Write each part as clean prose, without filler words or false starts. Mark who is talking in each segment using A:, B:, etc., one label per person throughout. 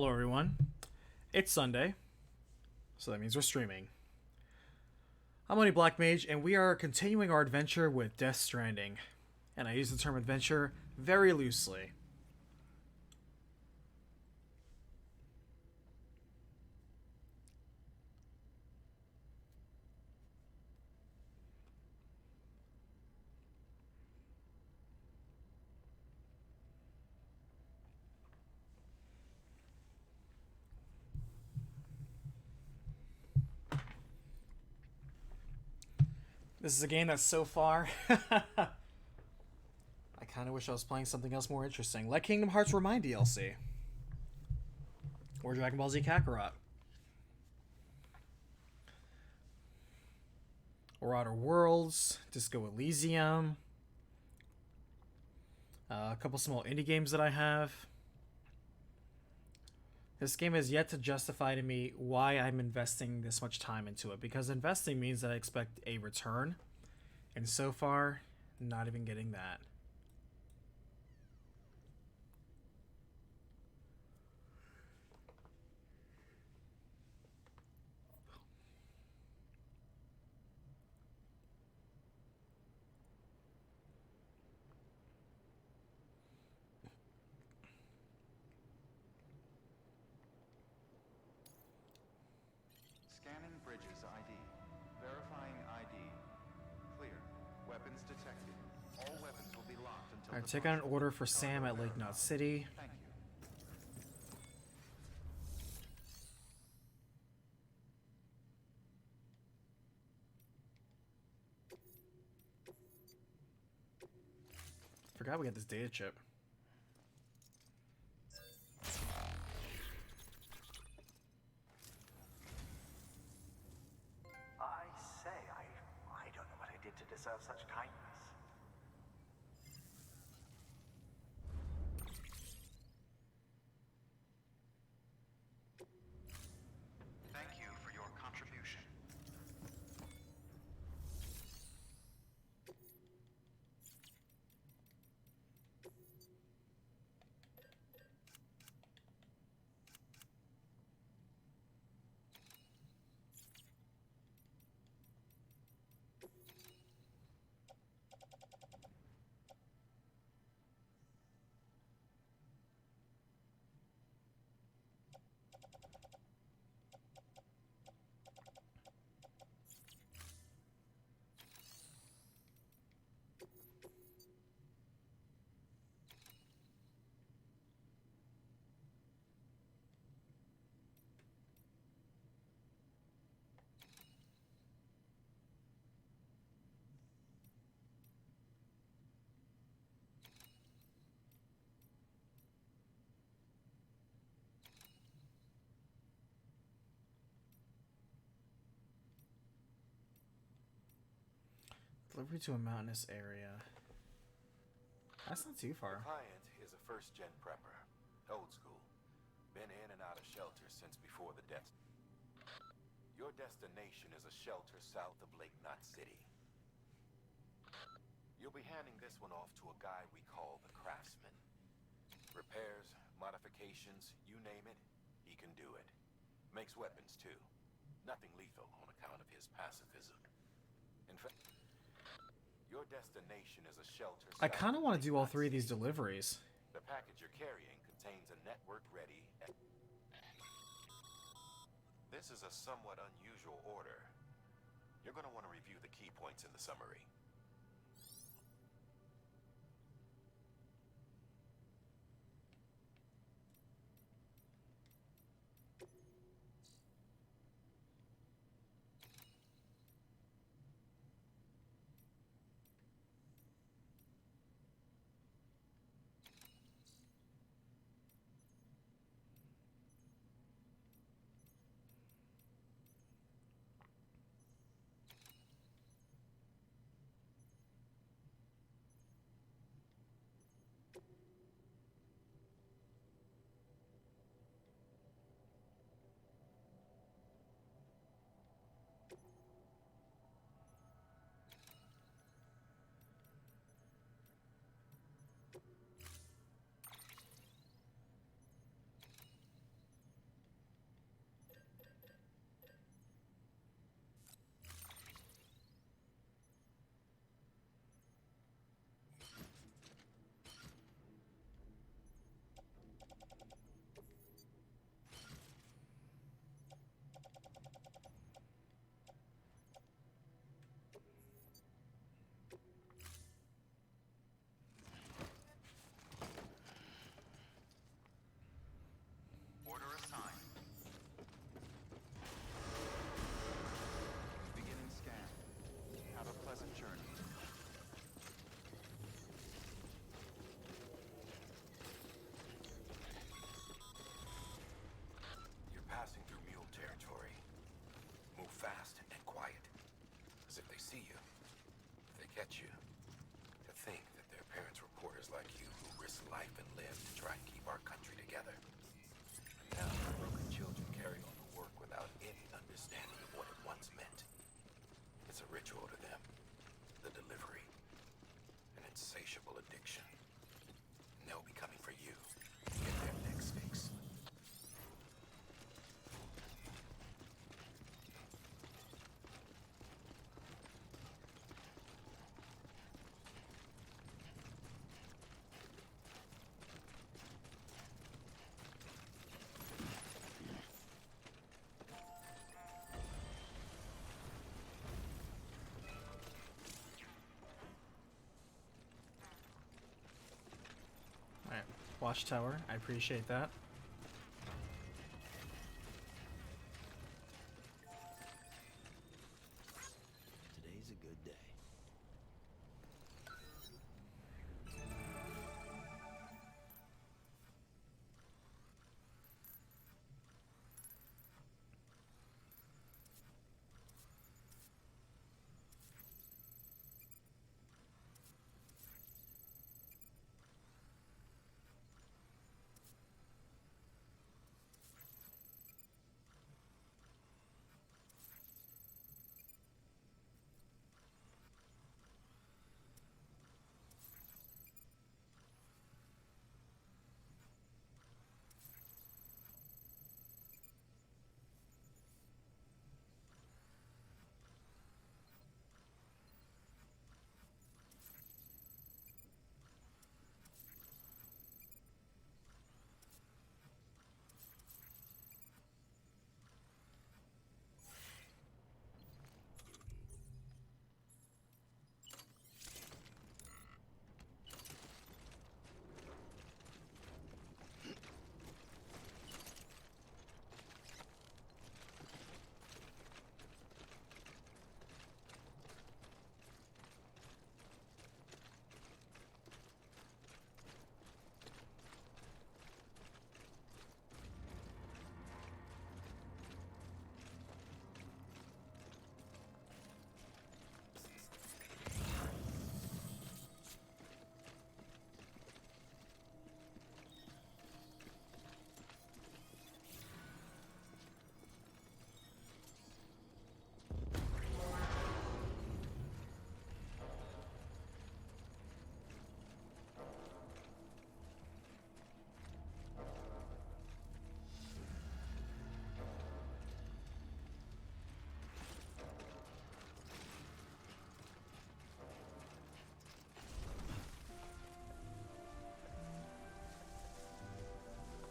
A: Hello, everyone. It's Sunday, so that means we're streaming. I'm Only Black Mage, and we are continuing our adventure with Death Stranding. And I use the term adventure very loosely. This is a game that's so far. I kind of wish I was playing something else more interesting, like Kingdom Hearts Remind DLC. Or Dragon Ball Z Kakarot. Or Outer Worlds, Disco Elysium. A couple small indie games that I have. This game has yet to justify to me why I'm investing this much time into it, because investing means that I expect a return, and so far, not even getting that.
B: Scanning bridges ID. Verifying ID. Clear. Weapons detected. All weapons will be locked until
A: Alright, take out an order for Sam at Lake Knot City.
B: Thank you.
A: Forgot we got this data chip.
C: I say, I don't know what I did to deserve such kindness.
B: Thank you for your contribution.
A: Delivery to a mountainous area. That's not too far.
D: Client is a first-gen prepper. Old school. Been in and out of shelters since before the deaths. Your destination is a shelter south of Lake Knot City. You'll be handing this one off to a guy we call the Craftsman. Repairs, modifications, you name it, he can do it. Makes weapons too. Nothing lethal on account of his pacifism. In fact, your destination is a shelter.
A: I kind of want to do all three of these deliveries.
D: The package you're carrying contains a network-ready. This is a somewhat unusual order. You're going to want to review the key points in the summary. catch you. To think that their parents were porters like you who risked life and limb to try and keep our country together. And now the broken children carry on the work without any understanding of what it once meant. It's a ritual to them. The delivery. An insatiable addiction. And they'll be coming for you to get their next fix.
A: Alright, watchtower. I appreciate that.
E: Today's a good day.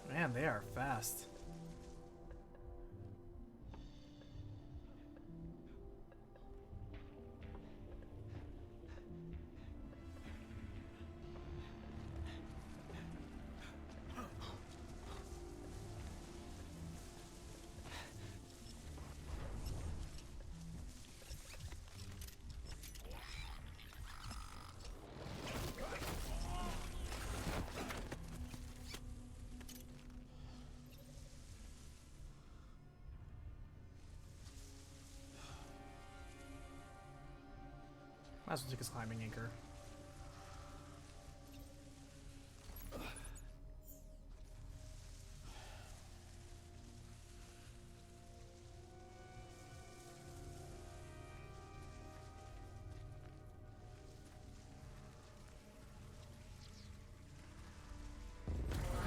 A: Man, they are fast. Might as well take his climbing anchor. Ah,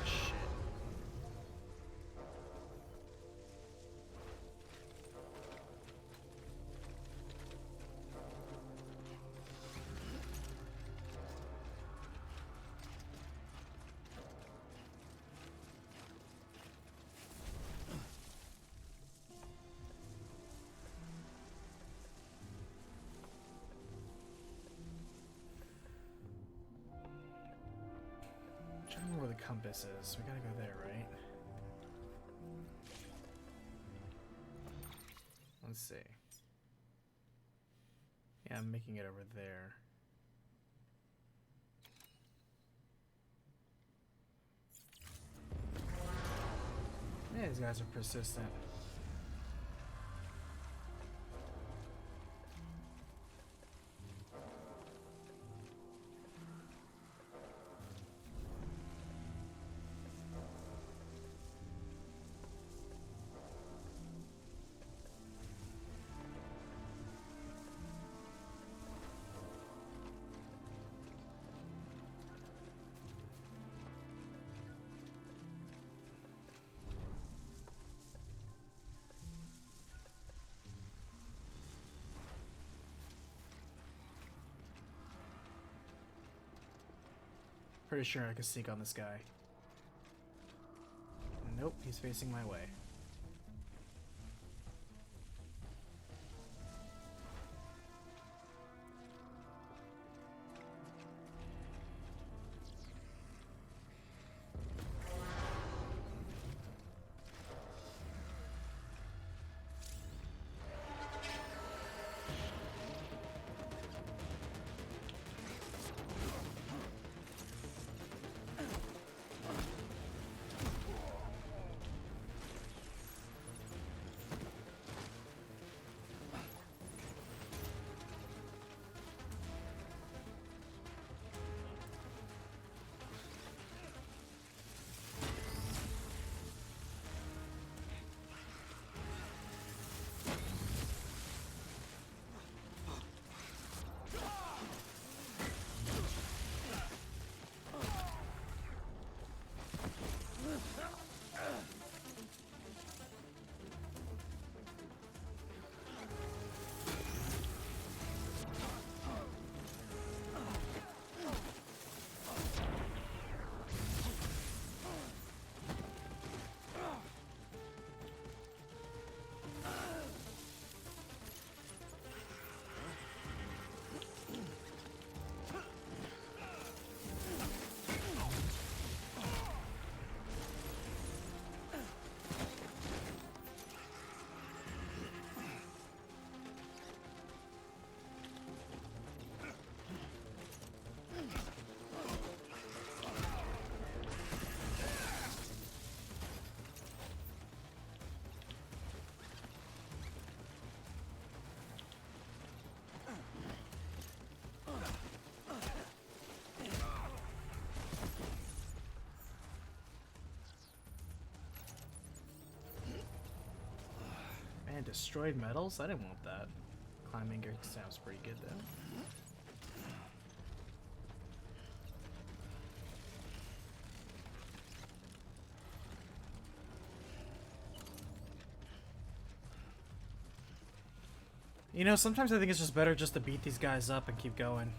A: shit. I'm trying to remember where the compass is. We gotta go there, right? Let's see. Yeah, I'm making it over there. Yeah, these guys are persistent. Pretty sure I can sneak on this guy. Nope, he's facing my way. Man, destroyed metals? I didn't want that. Climbing gear sounds pretty good though. You know, sometimes I think it's just better just to beat these guys up and keep going.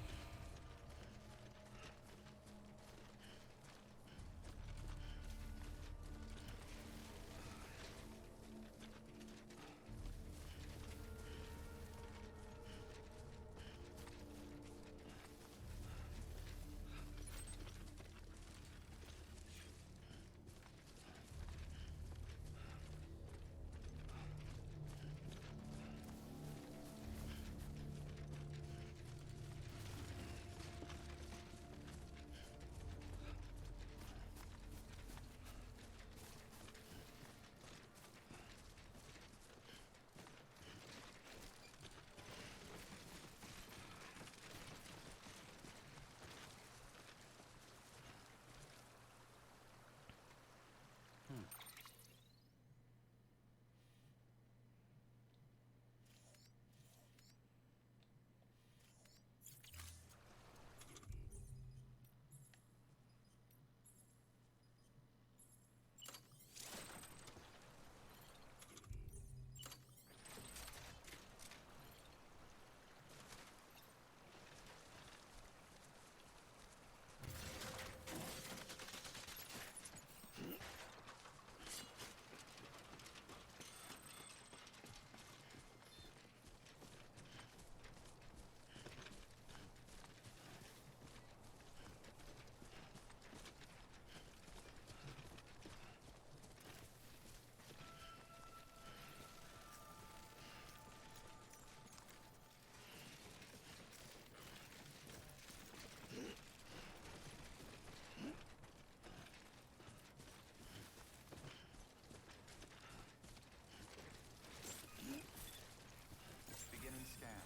B: Beginning scan.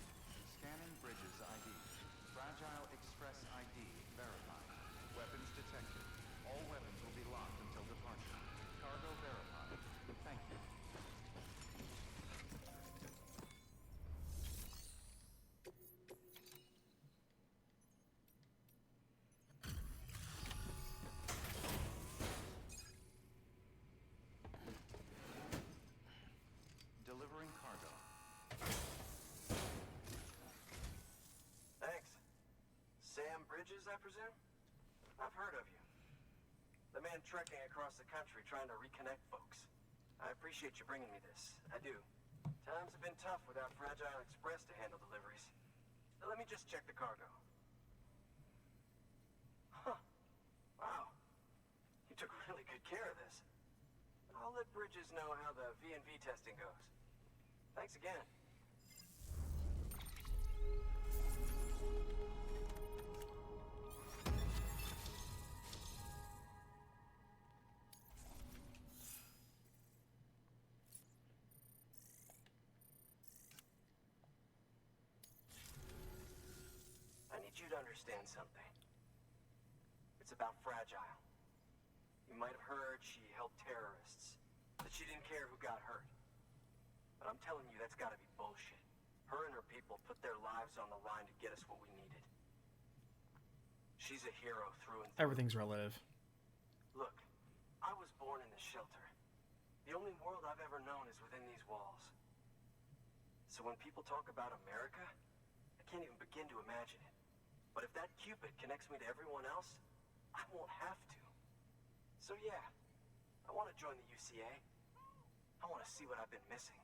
B: Scanning bridges ID. Fragile Express ID verified. Weapons detected. All weapons will be locked until departure. Cargo verified. Thank you. Delivering cargo.
C: Thanks. Sam Bridges, I presume? I've heard of you. The man trekking across the country trying to reconnect folks. I appreciate you bringing me this. I do. Times have been tough without Fragile Express to handle deliveries. Now, let me just check the cargo. Huh. Wow. You took really good care of this. I'll let Bridges know how the V&V testing goes. Thanks again. I need you to understand something. It's about Fragile. You might have heard she helped terrorists, that she didn't care who got hurt. But I'm telling you, that's gotta be bullshit. Her and her people put their lives on the line to get us what we needed. She's a hero through and through.
A: Everything's relative.
C: Look, I was born in the shelter. The only world I've ever known is within these walls. So when people talk about America, I can't even begin to imagine it. But if that Cupid connects me to everyone else, I won't have to. So yeah, I want to join the UCA. I want to see what I've been missing.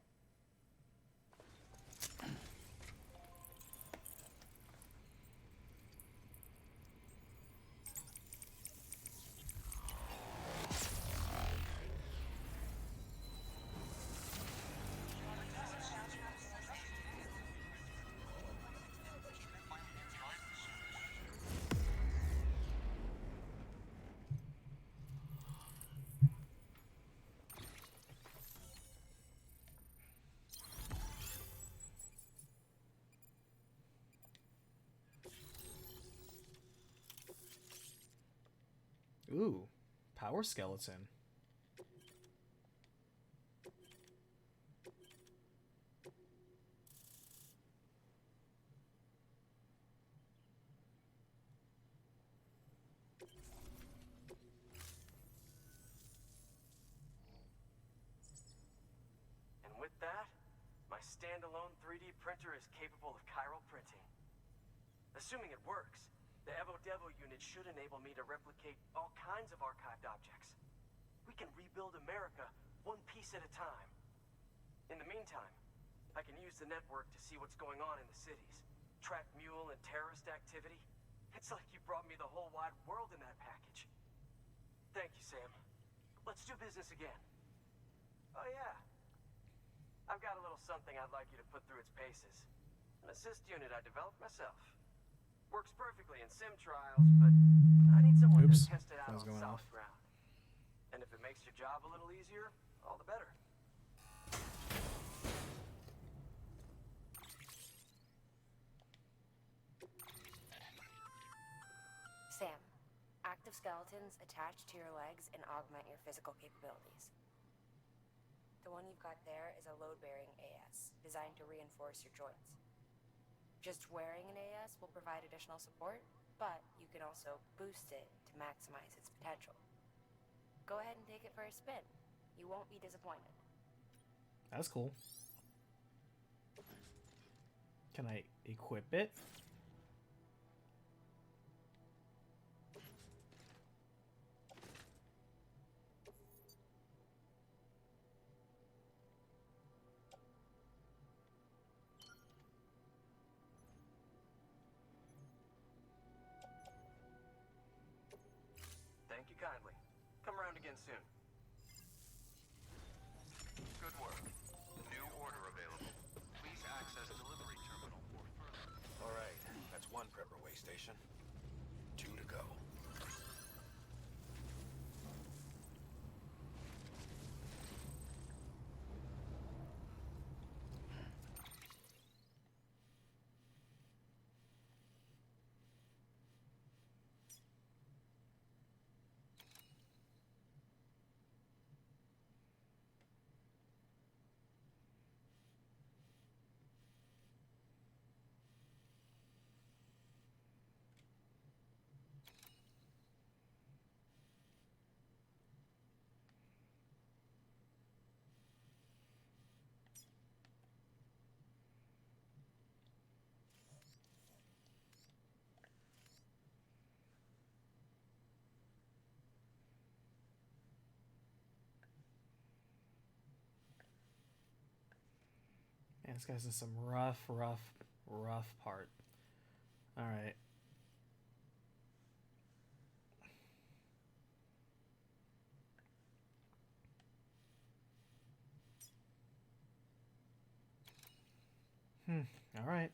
A: Ooh, power skeleton.
C: And with that, my standalone 3D printer is capable of chiral printing. Assuming it works, the Evo Devo unit should enable me to replicate all kinds of archived objects. We can rebuild America one piece at a time. In the meantime, I can use the network to see what's going on in the cities, track mule and terrorist activity. It's like you brought me the whole wide world in that package. Thank you, Sam. Let's do business again. Oh yeah. I've got a little something I'd like you to put through its paces. An assist unit I developed myself. Works perfectly in sim trials, but I need someone
A: Oops,
C: to test it out
A: phone's
C: on
A: going
C: solid
A: off.
C: ground. And if it makes your job a little easier, all the better.
F: Sam, active skeletons attach to your legs and augment your physical capabilities. The one you've got there is a load-bearing AS, designed to reinforce your joints. Just wearing an AS will provide additional support, but you can also boost it to maximize its potential. Go ahead and take it for a spin. You won't be disappointed.
A: That's cool. Can I equip it?
C: Thank you kindly. Come around again soon.
B: Good work. New order available. Please access delivery terminal for further.
D: All right, that's one prepper way station. 2 to go.
A: Man, this guy's in some rough part. Alright. Alright.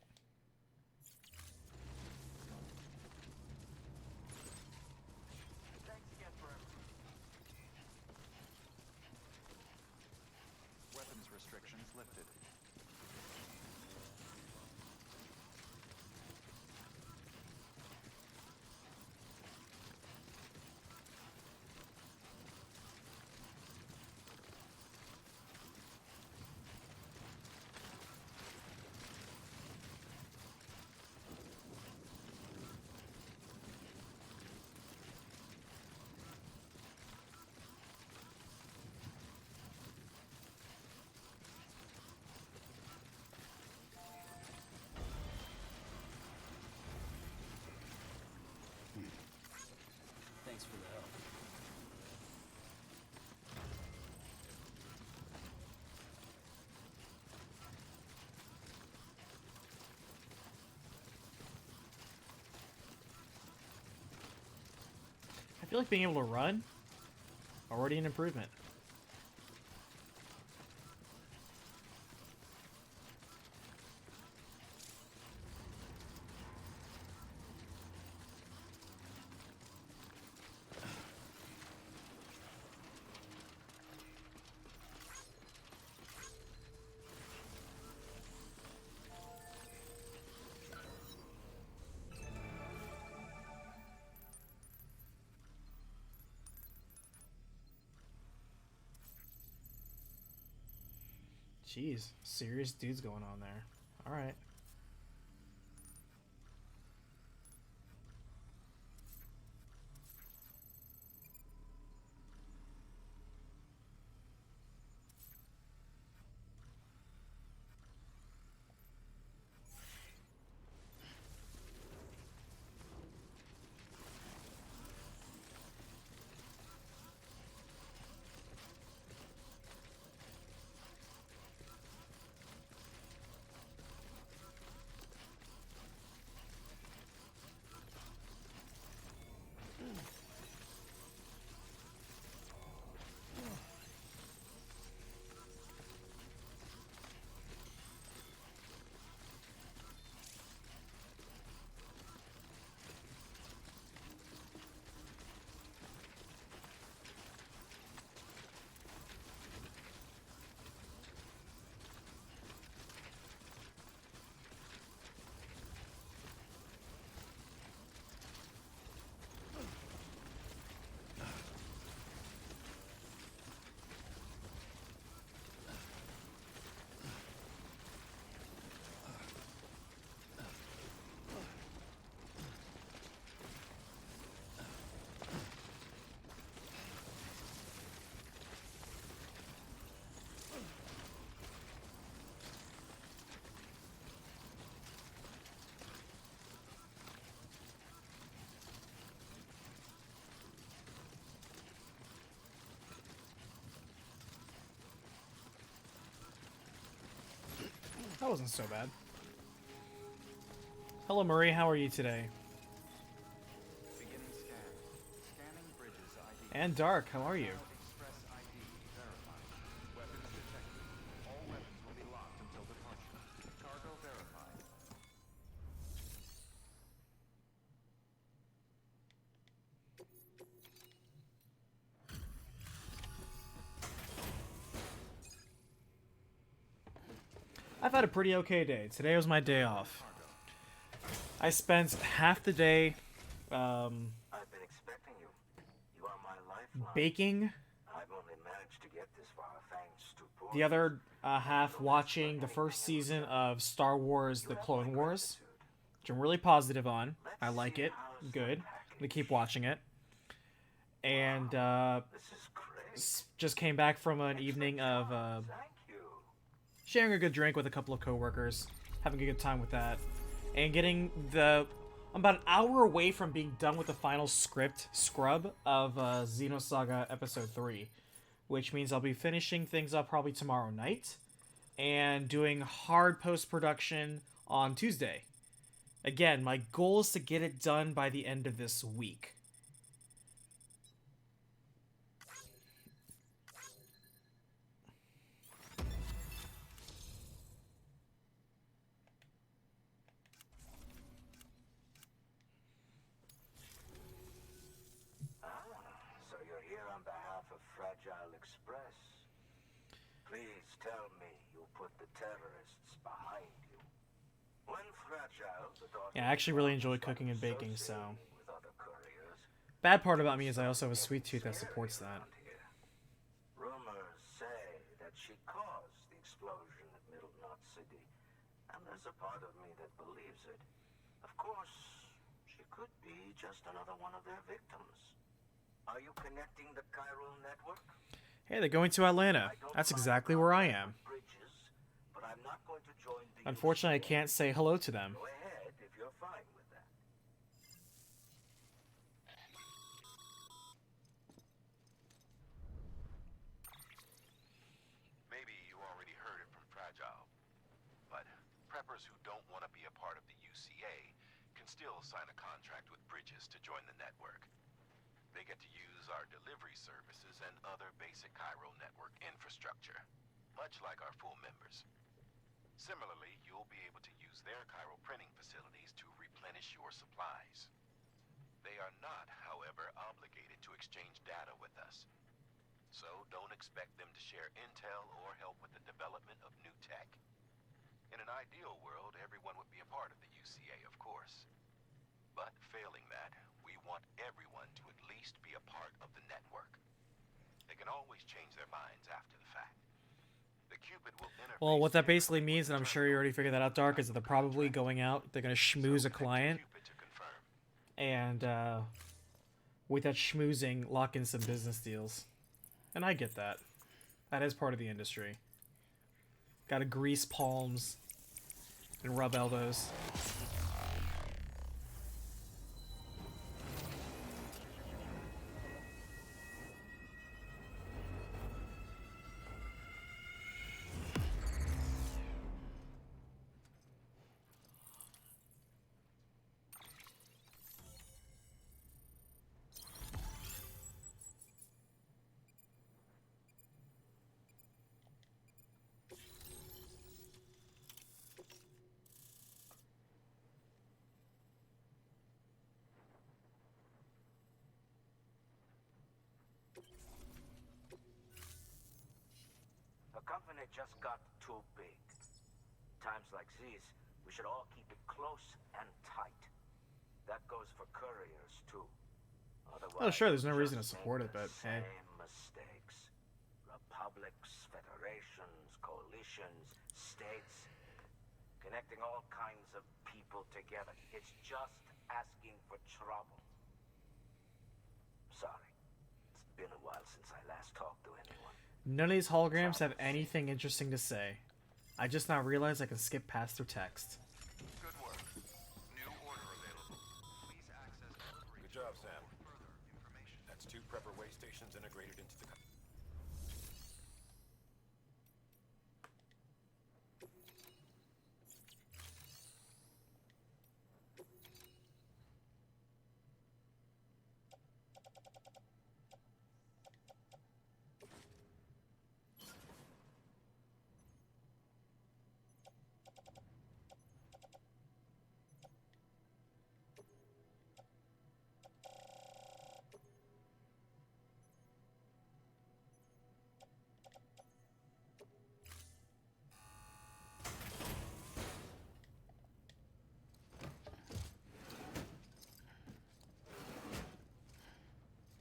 C: Thanks again for everything.
B: Weapons restrictions lifted.
E: Thanks for the help.
A: I feel like being able to run, already an improvement. Jeez, serious dudes going on there. Alright. That wasn't so bad. Hello, Marie. How are you today?
B: Beginning scan. Scanning bridges ID.
A: And Dark, how are you?
B: Express ID verified. Weapons detected. All weapons will be locked until departure. Cargo verified.
A: I've had a pretty okay day. Today was my day off. I spent half the day
D: I've been expecting you. You are my lifeline.
A: baking,
D: I've only managed to get this far thanks to poor
A: the other half watching the first season of Star Wars The Clone Wars, which I'm really positive on. I like it. Good. I'm gonna keep watching it. And
D: This is great.
A: just came back from an evening of
D: Thank you.
A: sharing a good drink with a couple of coworkers, having a good time with that, and getting I'm about an hour away from being done with the final script scrub of Xenosaga Episode 3, which means I'll be finishing things up probably tomorrow night. and doing hard post-production on Tuesday. Again, my goal is to get it done by the end of this week.
G: So you're here on behalf of Fragile Express. Please tell me you put the terrorists behind you. When Fragile, the daughter
A: Yeah, I actually really enjoy
G: started
A: cooking and baking, so...
G: associating with other couriers,
A: Bad part about me is I also have a sweet tooth that supports that.
G: around here. Rumors say that she caused the explosion at Middle Knot City, and there's a part of me that believes it. Of course, she could be just another one of their victims. Are you connecting the chiral network?
A: Hey, they're going to Atlanta.
G: I don't
A: That's
G: like
A: exactly where I am.
G: bridges, but I'm not going to join the
A: Unfortunately, I
G: UCA.
A: can't say hello to them.
G: Go ahead if you're fine with that.
D: Maybe you already heard it from Fragile, but preppers who don't want to be a part of the UCA can still sign a contract with Bridges to join the network. They get to use our delivery services and other basic Cairo network infrastructure, much like our full members. Similarly, you'll be able to use their Cairo printing facilities to replenish your supplies. They are not, however, obligated to exchange data with us. So don't expect them to share intel or help with the development of new tech. In an ideal world, everyone would be a part of the UCA, of course. But failing that, we want everyone to at least be a part of the network. They can always change their minds after the fact. The Cupid will interface.
A: Well, what that basically means, and I'm sure you already figured that out, Dark, is that they're probably going out, they're going to schmooze a client, and with that schmoozing, lock in some business deals. And I get that. That is part of the industry. Gotta grease palms and rub elbows.
G: The company just got too big. Times like these, we should all keep it close and tight. That goes for couriers too. Otherwise,
A: Oh, sure, there's no
G: we'll
A: reason to
G: just
A: support
G: make
A: it, but
G: the
A: hey.
G: same mistakes. Republics, federations, coalitions, states, connecting all kinds of people together. It's just asking for trouble. Sorry. It's been a while since I last talked to anyone.
A: None of these holograms have anything interesting to say. I just now realized I can skip past their text.
B: Good work. New order available. Please access delivery
D: Good job, Sam.
B: for further information.
D: That's 2 prepper way stations integrated into the...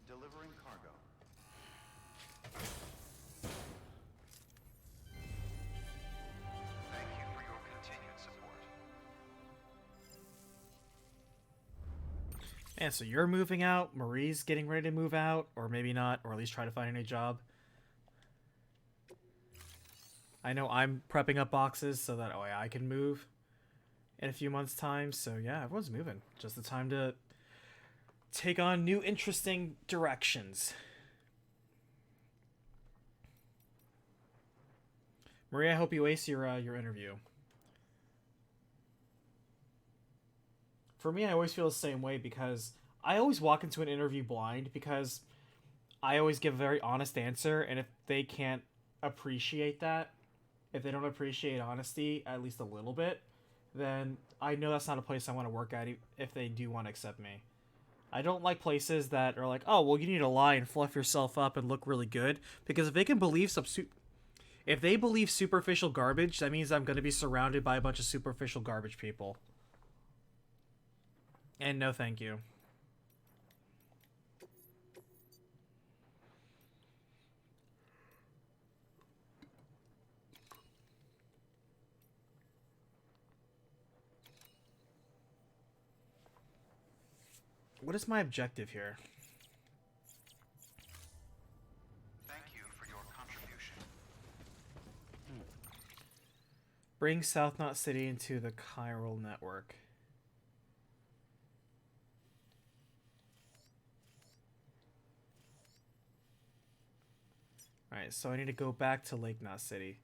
B: Delivering cargo. Thank you for your continued support.
A: And so you're moving out, Marie's getting ready to move out, or maybe not, or at least try to find a new job. I know I'm prepping up boxes so that way I can move in a few months' time. So yeah, everyone's moving. Just the time to take on new interesting directions. Maria, I hope you ace your interview. For me, I always feel the same way because I always walk into an interview blind because I always give a very honest answer, and if they can't appreciate that, if they don't appreciate honesty at least a little bit, then I know that's not a place I want to work at if they do want to accept me. I don't like places that are like, oh, well, you need to lie and fluff yourself up and look really good, because if they can believe if they believe superficial garbage, that means I'm going to be surrounded by a bunch of superficial garbage people. And no thank you. What is my objective here?
B: Thank you for your contribution.
A: Bring South Knot City into the chiral network. Alright, so I need to go back to Lake Knot City.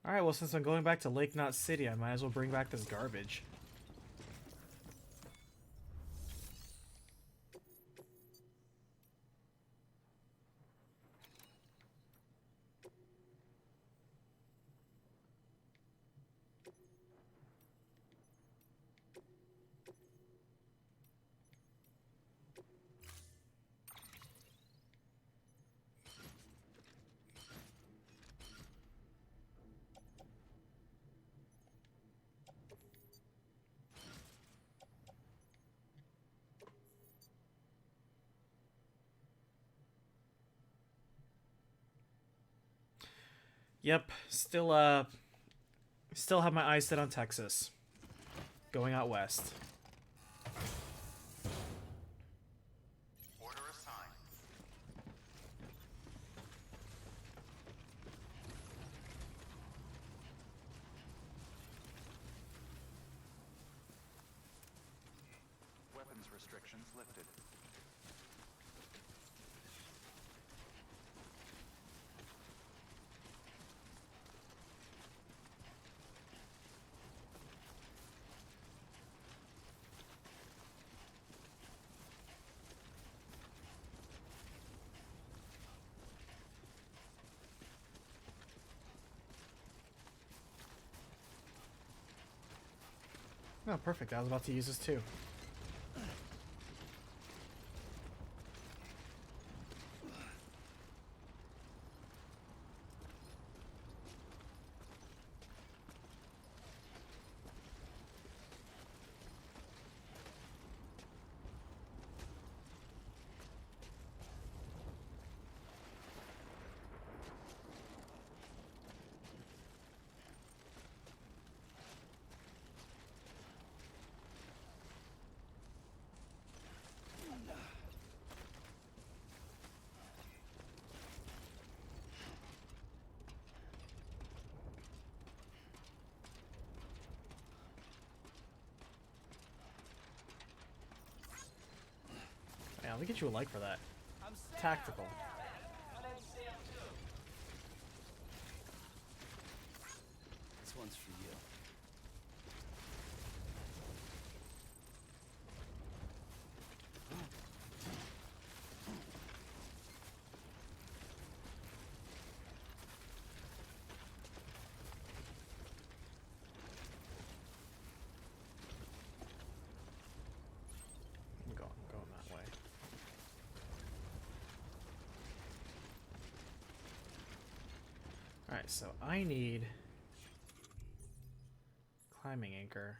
A: Alright, well, since I'm going back to Lake Knot City, I might as well bring back this garbage. Yep, still have my eyes set on Texas. Going out west.
B: Order assigned. Weapons restrictions lifted.
A: Oh, perfect. I was about to use this too. Yeah, let me get you a like for that. Tactical.
E: This one's for you.
A: I'm going that way. Alright, so I need climbing anchor.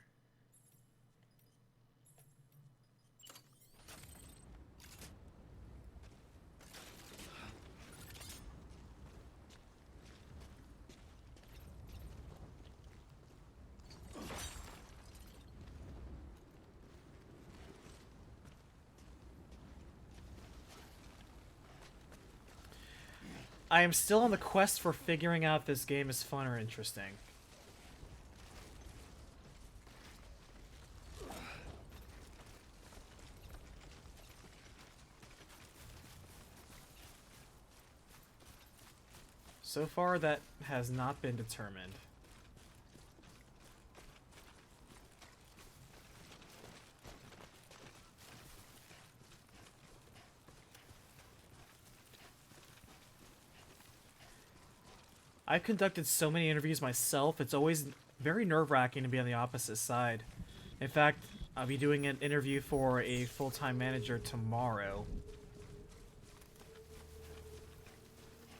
A: I am still on the quest for figuring out if this game is fun or interesting. So far, that has not been determined. I've conducted so many interviews myself, it's always very nerve-wracking to be on the opposite side. In fact, I'll be doing an interview for a full-time manager tomorrow.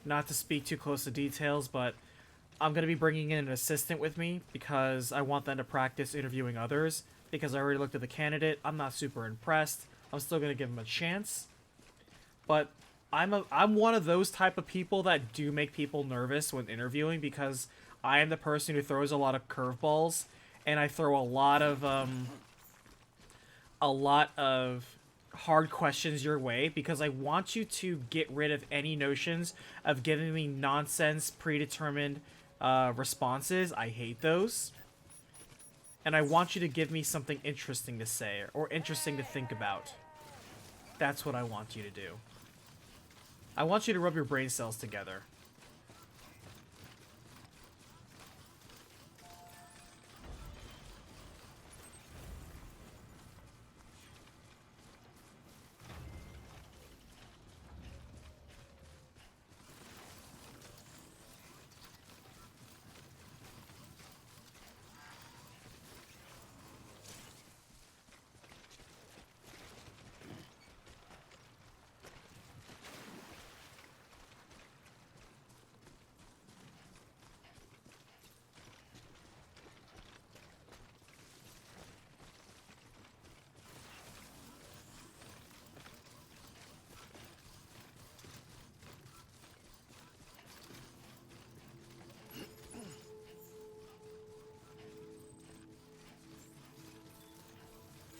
A: Not to speak too close to details, but I'm going to be bringing in an assistant with me because I want them to practice interviewing others, because I already looked at the candidate. I'm not super impressed. I'm still going to give him a chance. But I'm one of those type of people that do make people nervous when interviewing, because I am the person who throws a lot of curveballs, and I throw a lot of hard questions your way, because I want you to get rid of any notions of giving me nonsense predetermined responses. I hate those. And I want you to give me something interesting to say or interesting to think about. That's what I want you to do. I want you to rub your brain cells together.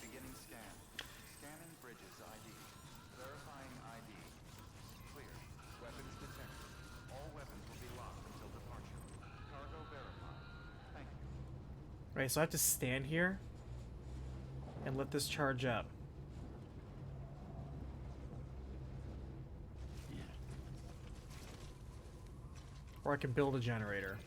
B: Beginning scan. Scanning bridges ID. Verifying ID. Clear. Weapons detected. All weapons will be locked until departure. Cargo verified. Thank you.
A: Right, so I have to stand here and let this charge up. Or I can build a generator.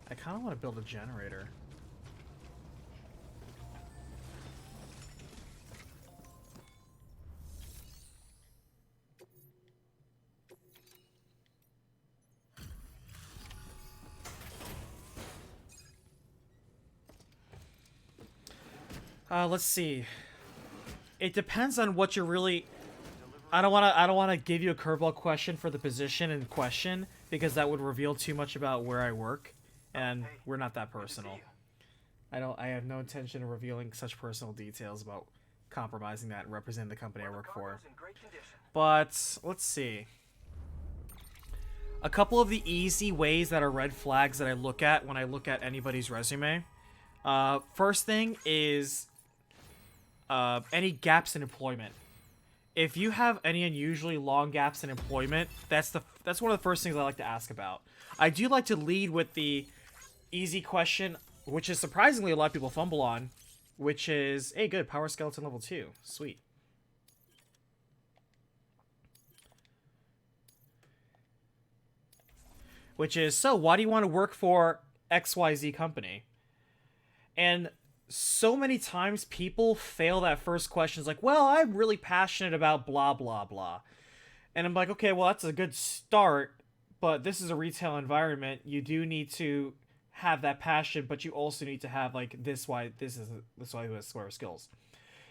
A: I kind of want to build a generator. Let's see. It depends on what you're really. I don't want to give you a curveball question for the position in question, because that would reveal too much about where I work, and we're not that personal. I have no intention of revealing such personal details about compromising that and representing the company I work for. But let's see. A couple of the easy ways that are red flags that I look at when I look at anybody's resume. First thing is any gaps in employment. If you have any unusually long gaps in employment, that's one of the first things I like to ask about. I do like to lead with the easy question, which is surprisingly a lot of people fumble on, which is, hey, good, Power Skeleton level 2. Sweet. Which is, so why do you want to work for XYZ company? And so many times people fail that first question. It's like, well, I'm really passionate about blah, blah, blah. And I'm like, okay, well, that's a good start, but this is a retail environment. You do need to have that passion, but you also need to have, like, this sort of skills.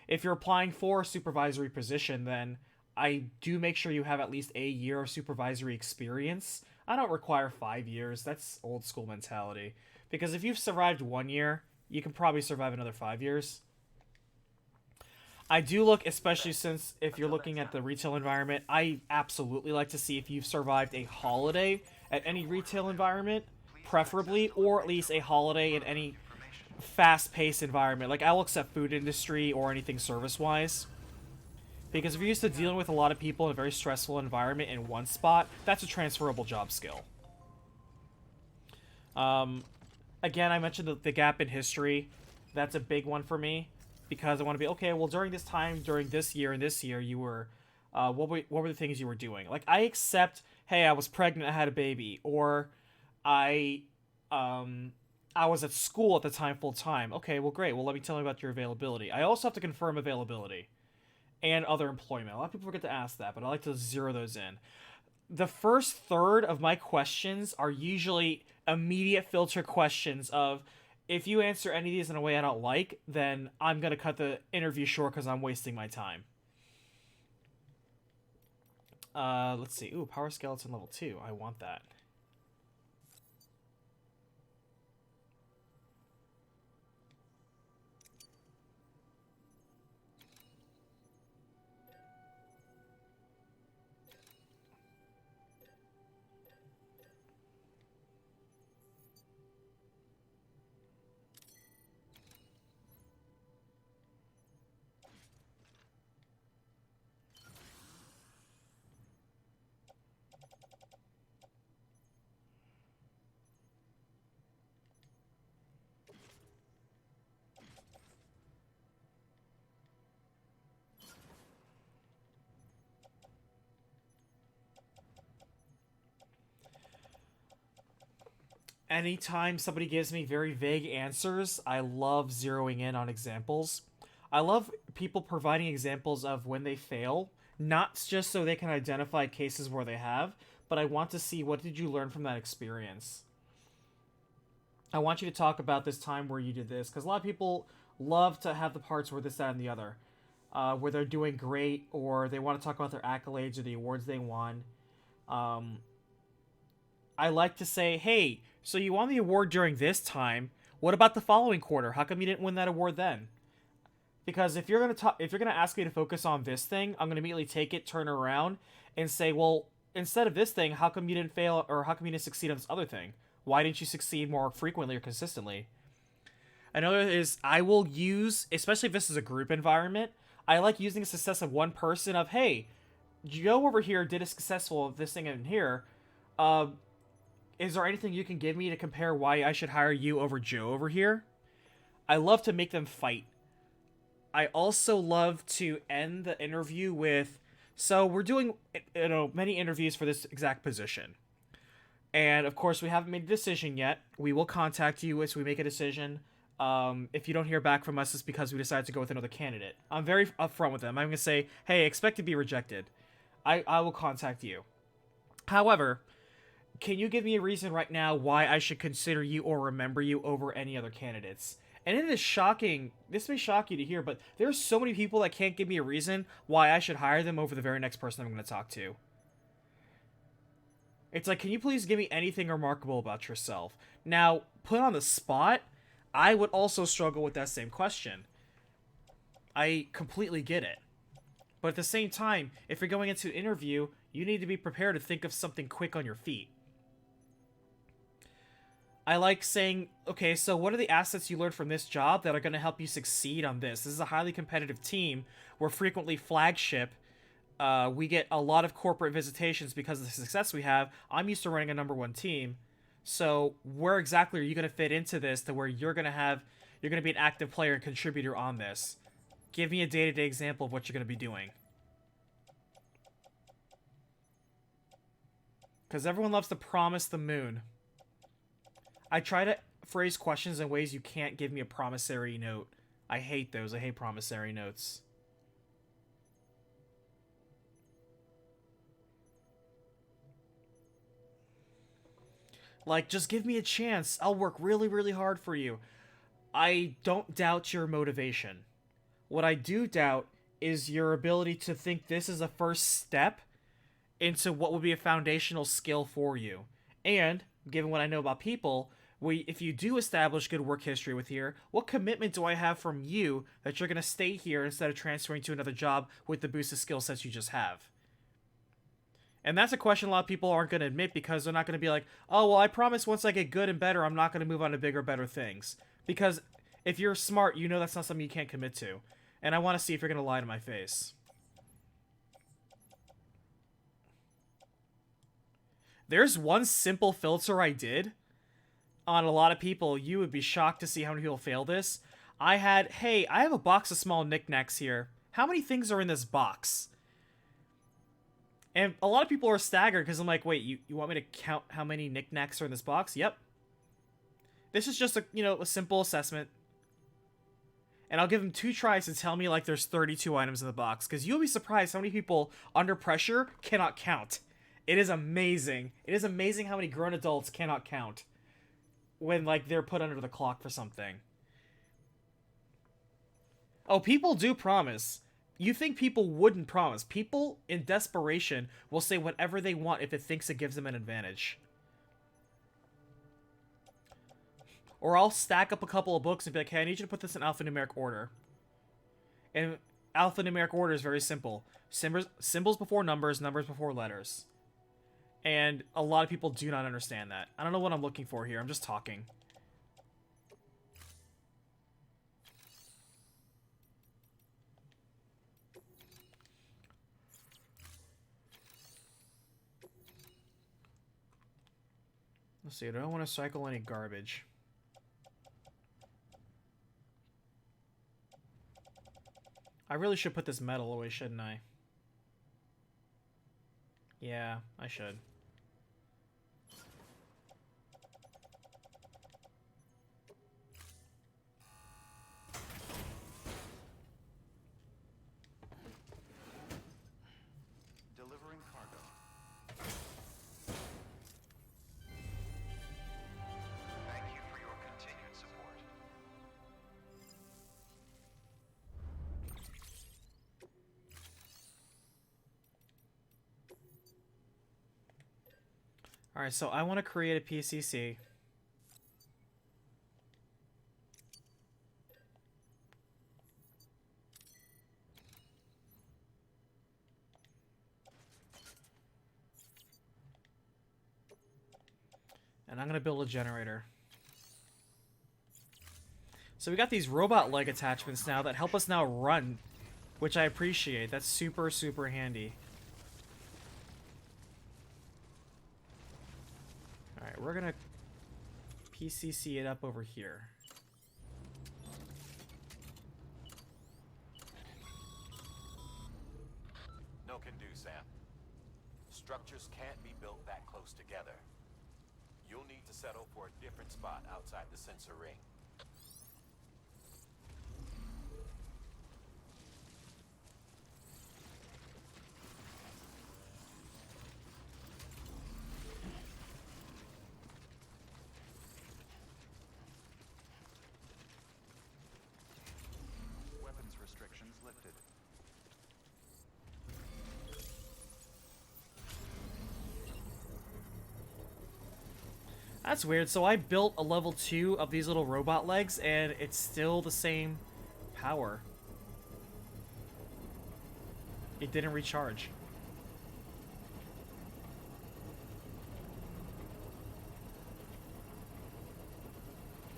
A: If you're applying for a supervisory position, then I do make sure you have at least a year of supervisory experience. I don't require 5 years. That's old school mentality. Because if you've survived 1 year, you can probably survive another 5 years. I do look, especially since if you're looking at the retail environment, I absolutely like to see if you've survived a holiday at any retail environment, preferably, or at least a holiday in any fast-paced environment. Like, I'll accept food industry or anything service-wise. Because if you're used to dealing with a lot of people in a very stressful environment in one spot, that's a transferable job skill. Again, I mentioned the gap in history. That's a big one for me. because I want to be okay. Well, during this time, during this year and this year, you were, what were the things you were doing? Like I accept, hey, I was pregnant, I had a baby, or I, um, I was at school at the time full time. Okay, well, great. Well, let me tell you about your availability. I also have to confirm availability and other employment. A lot of people forget to ask that, but I like to zero those in. The first third of my questions are usually immediate filter questions of if you answer any of these in a way I don't like, then I'm going to cut the interview short because I'm wasting my time. Let's see. Ooh, Power Skeleton level 2. I want that. Anytime somebody gives me very vague answers, I love zeroing in on examples. I love people providing examples of when they fail, not just so they can identify cases where they have, but I want to see what did you learn from that experience. I want you to talk about this time where you did this, because a lot of people love to have the parts where this, that, and the other, where they're doing great, or they want to talk about their accolades or the awards they won. Um, I like to say, hey, so you won the award during this time. What about the following quarter? How come you didn't win that award then? Because if you're gonna if you're gonna ask me to focus on this thing, I'm gonna immediately take it, turn it around, and say, well, instead of this thing, how come you didn't fail, or how come you didn't succeed on this other thing? Why didn't you succeed more frequently or consistently? Another is I will use, especially if this is a group environment, I like using the success of one person of, hey, Joe over here did a successful of this thing in here. Uh, is there anything you can give me to compare why I should hire you over Joe over here? I love to make them fight. I also love to end the interview with, so we're doing, many interviews for this exact position. And of course, we haven't made a decision yet. We will contact you as we make a decision. If you don't hear back from us, it's because we decided to go with another candidate. I'm very upfront with them. I'm going to say, hey, expect to be rejected. I will contact you. However, can you give me a reason right now why I should consider you or remember you over any other candidates? And it is shocking, this may shock you to hear, but there's so many people that can't give me a reason why I should hire them over the very next person I'm going to talk to. It's like, can you please give me anything remarkable about yourself? Now, put on the spot, I would also struggle with that same question. I completely get it. But at the same time, if you're going into an interview, you need to be prepared to think of something quick on your feet. I like saying, okay, so what are the assets you learned from this job that are going to help you succeed on this? This is a highly competitive team. We're frequently flagship. We get a lot of corporate visitations because of the success we have. I'm used to running a #1 team. So where exactly are you going to fit into this to where you're going to be an active player and contributor on this? Give me a day-to-day example of what you're going to be doing. Because everyone loves to promise the moon. I try to phrase questions in ways you can't give me a promissory note. I hate those. I hate promissory notes. Like, just give me a chance. I'll work really, really hard for you. I don't doubt your motivation. What I do doubt is your ability to think this is a first step into what would be a foundational skill for you. And, given what I know about people, if you do establish good work history with here, what commitment do I have from you that you're going to stay here instead of transferring to another job with the boosted skill sets you just have? And that's a question a lot of people aren't going to admit because they're not going to be like, oh, well, I promise once I get good and better, I'm not going to move on to bigger, better things. Because if you're smart, you know that's not something you can't commit to. And I want to see if you're going to lie to my face. There's one simple filter I did on a lot of people. You would be shocked to see how many people fail this. I had, hey, I have a box of small knickknacks here. How many things are in this box? And a lot of people are staggered because I'm like, wait, you want me to count how many knickknacks are in this box? Yep. This is just a, a simple assessment. And I'll give them 2 tries to tell me like there's 32 items in the box. Because you'll be surprised how many people under pressure cannot count. It is amazing. It is amazing how many grown adults cannot count when like they're put under the clock for something. Oh, people do promise. You think people wouldn't promise. People in desperation will say whatever they want if it thinks it gives them an advantage. Or I'll stack up a couple of books and be like, hey, I need you to put this in alphanumeric order. And alphanumeric order is very simple. Symbols before numbers, numbers before letters. And a lot of people do not understand that. I don't know what I'm looking for here. I'm just talking. Let's see. I don't want to cycle any garbage. I really should put this metal away, shouldn't I? Yeah, I should.
B: Delivering cargo. Thank you for your continued support.
A: Alright, so I want to create a PCC. And I'm going to build a generator. So we got these robot leg attachments now that help us now run, which I appreciate. That's super, super handy. Alright, we're going to PCC it up over here.
D: No can do, Sam. Structures can't be built that close together. You'll need to settle for a different spot outside the sensor ring.
B: Weapons restrictions lifted.
A: That's weird. So I built a level 2 of these little robot legs, and it's still the same power. It didn't recharge.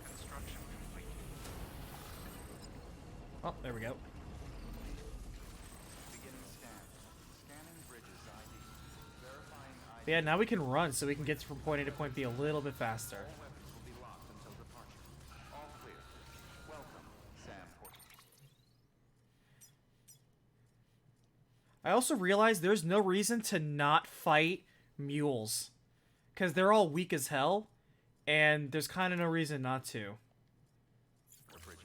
B: Construction complete.
A: Oh, there we go.
B: Beginning scan. Scanning bridges ID. Verifying ID.
A: But yeah, now we can run, so we can get from point A to point B a little bit faster.
B: All weapons will be locked until departure. All clear. Welcome, Sam Porter.
A: I also realized there's no reason to not fight mules. Because they're all weak as hell, and there's kind of no reason not to.
B: For bridges.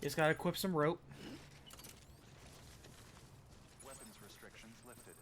A: Just gotta equip some rope.
B: Weapons restrictions lifted.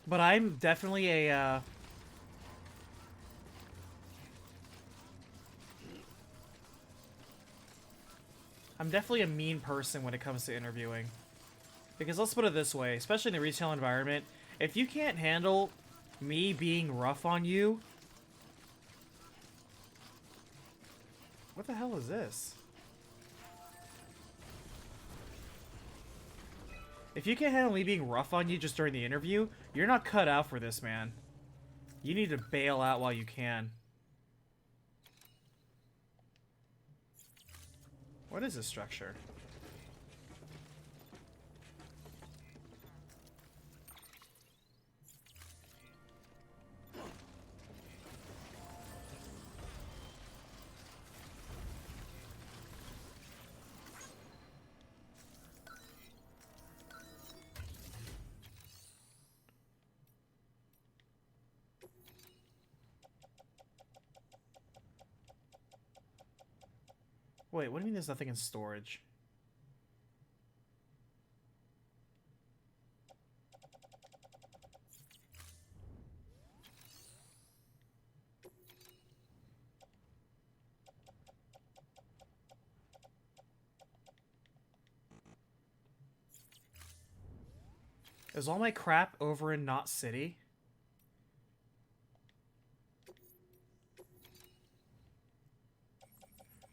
A: But I'm definitely a, I'm definitely a mean person when it comes to interviewing. Because let's put it this way, especially in the retail environment, if you can't handle me being rough on you... What the hell is this? If you can't handle me being rough on you just during the interview, you're not cut out for this, man. You need to bail out while you can. What is this structure? Wait, what do you mean there's nothing in storage? Is all my crap over in Knot City?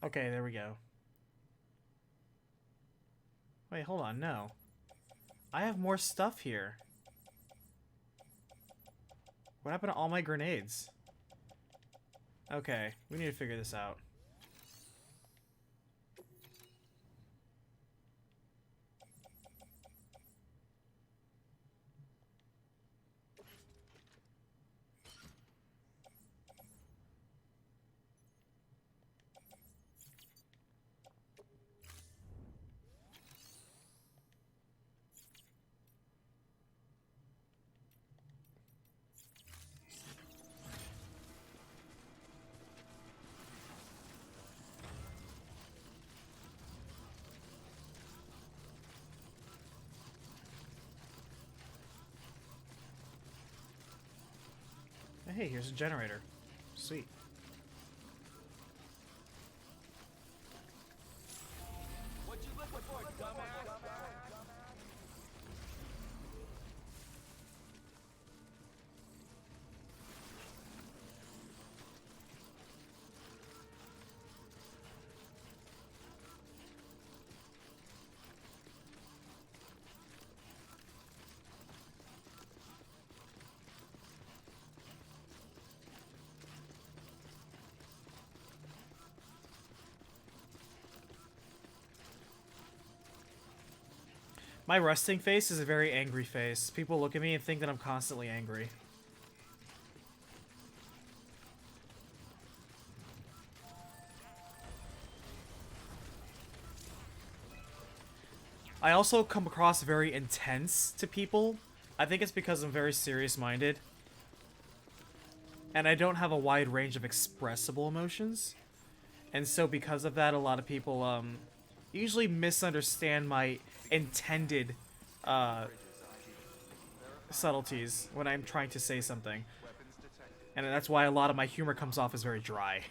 A: Okay, there we go. Wait, hold on, no. I have more stuff here. What happened to all my grenades? Okay, we need to figure this out. Hey, here's a generator. Sweet.
E: What you looking for, dumbass?
A: My resting face is a very angry face. People look at me and think that I'm constantly angry. I also come across very intense to people. I think it's because I'm very serious-minded. And I don't have a wide range of expressible emotions. And so because of that, a lot of people usually misunderstand my intended subtleties when I'm trying to say something. And that's why a lot of my humor comes off as very dry.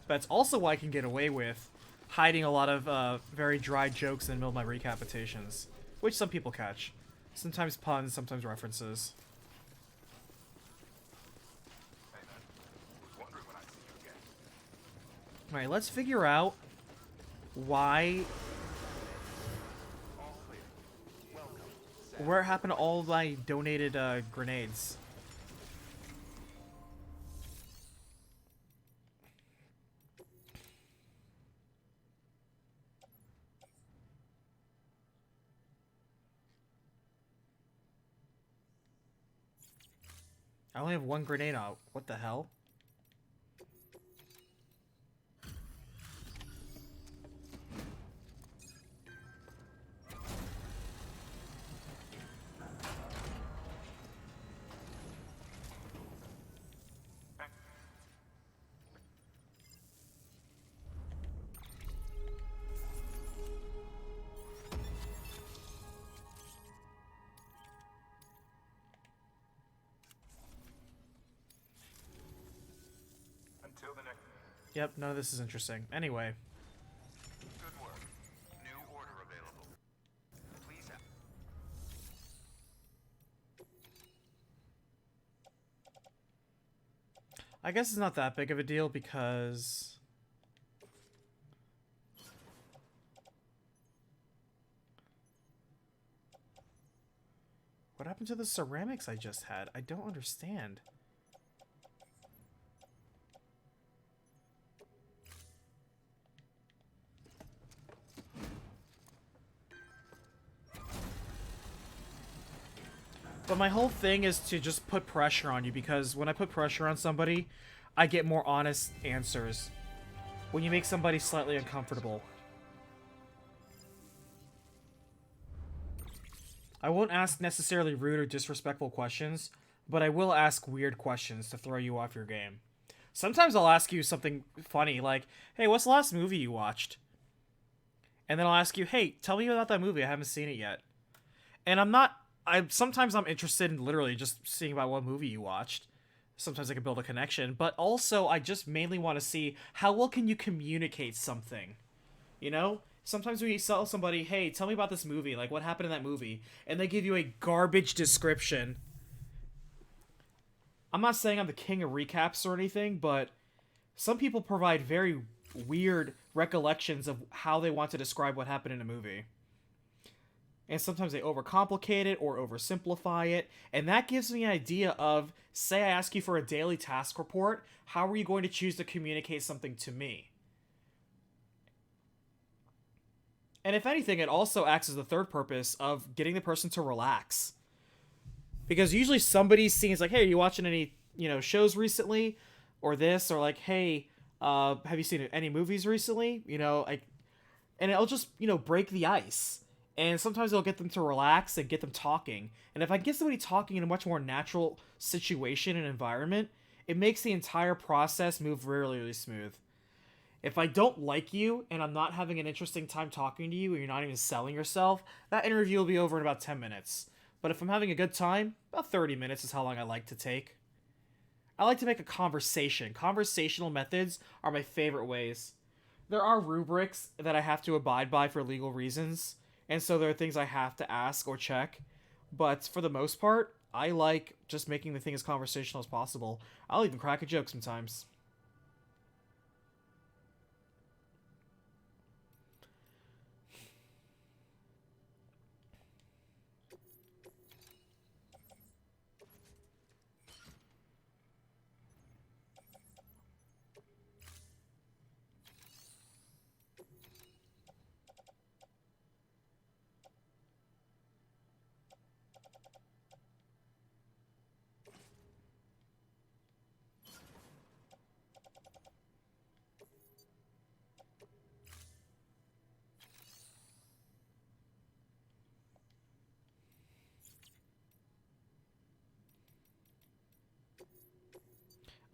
A: That's also why I can get away with hiding a lot of very dry jokes in the middle of my recapitations, which some people catch. Sometimes puns, sometimes references. Alright, let's figure out why... Where happened to all my donated grenades? I only have one grenade out. What the hell? Yep, none of this is interesting. Anyway.
B: Good work. New order available. Please have...
A: I guess it's not that big of a deal because... What happened to the ceramics I just had? I don't understand. But my whole thing is to just put pressure on you, because when I put pressure on somebody, I get more honest answers. When you make somebody slightly uncomfortable. I won't ask necessarily rude or disrespectful questions, but I will ask weird questions to throw you off your game. Sometimes I'll ask you something funny, like, hey, what's the last movie you watched? And then I'll ask you, hey, tell me about that movie, I haven't seen it yet. And sometimes I'm interested in literally just seeing about what movie you watched. Sometimes I can build a connection, but also I just mainly want to see how well can you communicate something. You know? Sometimes when you tell somebody, hey, tell me about this movie, like what happened in that movie, and they give you a garbage description. I'm not saying I'm the king of recaps or anything, but some people provide very weird recollections of how they want to describe what happened in a movie. And sometimes they overcomplicate it or oversimplify it, and that gives me an idea of, say I ask you for a daily task report, how are you going to choose to communicate something to me? And if anything, it also acts as the third purpose of getting the person to relax. Because usually somebody's seeing, it's like, hey, are you watching any, shows recently? Or this, or like, hey, have you seen any movies recently? And it'll just, break the ice. And sometimes it'll get them to relax and get them talking. And if I get somebody talking in a much more natural situation and environment, it makes the entire process move really, really smooth. If I don't like you and I'm not having an interesting time talking to you and you're not even selling yourself, that interview will be over in about 10 minutes. But if I'm having a good time, about 30 minutes is how long I like to take. I like to make a conversation. Conversational methods are my favorite ways. There are rubrics that I have to abide by for legal reasons, and so there are things I have to ask or check. But for the most part, I like just making the thing as conversational as possible. I'll even crack a joke sometimes.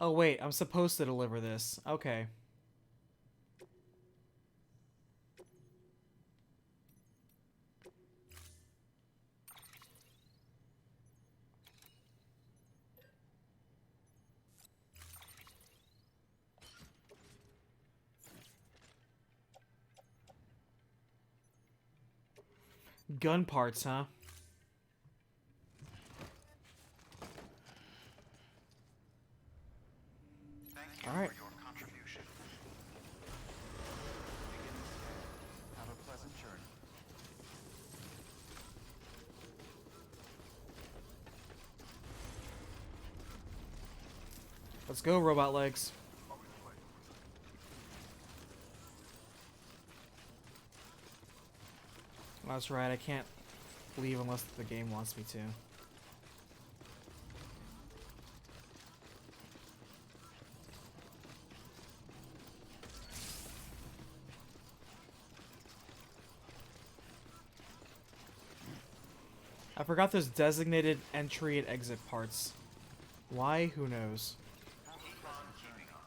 A: Oh wait, I'm supposed to deliver this. Okay. Gun parts, huh?
B: Thank you
A: All right.
B: for your contribution. Begin the scan. Have a pleasant journey.
A: Let's go, robot legs. That's right, I can't leave unless the game wants me to. I forgot those designated entry and exit parts. Why? Who knows?
B: Keep on keeping on.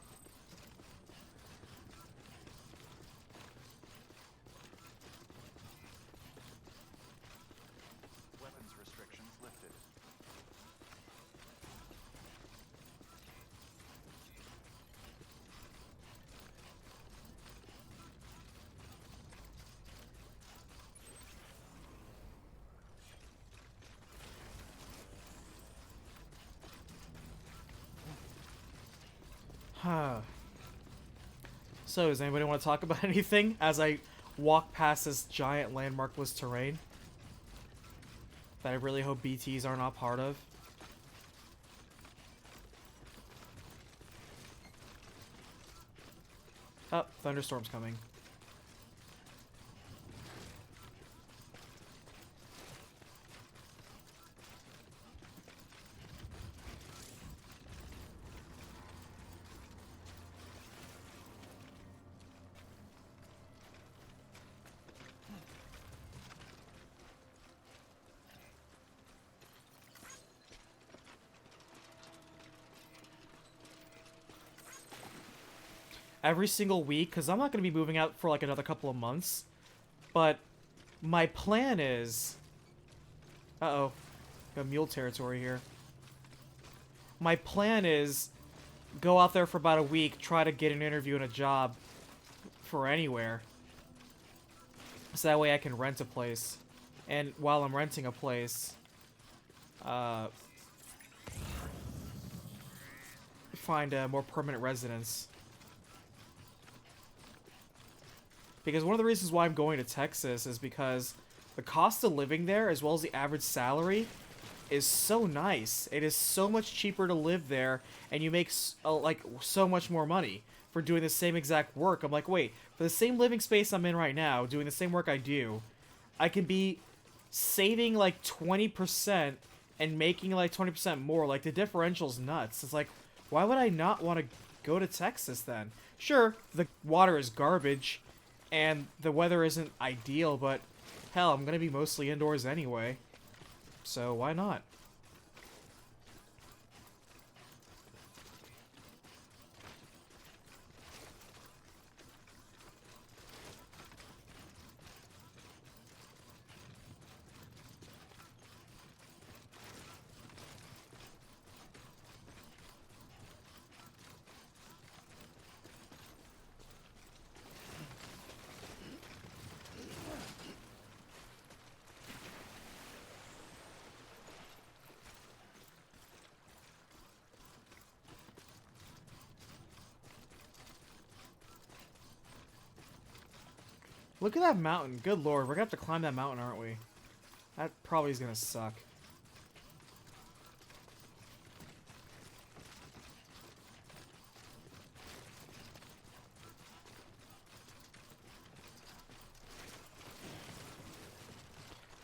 B: Weapons restrictions lifted.
A: Huh. So, does anybody want to talk about anything as I walk past this giant landmarkless terrain that I really hope BTs are not part of? Oh, thunderstorm's coming. Every single week, because I'm not going to be moving out for like another couple of months. But my plan is... Uh-oh. Got mule territory here. My plan is go out there for about a week, try to get an interview and a job for anywhere. So that way I can rent a place. And while I'm renting a place, find a more permanent residence. Because one of the reasons why I'm going to Texas is because the cost of living there, as well as the average salary, is so nice. It is so much cheaper to live there, and you make like so much more money for doing the same exact work. I'm like, wait, for the same living space I'm in right now, doing the same work I do, I can be saving like 20% and making like 20% more. Like, the differential's nuts. It's like, why would I not want to go to Texas then? Sure, the water is garbage, and the weather isn't ideal, but hell, I'm gonna be mostly indoors anyway. So why not? Look at that mountain. Good lord, we're gonna have to climb that mountain, aren't we? That probably is gonna suck.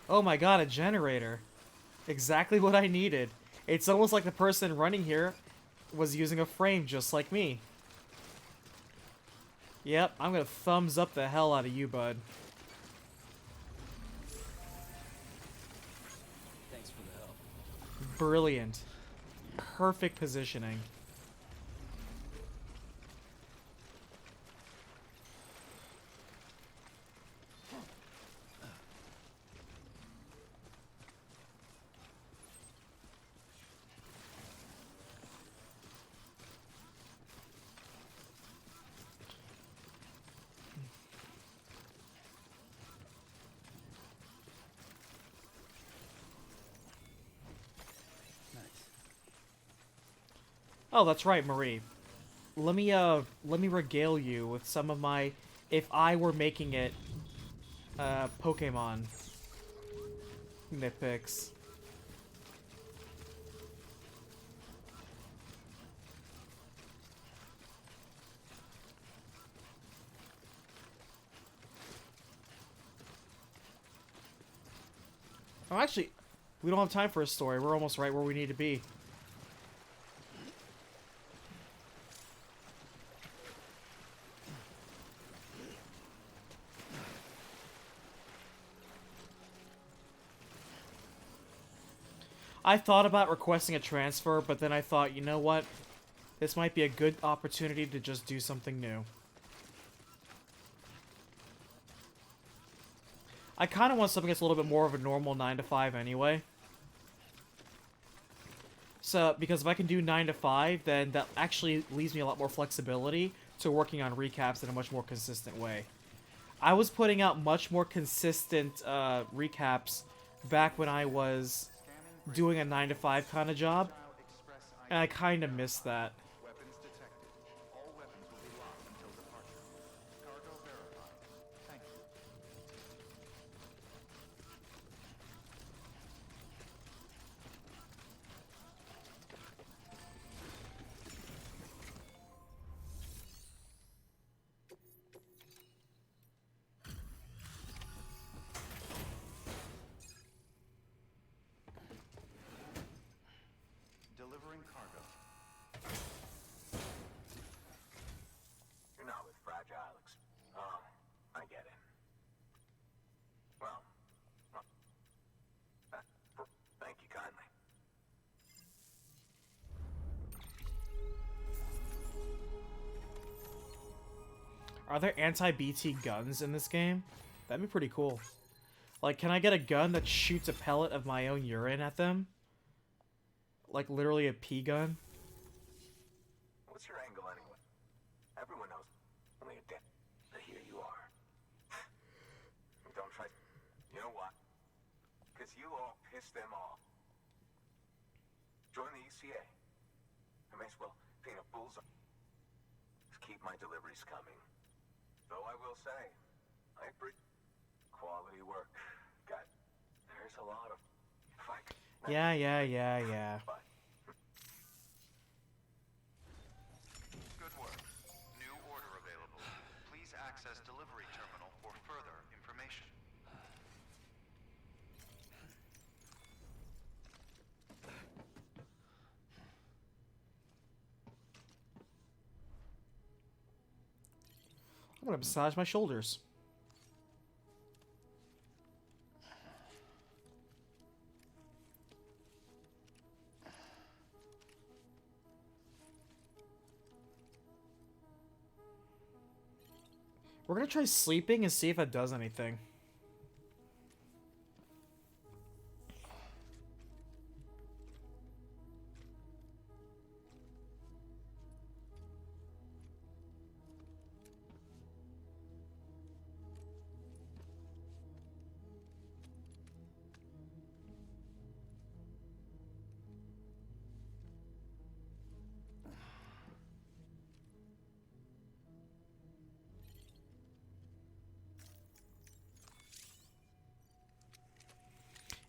A: Oh my god, a generator. Exactly what I needed. It's almost like the person running here was using a frame just like me. Yep, I'm gonna thumbs up the hell out of you, bud.
E: Thanks for the help.
A: Brilliant. Perfect positioning. Oh, that's right, Marie. Let me regale you with some of my, if I were making it, Pokemon nitpicks. Oh, actually, we don't have time for a story. We're almost right where we need to be. I thought about requesting a transfer, but then I thought, you know what? This might be a good opportunity to just do something new. I kind of want something that's a little bit more of a normal 9 to 5 anyway. So, because if I can do 9 to 5, then that actually leaves me a lot more flexibility to working on recaps in a much more consistent way. I was putting out much more consistent recaps back when I was doing a 9 to 5 kind of job, and I kind of missed that.
B: Weapons detected. delivering cargo.
G: You're not with Fragile Oh, I get it. Well, thank you kindly.
A: Are there anti-BT guns in this game? That'd be pretty cool. Like, can I get a gun that shoots a pellet of my own urine at them? Like, literally a pee gun?
G: What's your angle anyway? Everyone knows. Only a dick. But here you are. Don't try. You know what? Because you all pissed them off. Join the ECA. I may as well paint a bullseye. Just keep my deliveries coming. Though I will say, I appreciate quality work. God, there's a lot of fight.
A: Yeah.
G: But
B: Good work. New order available. Please access delivery terminal for further information.
A: I'm gonna massage my shoulders. We're gonna try sleeping and see if it does anything.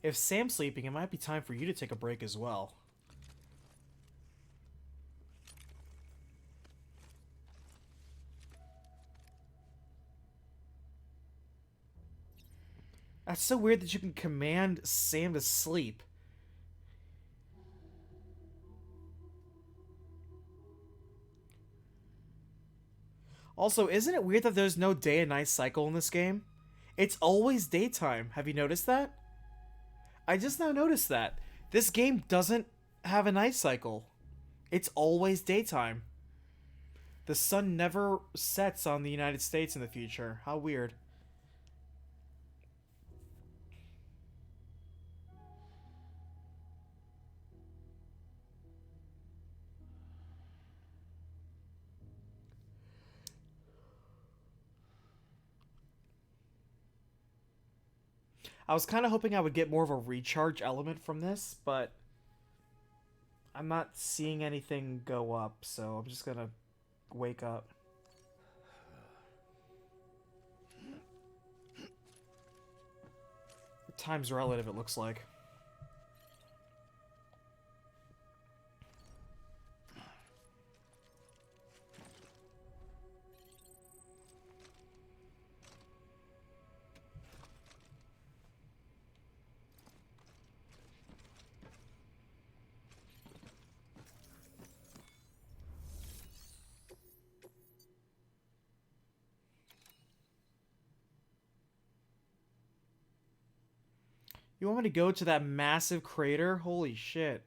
A: If Sam's sleeping, it might be time for you to take a break as well. That's so weird that you can command Sam to sleep. Also, isn't it weird that there's no day and night cycle in this game? It's always daytime. Have you noticed that? I just now noticed that. This game doesn't have a night cycle. It's always daytime. The sun never sets on the United States in the future. How weird. I was kind of hoping I would get more of a recharge element from this, but I'm not seeing anything go up, so I'm just gonna wake up. Time's relative, it looks like. You want me to go to that massive crater? Holy shit.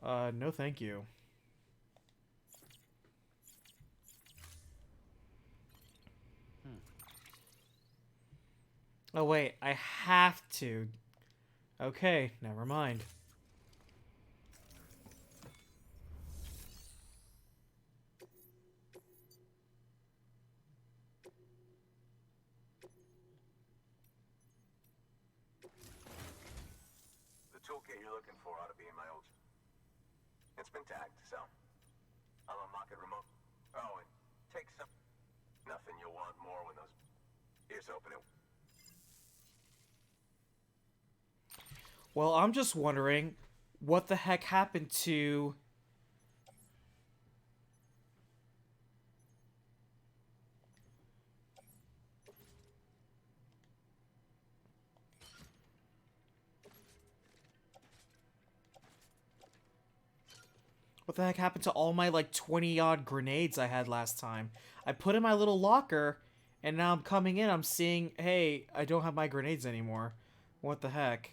A: No thank you. Oh wait, I have to. Okay, never mind.
G: the toolkit you're looking for ought to be in my old. It's been tagged, so I'll unlock it remote. Oh, and take some. Nothing you'll want more when those. Here's open it.
A: Well, I'm just wondering what the heck happened to... What the heck happened to all my, like, 20-odd grenades I had last time? I put in my little locker, and now I'm coming in, I'm seeing, hey, I don't have my grenades anymore. What the heck?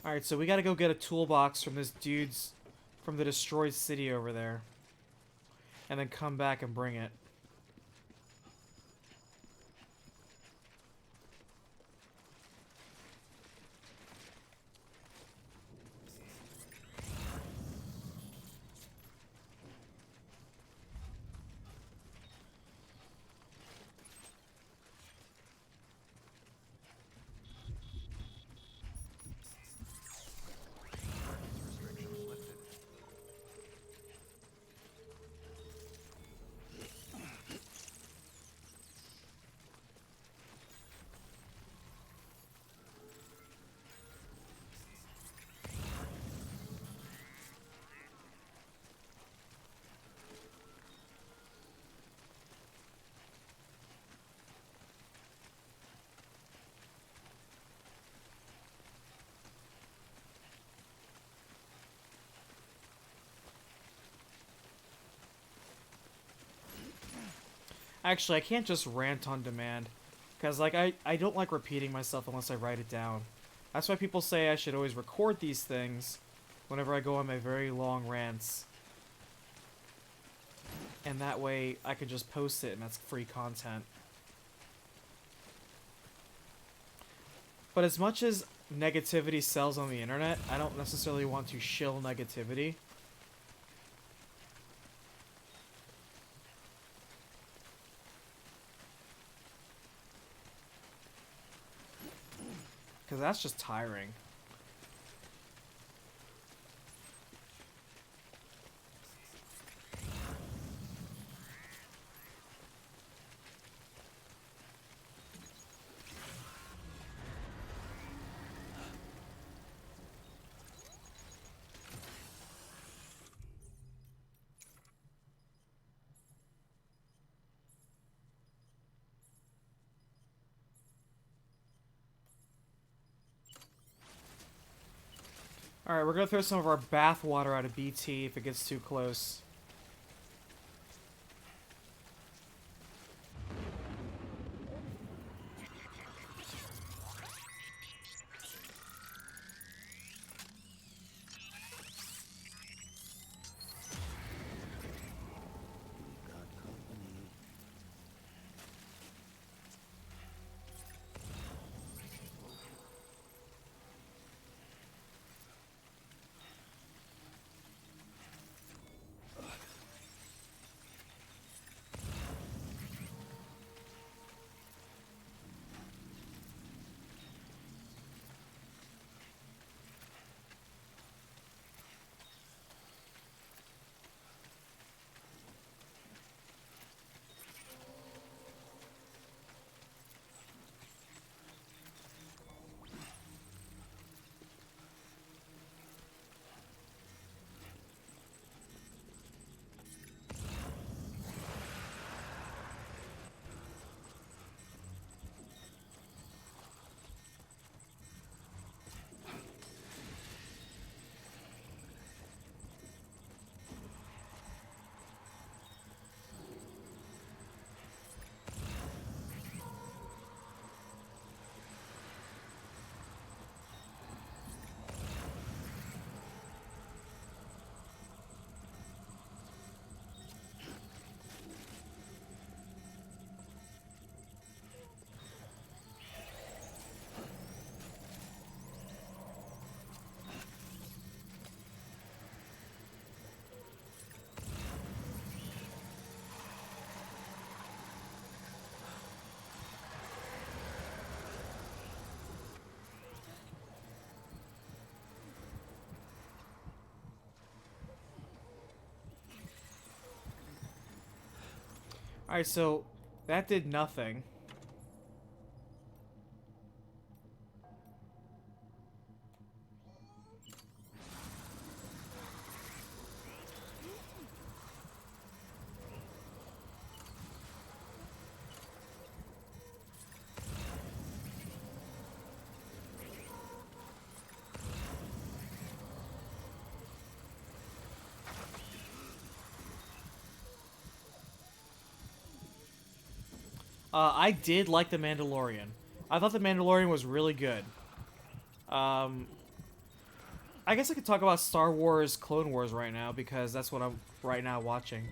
A: Alright, so we gotta go get a toolbox from this dude's... from the destroyed city over there. And then come back and bring it.
B: Restrictions lifted.
A: Actually, I can't just rant on demand. Because, like, I don't like repeating myself unless I write it down. That's why people say I should always record these things whenever I go on my very long rants. And that way, I can just post it and that's free content. But as much as negativity sells on the internet, I don't necessarily want to shill negativity. Because that's just tiring. Alright, we're gonna throw some of our bath water out of BT if it gets too close. Alright, so that did nothing. I did like The Mandalorian. I thought The Mandalorian was really good. I guess I could talk about Star Wars Clone Wars right now because that's what I'm right now watching.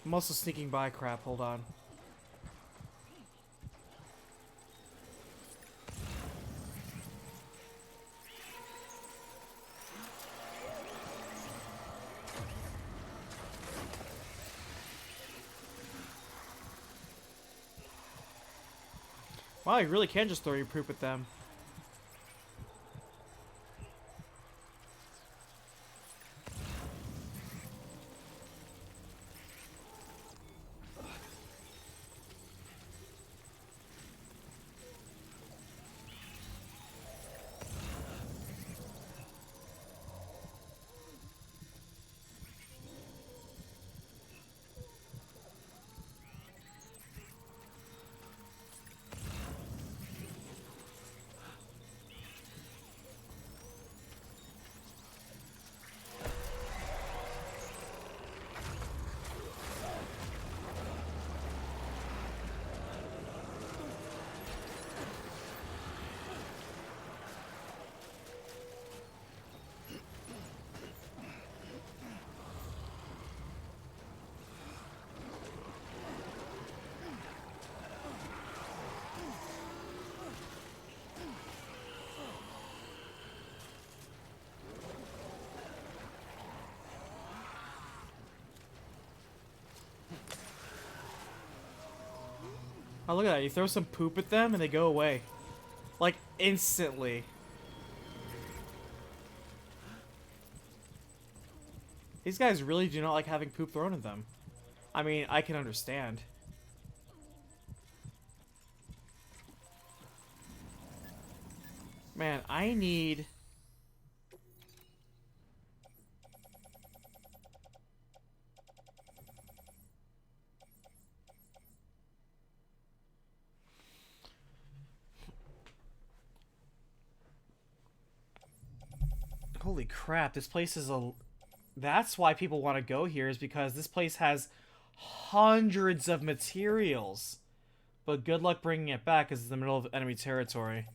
A: I'm also sneaking by crap, hold on. Wow, you really can just throw your poop at them. Oh, look at that. You throw some poop at them and they go away. Like, instantly. These guys really do not like having poop thrown at them. I mean, I can understand. Man, I need... Holy crap, this place is a... That's why people want to go here, is because this place has hundreds of materials. But good luck bringing it back, because it's in the middle of enemy territory.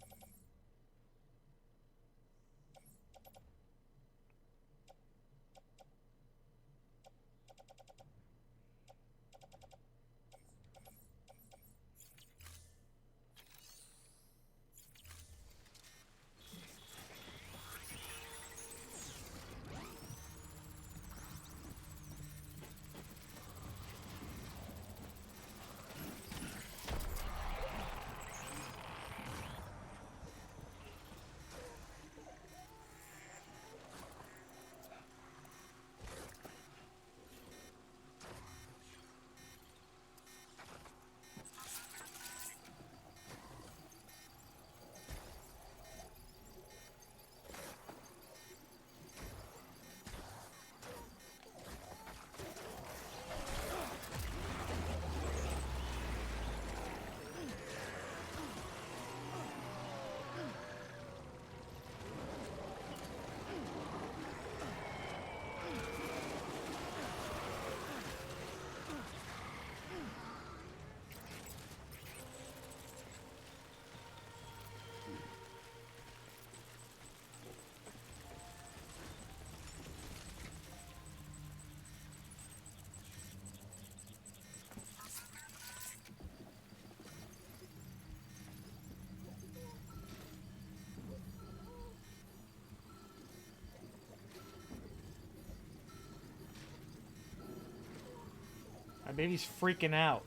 A: My baby's freaking out.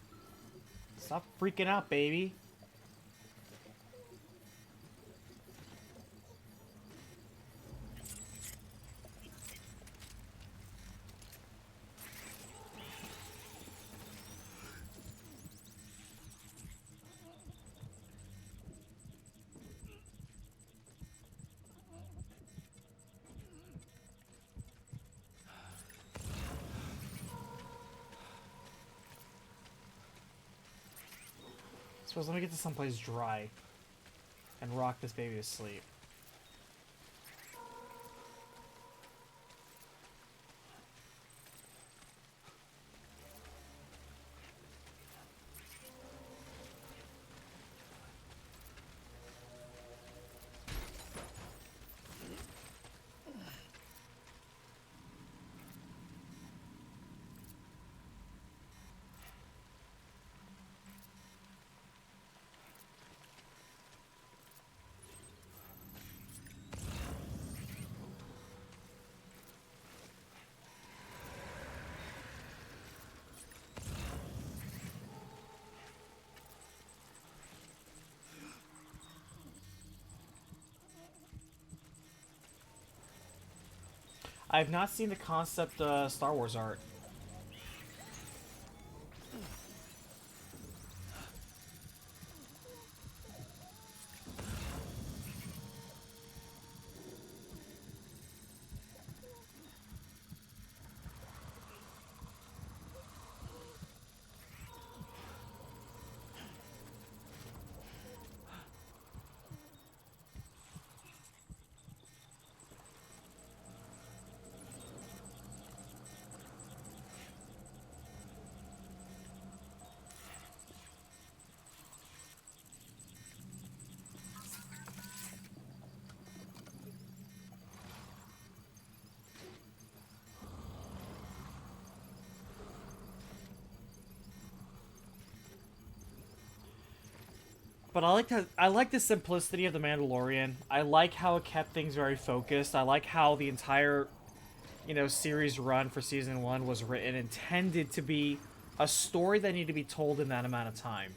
A: Stop freaking out, baby. Suppose let me get to someplace dry and rock this baby to sleep. I've not seen the concept Star Wars art. But I like the simplicity of the Mandalorian. I like how it kept things very focused. I like how the entire, series run for season 1 was written intended to be a story that needed to be told in that amount of time.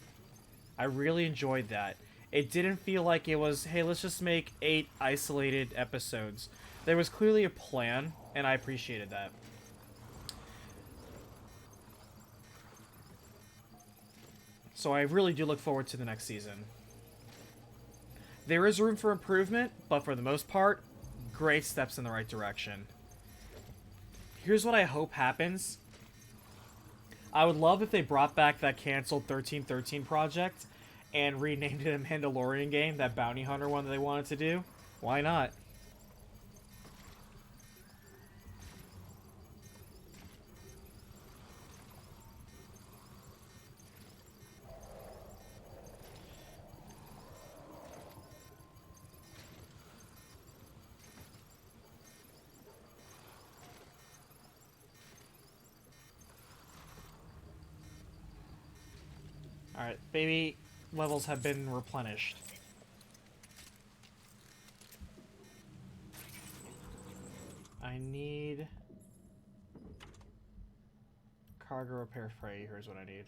A: I really enjoyed that. It didn't feel like it was, hey, let's just make 8 isolated episodes. There was clearly a plan, and I appreciated that. So I really do look forward to the next season. There is room for improvement, but for the most part, great steps in the right direction. Here's what I hope happens. I would love if they brought back that canceled 1313 project and renamed it a Mandalorian game, that bounty hunter one that they wanted to do. Why not? Alright, baby levels have been replenished. I need cargo repair freight. Here's what I need.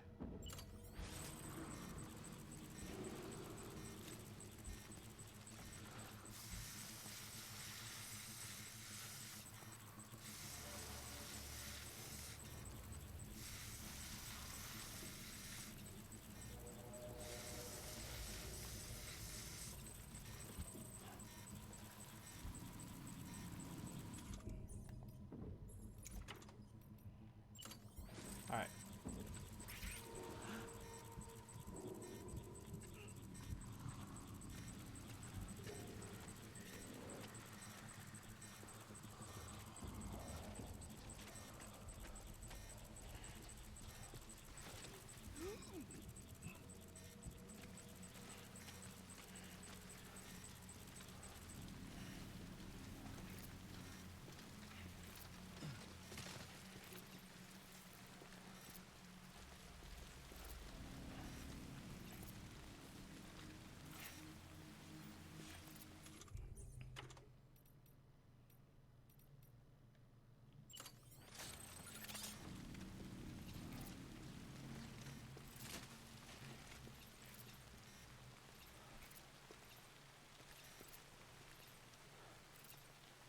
A: Alright.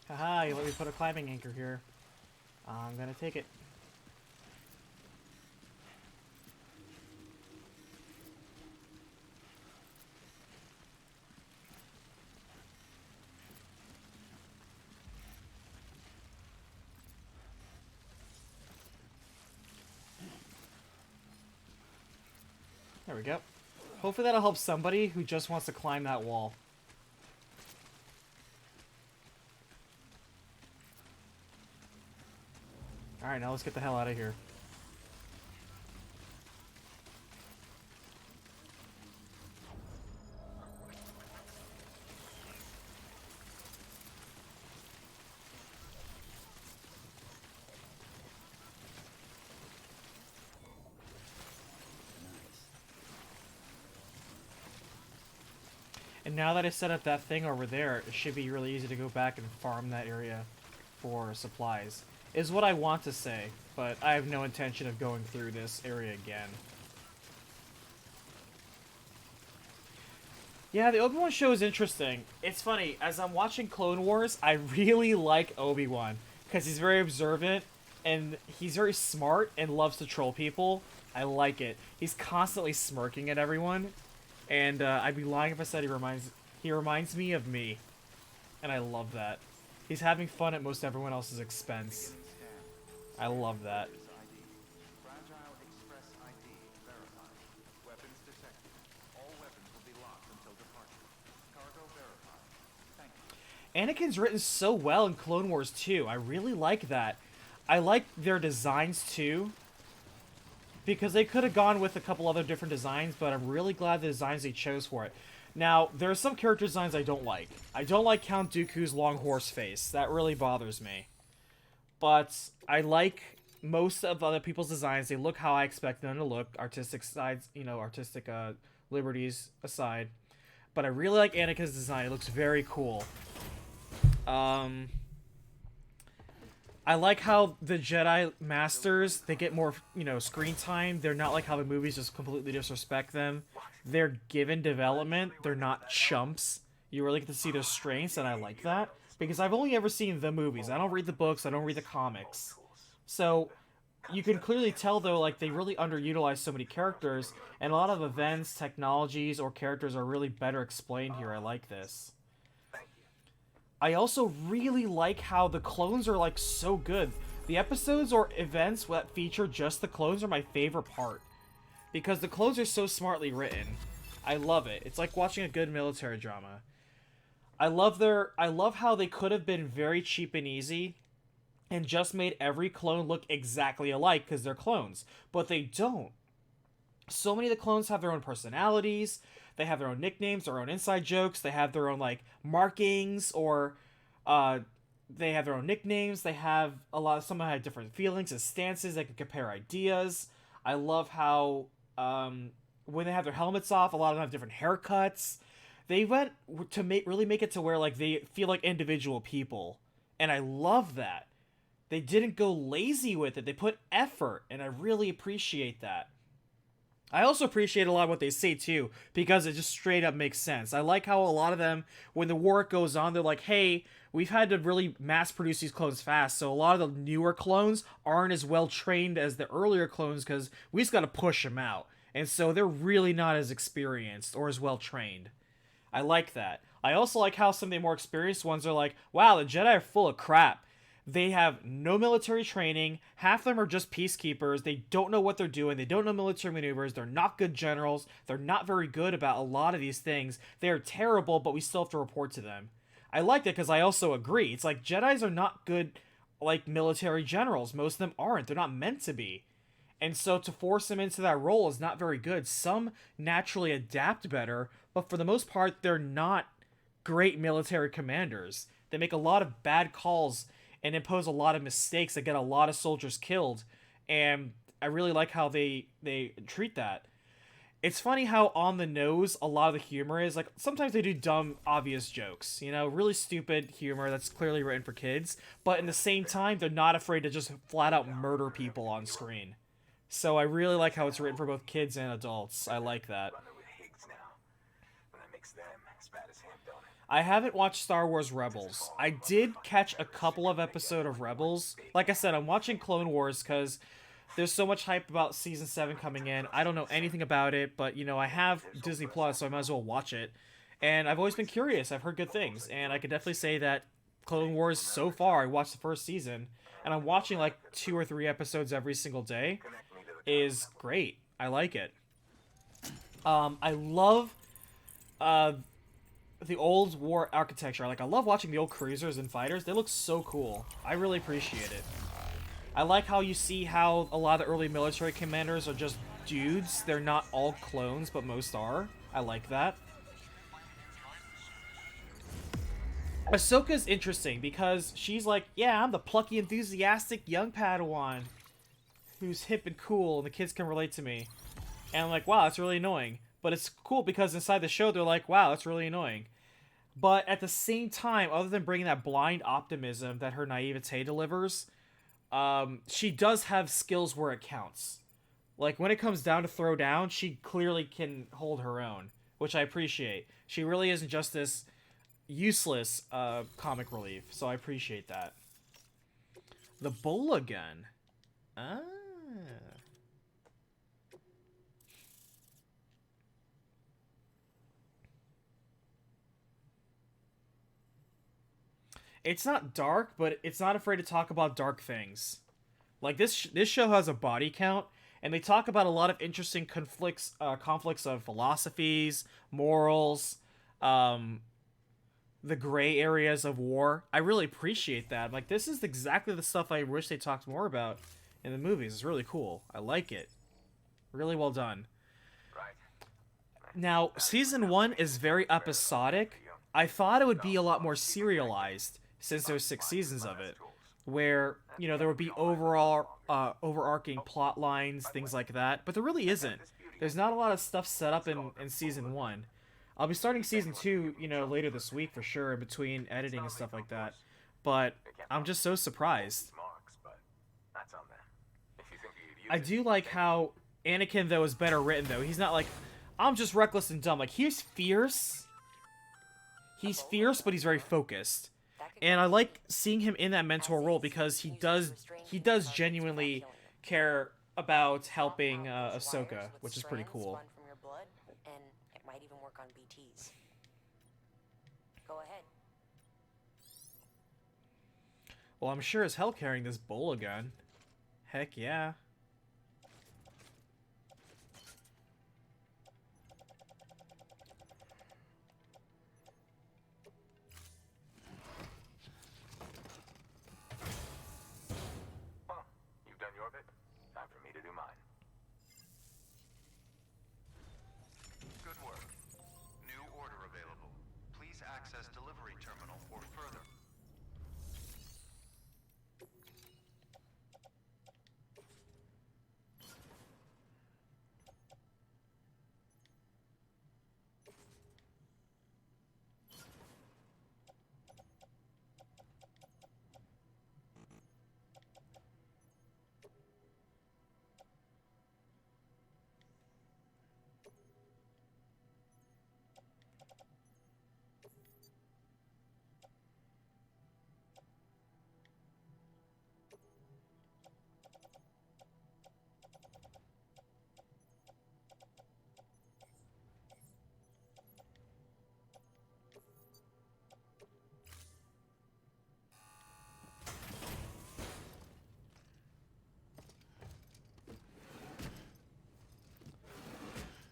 A: Haha, you let me put a climbing anchor here. I'm gonna take it. There we go. Hopefully that'll help somebody who just wants to climb that wall. Alright, now let's get the hell out of here. And now that I set up that thing over there, it should be really easy to go back and farm that area for supplies. Is what I want to say, but I have no intention of going through this area again. Yeah, the Obi-Wan show is interesting. It's funny, as I'm watching Clone Wars, I really like Obi-Wan, because he's very observant, and he's very smart, and loves to troll people. I like it. He's constantly smirking at everyone, and I'd be lying if I said he reminds me of me, and I love that. He's having fun at most everyone else's expense. I love that.
B: Fragile Express ID verified. Weapons detected. All weapons will be locked until departure. Cargo verified. Thank you.
A: Anakin's written so well in Clone Wars too. I really like that. I like their designs too, because they could have gone with a couple other different designs, but I'm really glad the designs they chose for it. Now, there are some character designs I don't like. I don't like Count Dooku's long horse face. That really bothers me. But I like most of other people's designs. They look how I expect them to look. Artistic sides, artistic liberties aside. But I really like Anakin's design. It looks very cool. I like how the Jedi Masters, they get more, screen time. They're not like how the movies just completely disrespect them. They're given development. They're not chumps. You really get to see their strengths, and I like that. Because I've only ever seen the movies. I don't read the books. I don't read the comics. So, you can clearly tell, though, like, they really underutilize so many characters, and a lot of events, technologies, or characters are really better explained here. I like this. I also really like how the clones are, like, so good. The episodes or events that feature just the clones are my favorite part. Because the clones are so smartly written. I love it. It's like watching a good military drama. I love how they could have been very cheap and easy and just made every clone look exactly alike because they're clones. But they don't. So many of the clones have their own personalities. They have their own nicknames, their own inside jokes. They have their own, like, markings, or they have their own nicknames. They have some have different feelings and stances. They can compare ideas. I love how when they have their helmets off, a lot of them have different haircuts. They went to really make it to where, like, they feel like individual people, and I love that. They didn't go lazy with it. They put effort, and I really appreciate that. I also appreciate a lot of what they say, too, because it just straight up makes sense. I like how a lot of them, when the war goes on, they're like, hey, we've had to really mass-produce these clones fast, so a lot of the newer clones aren't as well-trained as the earlier clones, because we just gotta push them out. And so they're really not as experienced or as well-trained. I like that. I also like how some of the more experienced ones are like, wow, the Jedi are full of crap. They have no military training. Half of them are just peacekeepers. They don't know what they're doing. They don't know military maneuvers. They're not good generals. They're not very good about a lot of these things. They are terrible, but we still have to report to them. I like that because I also agree. It's like Jedis are not good, like, military generals. Most of them aren't. They're not meant to be. And so to force them into that role is not very good. Some naturally adapt better, but for the most part, they're not great military commanders. They make a lot of bad calls and impose a lot of mistakes that get a lot of soldiers killed. And I really like how they treat that. It's funny how on the nose a lot of the humor is. Like, sometimes they do dumb, obvious jokes. Really stupid humor that's clearly written for kids. But in the same time, they're not afraid to just flat out murder people on screen. So I really like how it's written for both kids and adults. I like that. I haven't watched Star Wars Rebels. I did catch a couple of episodes of Rebels. Like I said, I'm watching Clone Wars because there's so much hype about Season 7 coming in. I don't know anything about it, but, I have Disney Plus, so I might as well watch it. And I've always been curious. I've heard good things. And I could definitely say that Clone Wars, so far, I watched the first season, and I'm watching, like, 2 or 3 episodes every single day, is great. I like it. I love uh, the old war architecture. Like, I love watching the old cruisers and fighters. They look so cool. I really appreciate it. I like how you see how a lot of the early military commanders are just dudes. They're not all clones, but most are. I like that. Ahsoka's interesting because she's like, yeah, I'm the plucky, enthusiastic young Padawan who's hip and cool, and the kids can relate to me. And I'm like, wow, that's really annoying. But it's cool because inside the show, they're like, wow, that's really annoying. But at the same time, other than bringing that blind optimism that her naivete delivers, she does have skills where it counts. Like, when it comes down to throw down, she clearly can hold her own, which I appreciate. She really isn't just this useless comic relief, so I appreciate that. The Bola gun. Ah. It's not dark, but it's not afraid to talk about dark things. Like, this show has a body count, and they talk about a lot of interesting conflicts of philosophies, morals, the gray areas of war. I really appreciate that. Like, this is exactly the stuff I wish they talked more about in the movies. It's really cool. I like it. Really well done. Now, season 1 is very episodic. I thought it would be a lot more serialized, since there's 6 seasons of it, where, you know, there would be overall overarching plot lines, things like that, but there really isn't. There's not a lot of stuff set up in season 1. I'll be starting season 2, you know, later this week for sure, in between editing and stuff like that, but I'm just so surprised. I do like how Anakin, though, is better written, though. He's not like, I'm just reckless and dumb. Like, he's fierce. He's fierce, but he's very focused. And I like seeing him in that mentor role because he does genuinely care about helping Ahsoka, which is pretty cool.
F: And it might even work on BTs. Go ahead.
A: Well, I'm sure as hell carrying this Bola gun. Heck yeah.
D: You've done your bit. Time for me to do mine.
B: Good work. New order available. Please access delivery terminal for further.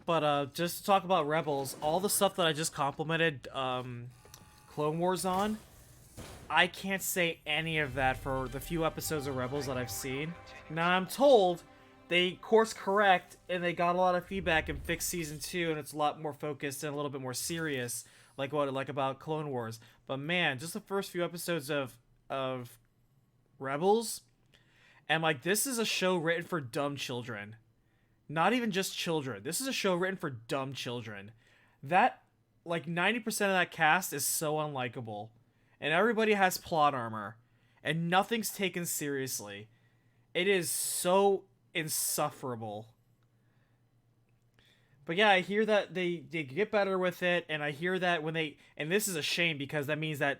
A: But just to talk about Rebels, all the stuff that I just complimented Clone Wars on, I can't say any of that for the few episodes of Rebels that I've seen. Now, I'm told they course correct and they got a lot of feedback and fixed season 2, and it's a lot more focused and a little bit more serious, like what I like about Clone Wars. But man, just the first few episodes of Rebels, and like, this is a show written for dumb children. Not even just children. This is a show written for dumb children. That, like, 90% of that cast is so unlikable. And everybody has plot armor. And nothing's taken seriously. It is so insufferable. But yeah, I hear that they get better with it, and I hear that when they, and this is a shame because that means that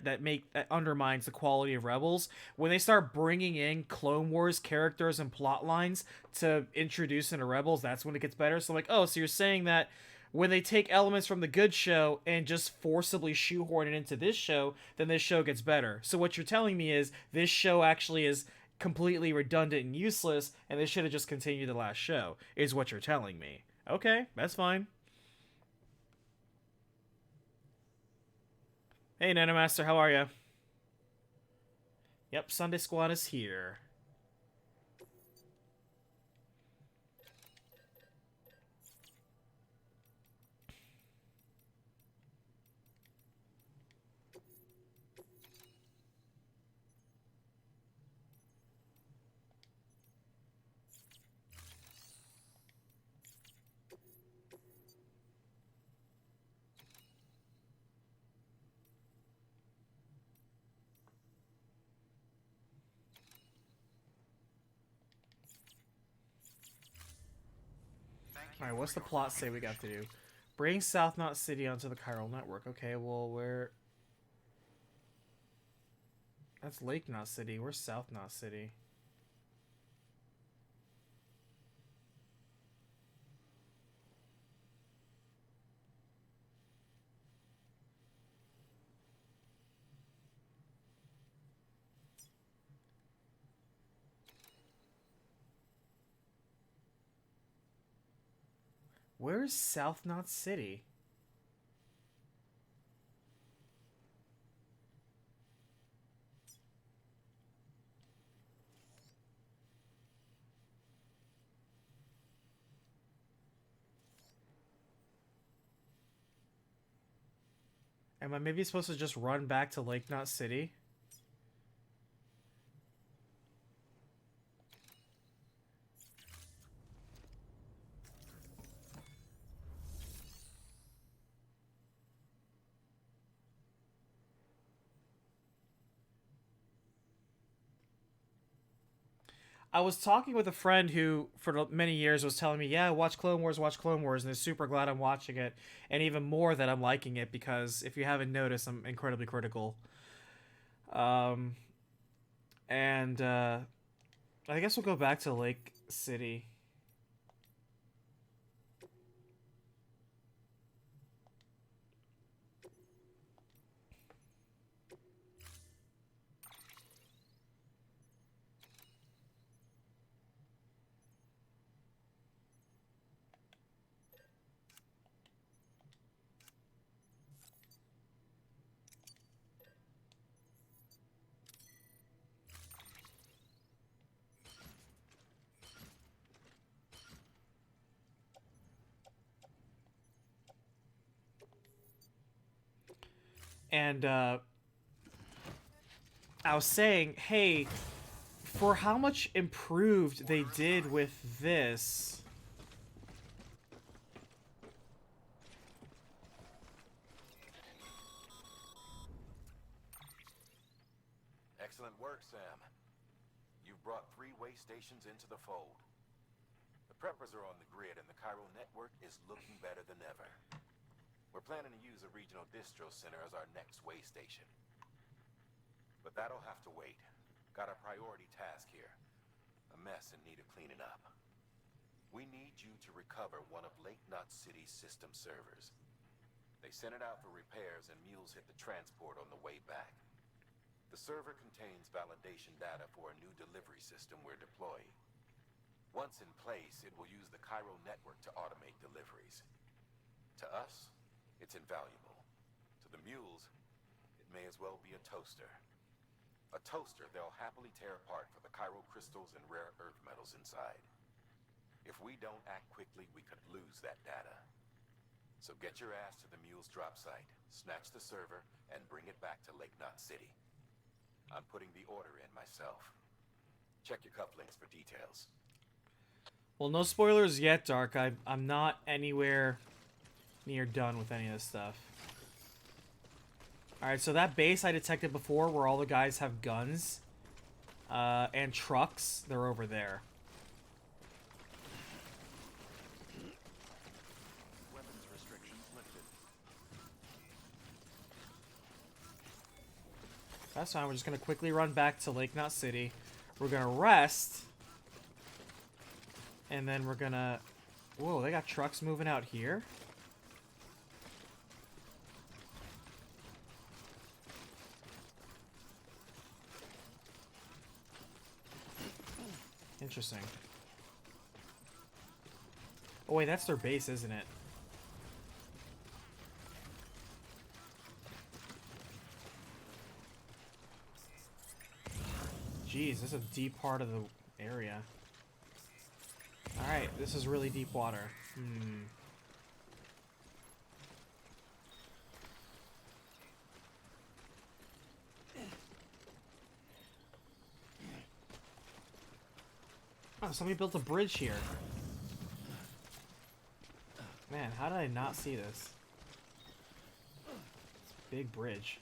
A: undermines the quality of Rebels. When they start bringing in Clone Wars characters and plot lines to introduce into Rebels, that's when it gets better. So like, oh, so you're saying that when they take elements from the good show and just forcibly shoehorn it into this show, then this show gets better. So what you're telling me is this show actually is completely redundant and useless, and they should have just continued the last show, is what you're telling me. Okay, that's fine. Hey, Nanomaster, how are you? Yep, Sunday Squad is here. Alright, what's the plot say we got to do? Bring South Knot City onto the chiral network. Okay, well, where... That's Lake Knot City. Where's South Knot City? Where's South Knot City? Am I maybe supposed to just run back to Lake Knot City? I was talking with a friend who, for many years, was telling me, yeah, watch Clone Wars, and is super glad I'm watching it, and even more that I'm liking it, because if you haven't noticed, I'm incredibly critical. Um, and I guess we'll go back to Lake City. And I was saying, hey, for how much improved they did with this...
D: Excellent work, Sam. You've brought 3 way stations into the fold. The preppers are on the grid, and the chiral network is looking better than ever. We're planning to use a regional distro center as our next way station. But that'll have to wait. Got a priority task here. A mess in need of cleaning up. We need you to recover one of Lake Knot City's system servers. They sent it out for repairs, and mules hit the transport on the way back. The server contains validation data for a new delivery system we're deploying. Once in place, it will use the chiral network to automate deliveries. To us, it's invaluable. To the mules, it may as well be a toaster. A toaster they'll happily tear apart for the chiral crystals and rare earth metals inside. If we don't act quickly, we could lose that data. So get your ass to the mule's drop site, snatch the server, and bring it back to Lake Knot City. I'm putting the order in myself. Check your cufflinks for details.
A: Well, no spoilers yet, Dark. I'm not anywhere near done with any of this stuff. Alright, so that base I detected before where all the guys have guns and trucks, they're over there.
B: Weapons restrictions lifted.
A: That's fine. We're just going to quickly run back to Lake Knot City. We're going to rest. And then we're going to... Whoa, they got trucks moving out here? Interesting. Oh wait, that's their base, isn't it? Jeez, this is a deep part of the area. Alright, this is really deep water. Oh, somebody built a bridge here. Man, how did I not see this? It's a big bridge.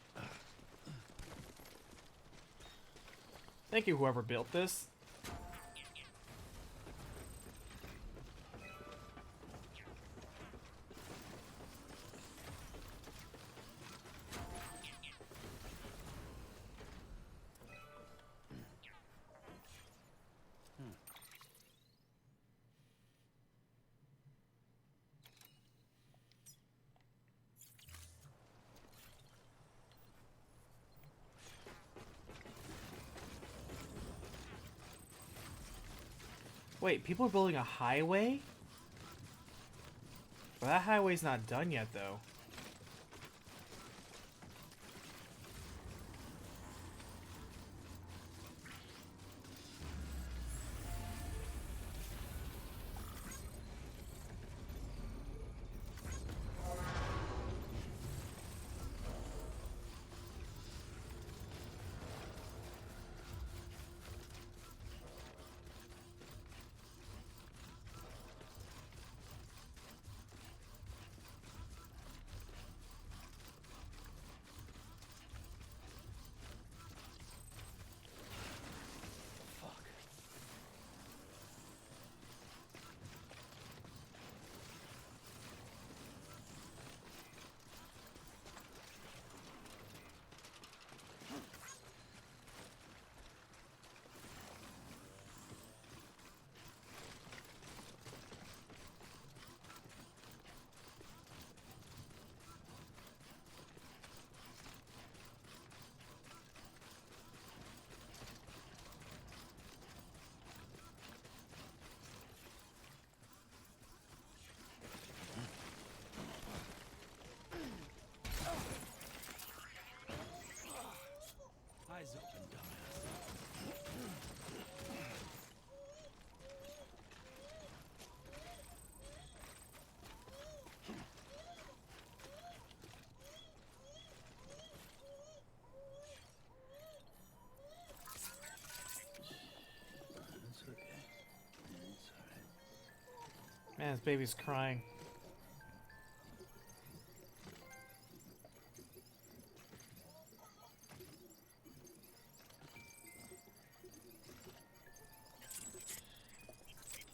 A: Thank you, whoever built this. Wait, people are building a highway? Well, that highway's not done yet, though.
E: Eyes open, dumbass. It's okay. It's alright.
A: Man, this baby's crying.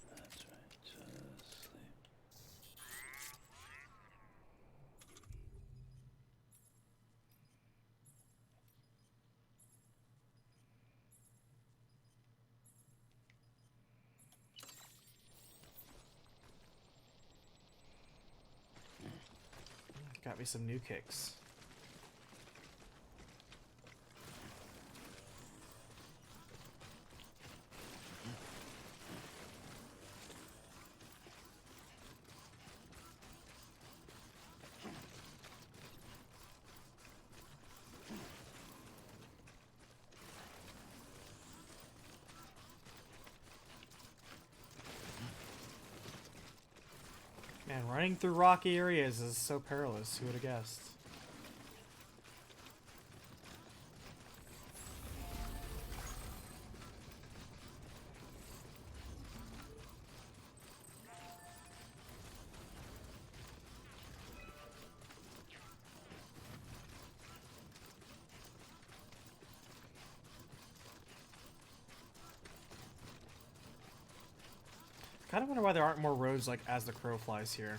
E: That's right. Just sleep.
A: Got me some new kicks. Man, running through rocky areas is so perilous. Who would have guessed? Kind of wonder why there aren't more roads like as the crow flies here.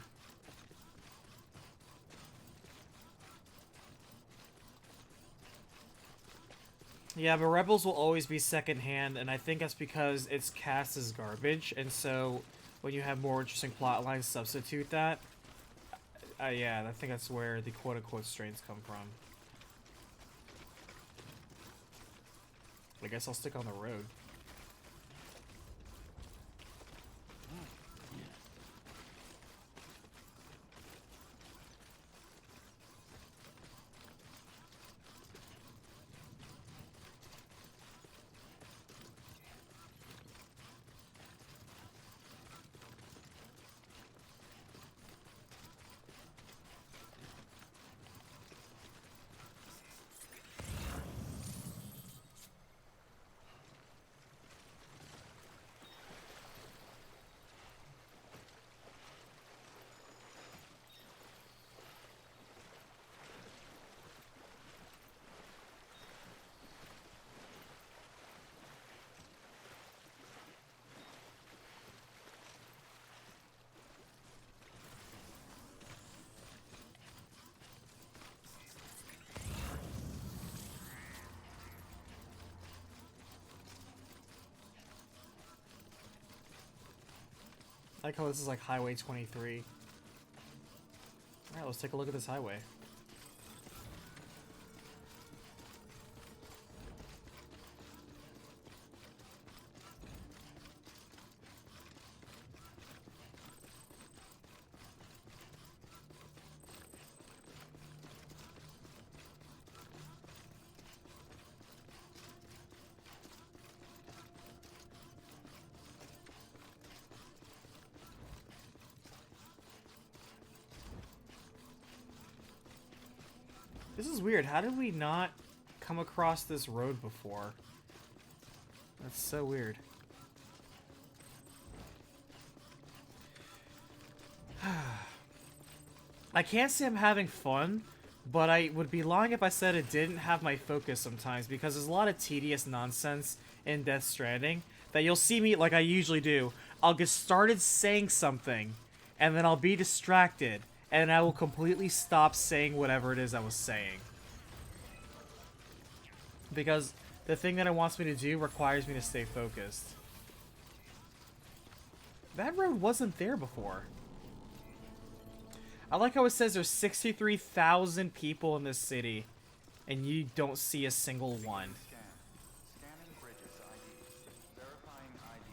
A: Yeah, but Rebels will always be secondhand, and I think that's because it's cast as garbage, and so when you have more interesting plot lines, substitute that. Yeah, I think that's where the quote-unquote strains come from. I guess I'll stick on the road. I like how this is like Highway 23. Alright, let's take a look at this highway. This is weird. How did we not come across this road before? That's so weird. I can't say I'm having fun, but I would be lying if I said it didn't have my focus sometimes, because there's a lot of tedious nonsense in Death Stranding that you'll see me, like I usually do, I'll get started saying something, and then I'll be distracted, and I will completely stop saying whatever it is I was saying. Because the thing that it wants me to do requires me to stay focused. That road wasn't there before. I like how it says there's 63,000 people in this city, and you don't see a single one.
B: Scan. Scanning bridges ID. Verifying ID.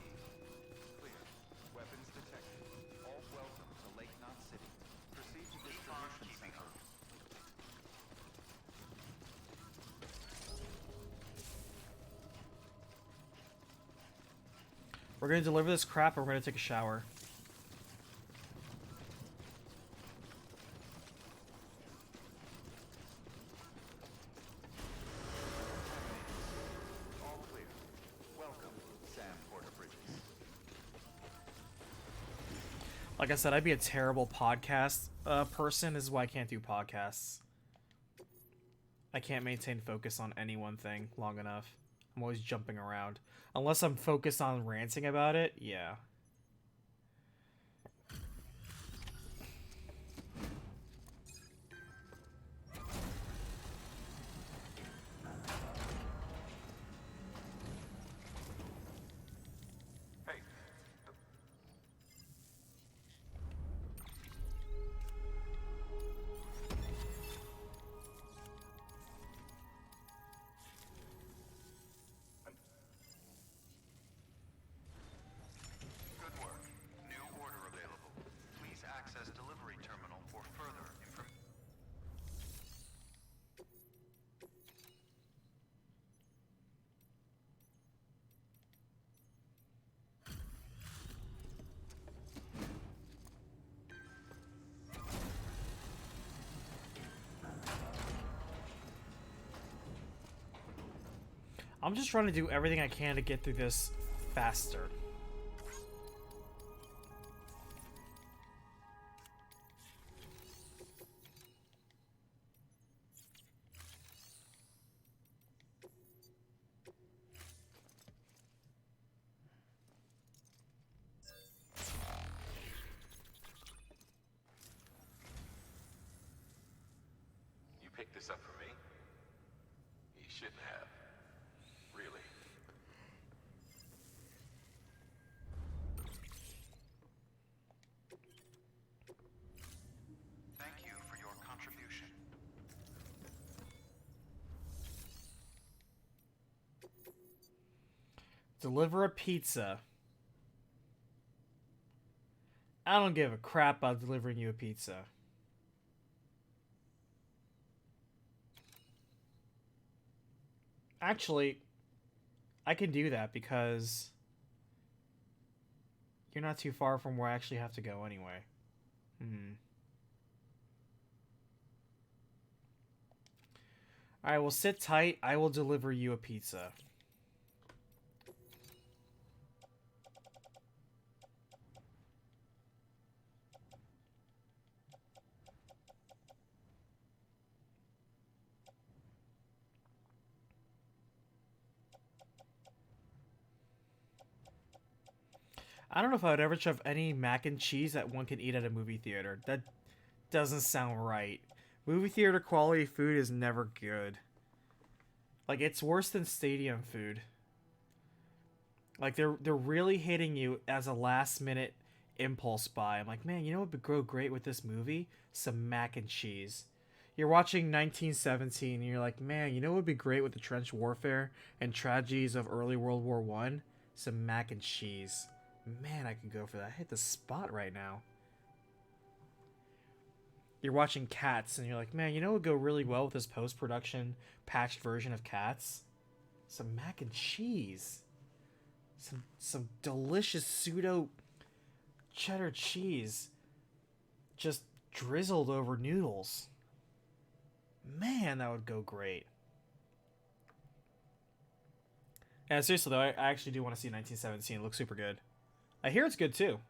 B: Clear. Weapons detected. All welcome to Lake Knot City. Proceed to distribution center.
A: We're gonna deliver this crap, and we're gonna take a shower.
B: All clear. Welcome, Sam Porter Bridges.
A: Like I said, I'd be a terrible podcast person. This is why I can't do podcasts. I can't maintain focus on any one thing long enough. I'm always jumping around. Unless I'm focused on ranting about it, yeah.
B: Hey. Good work. New order available. Please access delivery terminal for further information.
A: I'm just trying to do everything I can to get through this faster.
D: You picked this up for me? You shouldn't have. Really.
B: Thank you for your contribution.
A: Deliver a pizza. I don't give a crap about delivering you a pizza. Actually, I can do that because you're not too far from where I actually have to go anyway. Alright, well, sit tight. I will deliver you a pizza. I don't know if I would ever shove any mac and cheese that one can eat at a movie theater. That doesn't sound right. Movie theater quality food is never good. Like, it's worse than stadium food. Like, they're really hitting you as a last minute impulse buy. I'm like, man, you know what would go great with this movie? Some mac and cheese. You're watching 1917 and you're like, man, you know what would be great with the trench warfare and tragedies of early World War One? Some mac and cheese. Man, I could go for that. I hit the spot right now. You're watching Cats and you're like, man, you know what would go really well with this post-production patched version of Cats? Some mac and cheese. Some delicious pseudo cheddar cheese just drizzled over noodles. Man, that would go great. And seriously though, I actually do want to see 1917. It looks super good. I hear it's good too.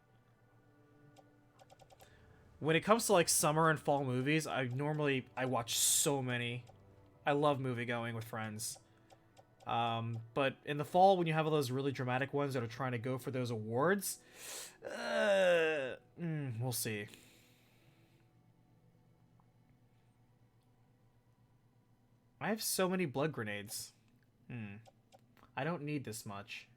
A: When it comes to like summer and fall movies, I watch so many. I love movie going with friends. But in the fall, when you have all those really dramatic ones that are trying to go for those awards, we'll see. I have so many blood grenades. I don't need this much.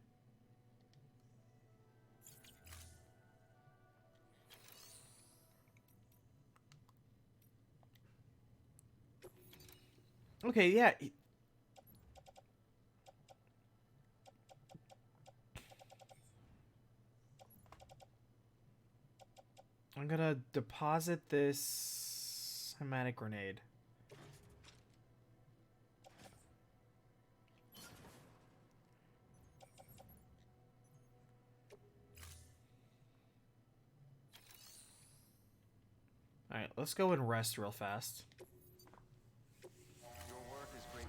A: Okay, yeah. I'm gonna deposit this hematic grenade. Alright, let's go and rest real fast.
B: Your work is great.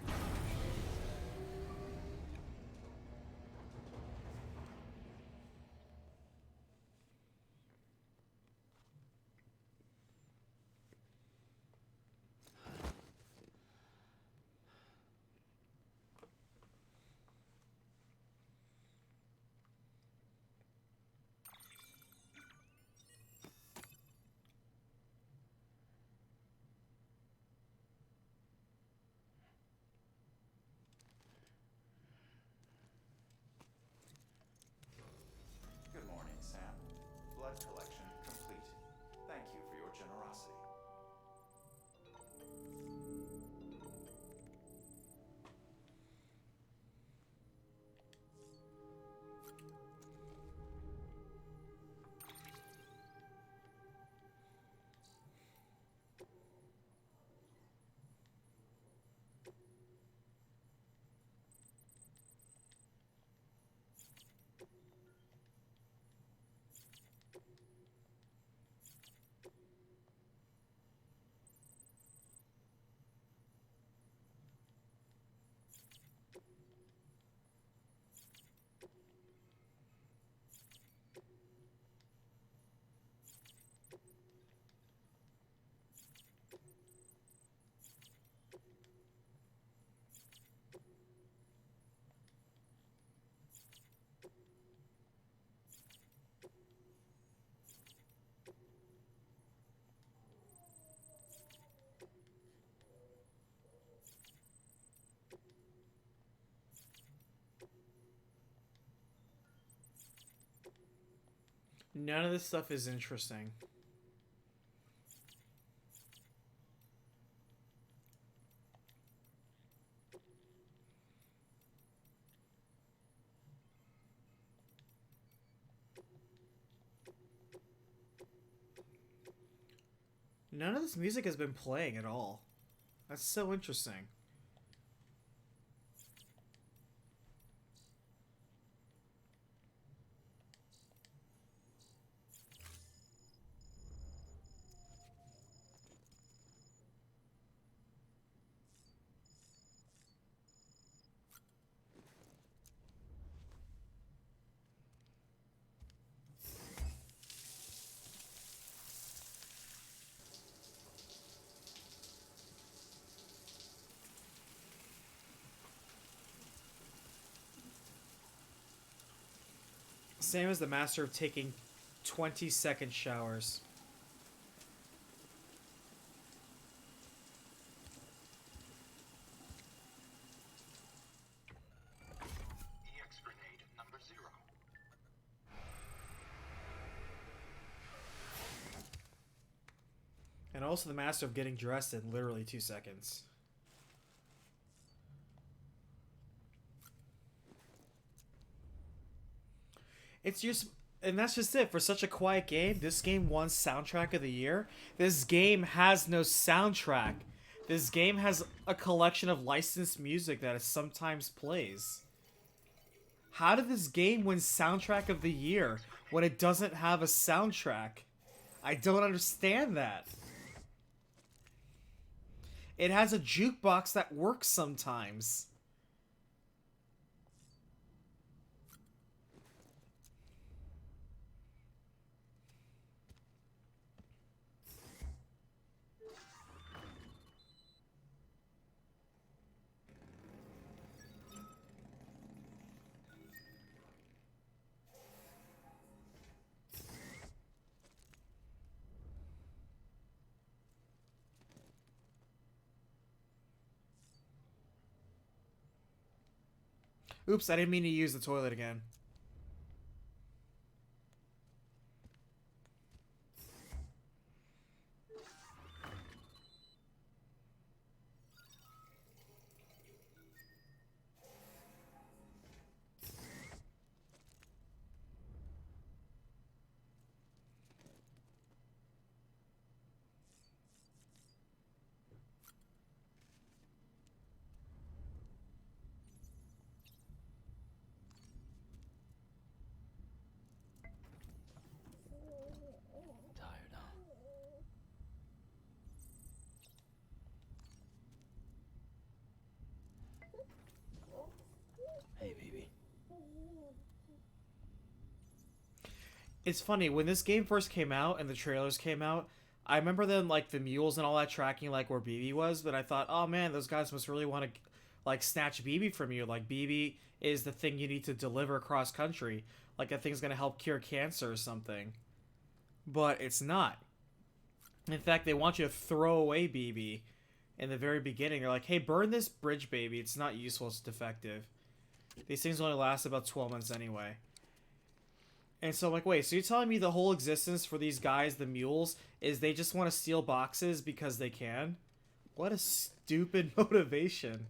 B: Good morning, Sam. Blood collection complete. Thank you for your generosity.
A: None of this stuff is interesting. None of this music has been playing at all. That's so interesting. Sam is the master of taking 20-second showers.
B: EX grenade number 0.
A: And also the master of getting dressed in literally 2 seconds. It's just, and that's just it. For such a quiet game, this game won soundtrack of the year. This game has no soundtrack. This game has a collection of licensed music that it sometimes plays. How did this game win soundtrack of the year when it doesn't have a soundtrack? I don't understand that. It has a jukebox that works sometimes. Oops, I didn't mean to use the toilet again.
E: Tired, huh? Hey, baby.
A: It's funny, when this game first came out and the trailers came out, I remember them, like, the mules and all that tracking, like, where BB was, but I thought, oh man, those guys must really want to, like, snatch BB from you. Like, BB is the thing you need to deliver across country. Like, that thing's gonna help cure cancer or something. But it's not. In fact, they want you to throw away BB in the very beginning. They're like, hey, burn this bridge, baby. It's not useful, it's defective. These things only last about 12 months anyway. And so I'm like, wait, so you're telling me the whole existence for these guys, the mules, is they just want to steal boxes because they can? What a stupid motivation.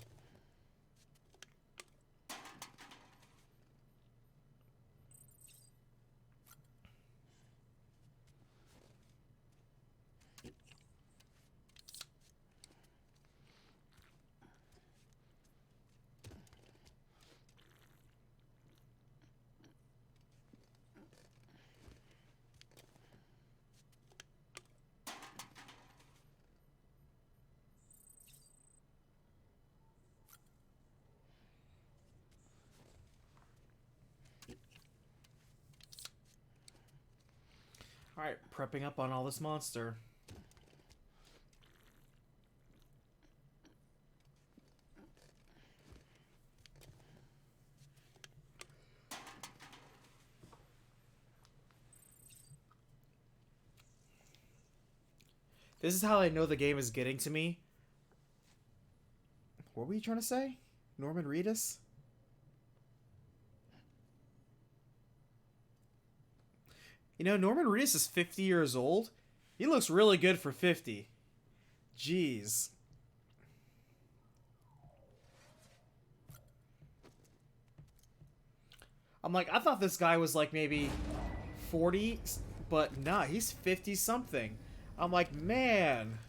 A: Alright, prepping up on all this monster. This is how I know the game is getting to me. What were you trying to say? Norman Reedus? You know, Norman Reedus is 50 years old. He looks really good for 50. Jeez. I'm like, I thought this guy was like maybe 40, but nah, he's 50 something. I'm like, man.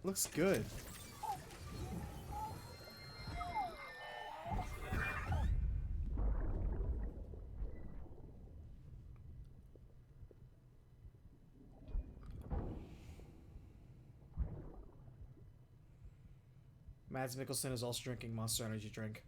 A: Looks good. Mads Mikkelsen is also drinking Monster Energy drink.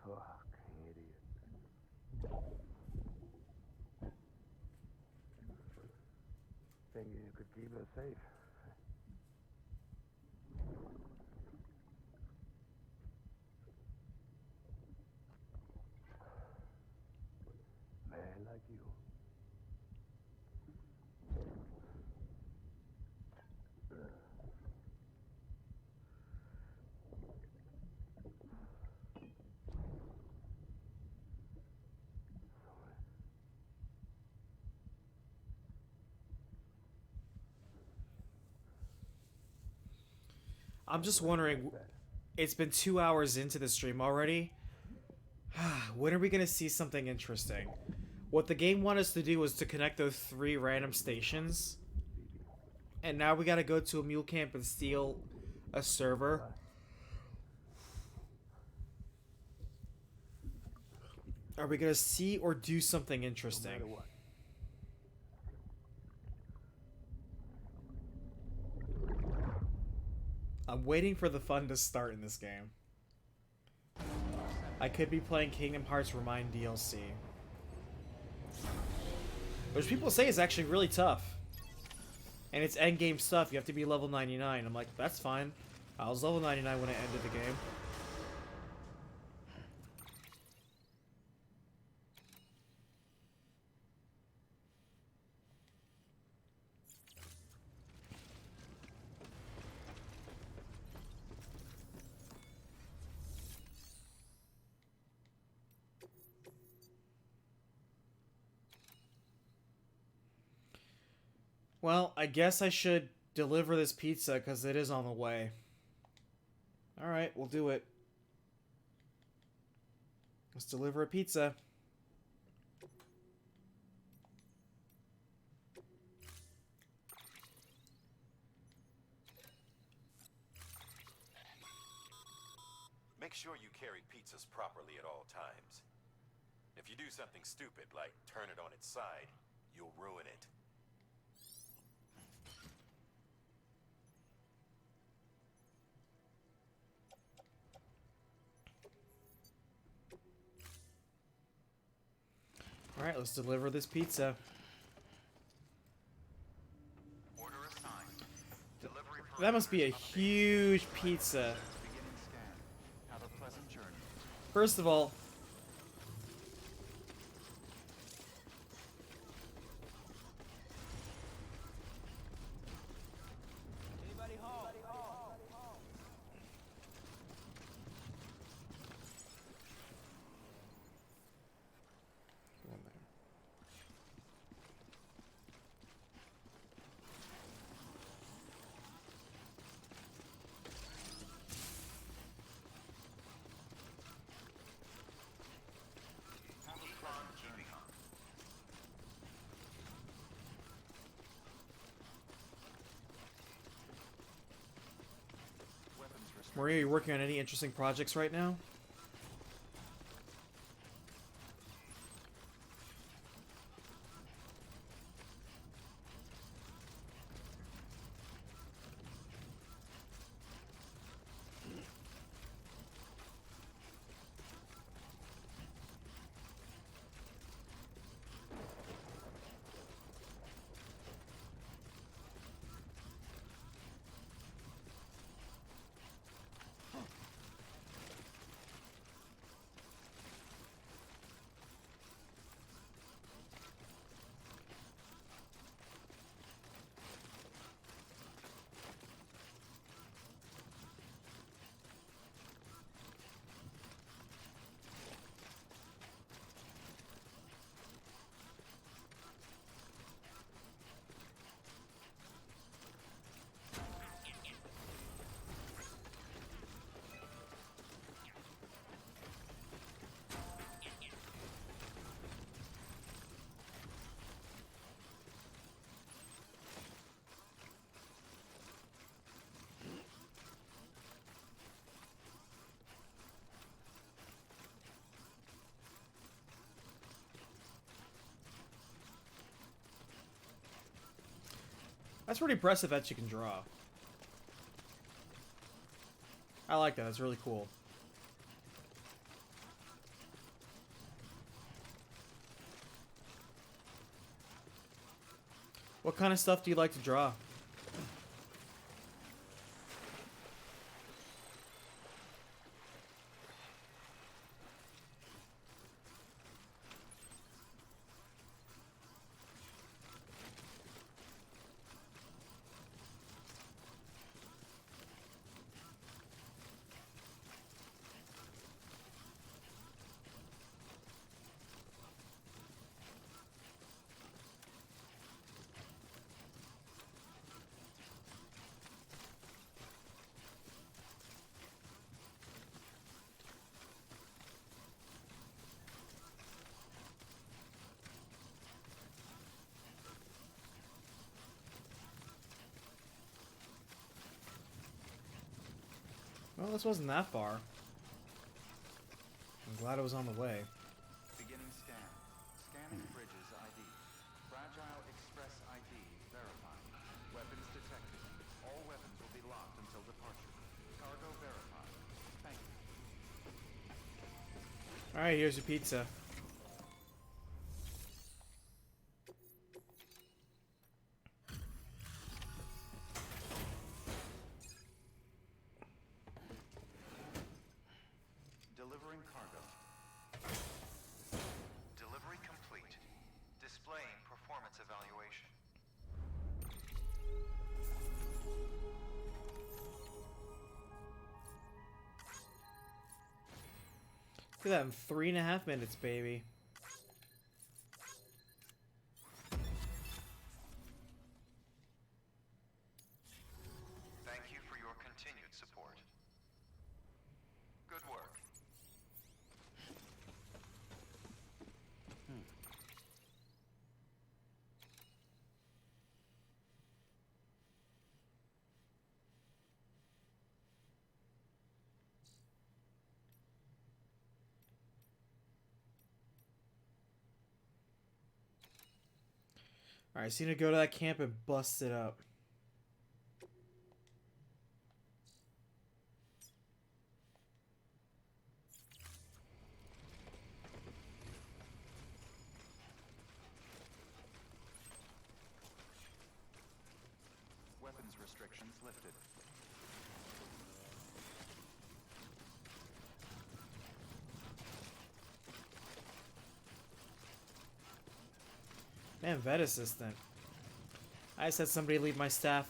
G: Fuck, idiot. Think you could keep us safe.
A: I'm just wondering, it's been 2 hours into the stream already. When are we gonna see something interesting? What the game wanted us to do was to connect those 3 random stations. And now we gotta go to a mule camp and steal a server. Are we gonna see or do something interesting? I'm waiting for the fun to start in this game. I could be playing Kingdom Hearts Remind DLC. Which people say is actually really tough. And it's endgame stuff. You have to be level 99. I'm like, that's fine. I was level 99 when I ended the game. Well, I guess I should deliver this pizza because it is on the way. Alright, we'll do it. Let's deliver a pizza.
D: Make sure you carry pizzas properly at all times. If you do something stupid, like turn it on its side, you'll ruin it.
A: Alright, let's deliver this pizza.
B: Order assigned. Delivery
A: That must be a huge pizza.
B: beginning scan. Have a pleasant journey.
A: First of all, Maria, are you working on any interesting projects right now? That's pretty impressive that you can draw. I like that. That's really cool. What kind of stuff do you like to draw? Well, this wasn't that far. I'm glad it was on the way.
B: Beginning scan. Scanning bridges ID. Fragile Express ID verified. Weapons detected. All weapons will be locked until departure. Cargo verified. Thank you.
A: Alright, here's your pizza.
B: Delivering cargo. Delivery complete. Displaying performance evaluation.
A: Do that in 3.5 minutes, baby.
B: Thank you for your continued support. Good work.
A: Alright, so you need to go to that camp and bust it up.
B: Weapons restrictions lifted.
A: Man, vet assistant. I just had somebody leave my staff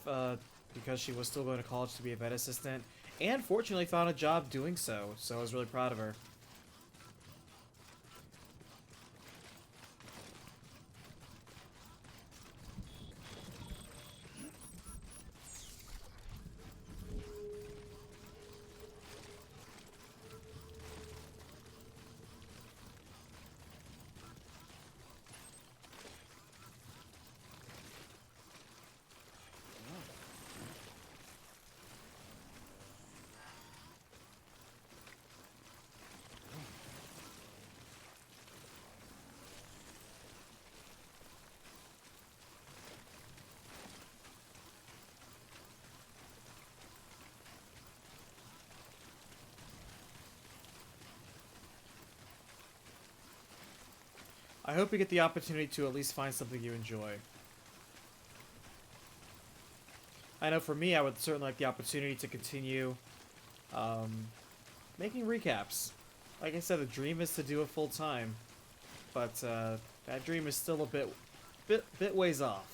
A: because she was still going to college to be a vet assistant, and fortunately found a job doing so, so I was really proud of her. I hope you get the opportunity to at least find something you enjoy. I know for me, I would certainly like the opportunity to continue making recaps. Like I said, the dream is to do it full time, but that dream is still a bit ways off.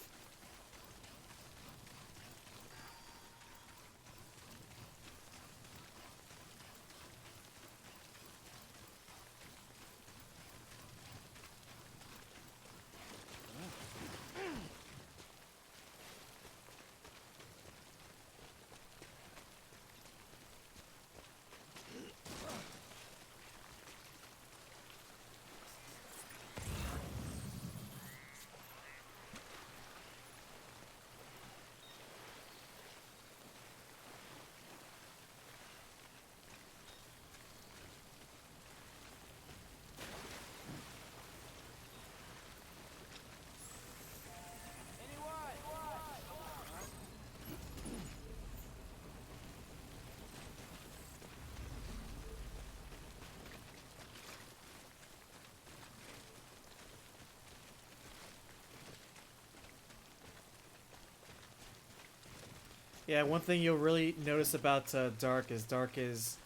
A: Yeah, one thing you'll really notice about Dark is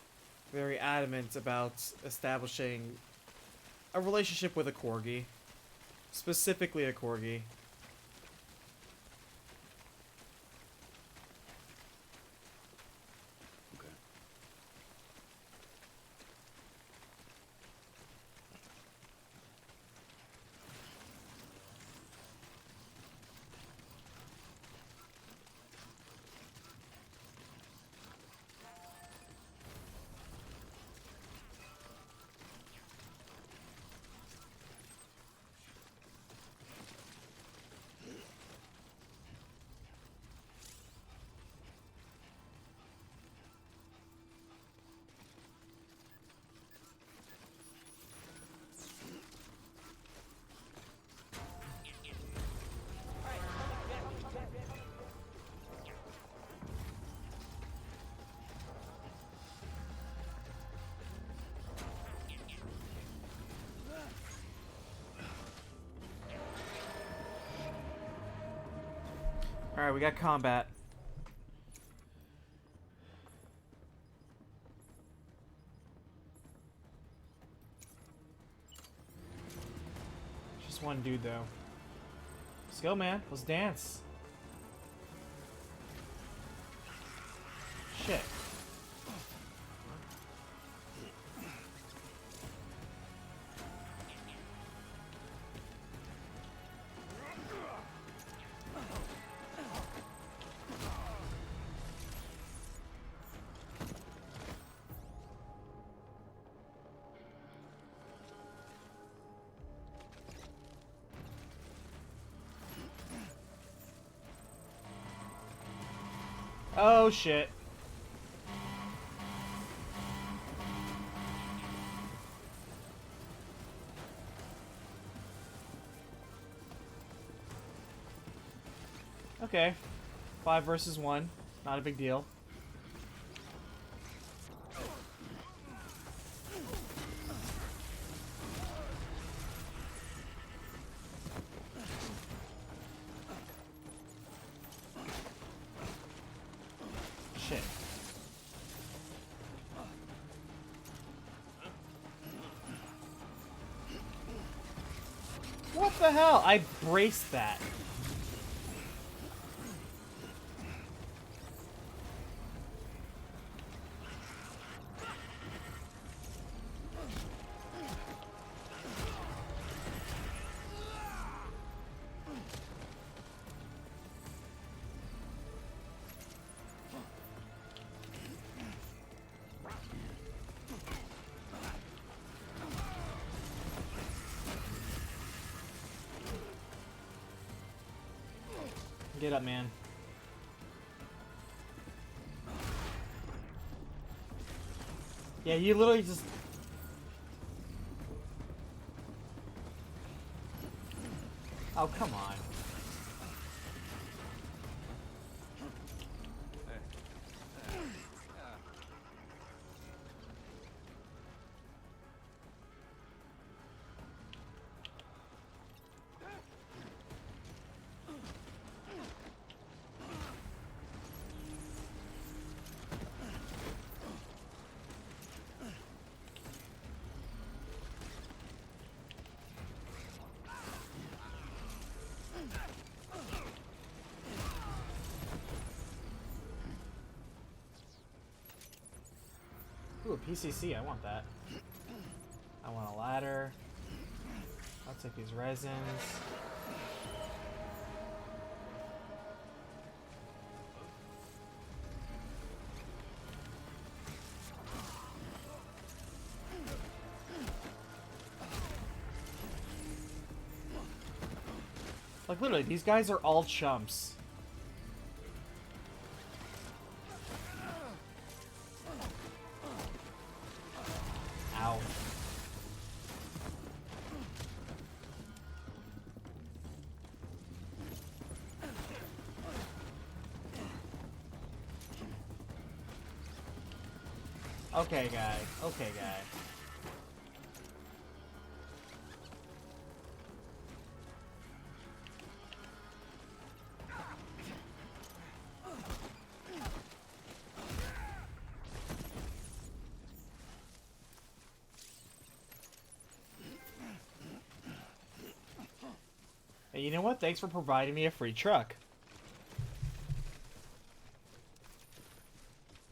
A: very adamant about establishing a relationship with a corgi, specifically a corgi.
E: Okay.
A: Alright, we got combat. Just one dude, though. Let's go, man. Let's dance. Shit. Oh, shit. Okay. 5 versus 1. Not a big deal. Shit. What the hell? I braced that. Get up, man. Yeah, you literally just... Oh, come on. Ooh, a PCC, I want that. I want a ladder. I'll take these resins. Like, literally, these guys are all chumps. Ow. Okay, guy. Okay, guy. Hey, you know what? Thanks for providing me a free truck.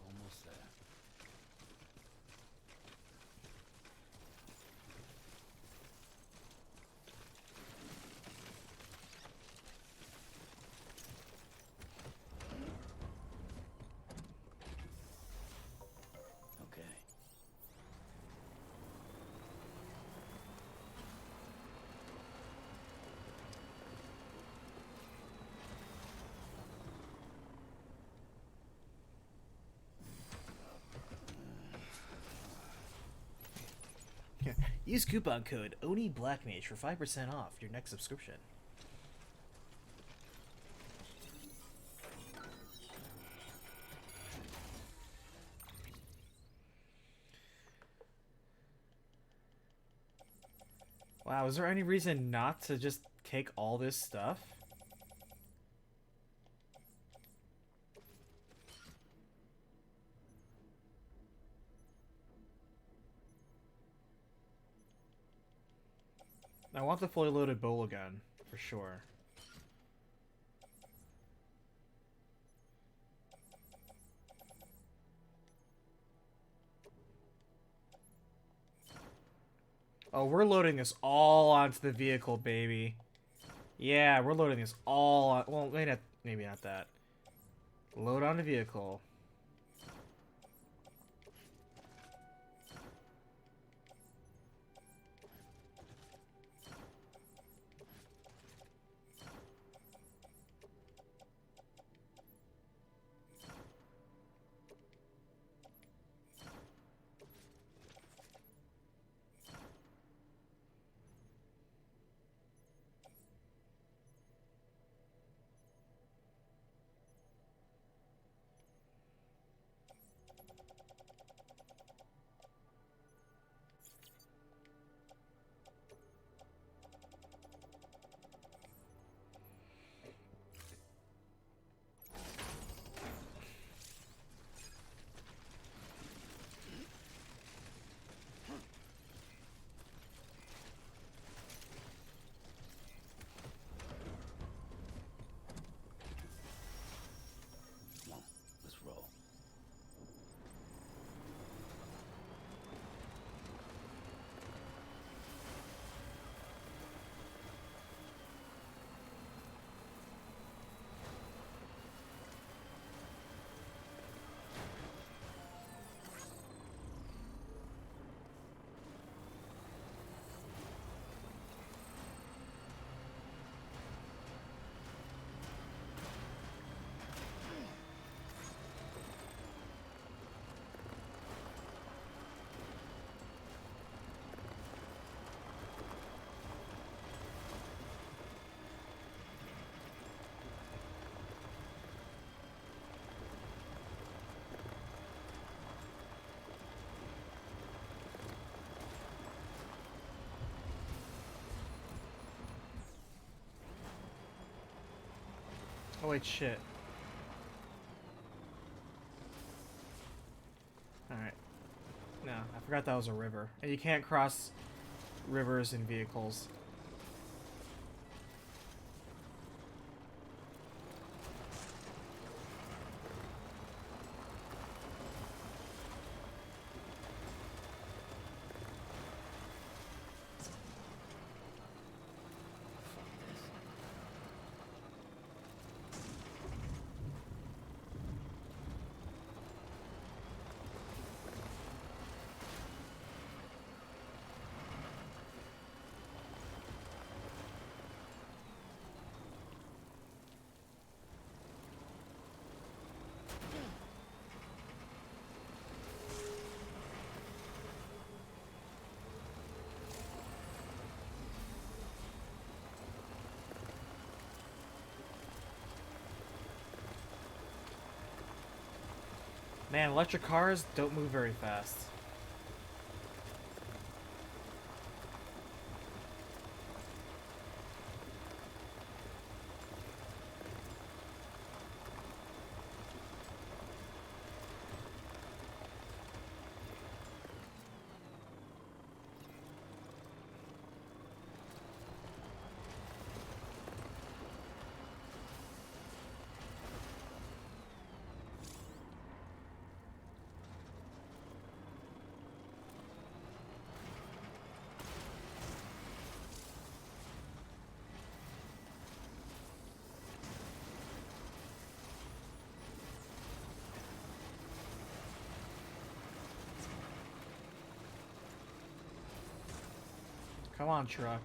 E: Almost there. Okay.
A: Use coupon code ONIBLACKMAGE for 5% off your next subscription. Wow, is there any reason not to just take all this stuff? I want the fully loaded bola gun, for sure. Oh, we're loading this all onto the vehicle, baby. Yeah, we're loading this all on... Well, maybe not that. Load on the vehicle.
E: Come on, let's roll.
A: Oh, wait, shit. Alright. No, I forgot that was a river. And you can't cross rivers in vehicles. Man, electric cars don't move very fast. Come on, truck.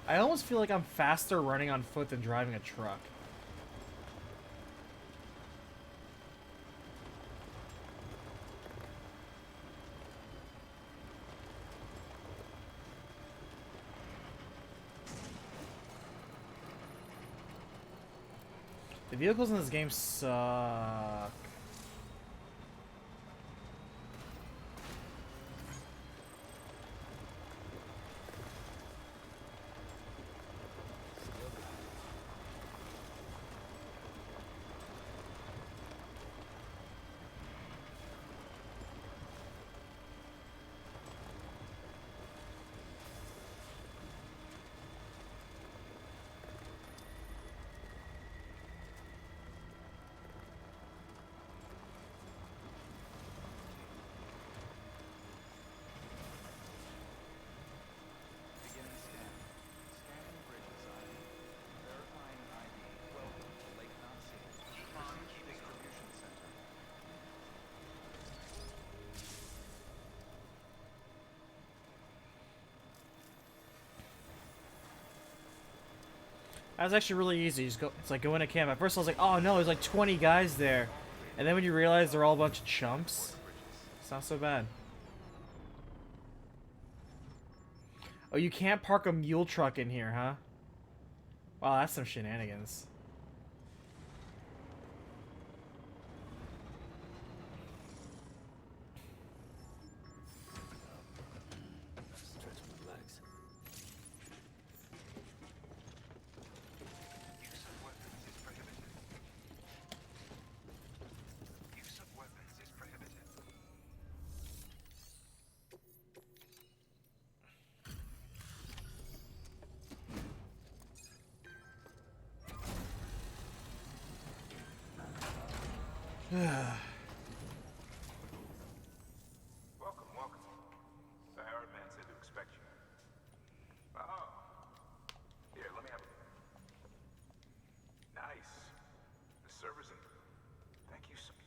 A: I almost feel like I'm faster running on foot than driving a truck. The vehicles in this game suck.
B: Beginning scan. Scanning bridges ID. Verifying ID. Welcome to Lake Knot City. Proceed to distribution center.
A: That was actually really easy. You just go. It's like go in a camp. At first, I was like, "Oh no, there's like 20 guys there," and then when you realize they're all a bunch of chumps, it's not so bad. Oh, you can't park a mule truck in here, huh? Wow, that's some shenanigans.
E: Stretch my legs.
B: Use of weapons is prohibited. Use of weapons is prohibited.
D: Welcome, welcome. The Herald man said to expect you. Oh. Here, let me have a look. Nice. The server's in. Thank you so.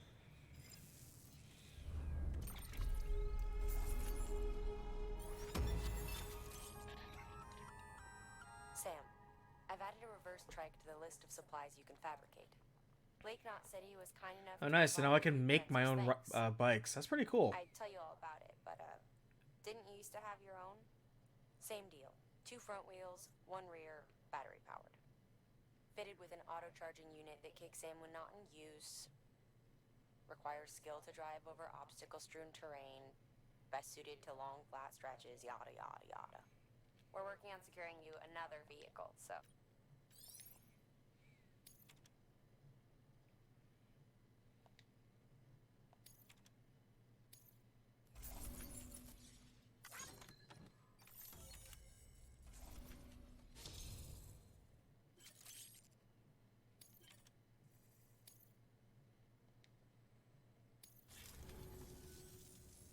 F: Sam, I've added a reverse trike to the list of supplies you can fabricate. Lake Knot City was kind enough
A: Oh,
F: to
A: nice. So now I
F: provide
A: can
F: me
A: make
F: with
A: my own
F: thanks.
A: bikes. That's pretty cool.
F: I'd tell you all about it, but didn't you used to have your own? Same deal. 2 front wheels, 1 rear, battery powered. Fitted with an auto charging unit that kicks in when not in use. Requires skill to drive over obstacle strewn terrain. Best suited to long flat stretches, yada yada yada. We're working on securing you another vehicle, so.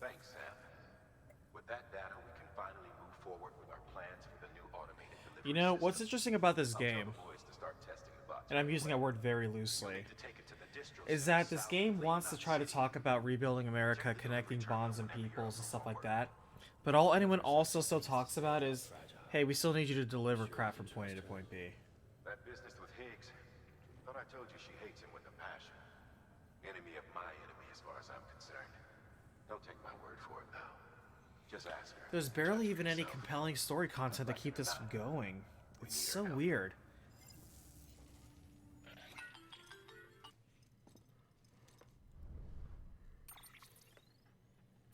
D: Thanks, Sam. With that data, we can finally move forward with our plans for the new automated delivery
A: You know, what's
D: system.
A: interesting about this
D: I'll tell
A: game,
D: the boys to start testing the bots
A: and I'm
D: right
A: using
D: away.
A: that word very
D: You'll
A: loosely,
D: need to take it to the distro
A: is
D: center
A: that this
D: south
A: game
D: of
A: wants to
D: Lake
A: try to
D: Knot
A: talk
D: City.
A: about rebuilding America,
D: Check the
A: connecting
D: delivery
A: bonds and
D: terminal whenever you're
A: peoples and
D: moving
A: stuff like
D: forward.
A: that. But all anyone also still talks about is, hey, we still need you to deliver crap from point A to point B.
D: That business with Higgs, thought I told you she hates him with a passion. Enemy of my enemy as far as I'm concerned. Don't take my word for it, though. Just ask her.
A: There's
D: and
A: barely
D: judge for
A: even any
D: yourself.
A: compelling story content to keep this going. It's so weird.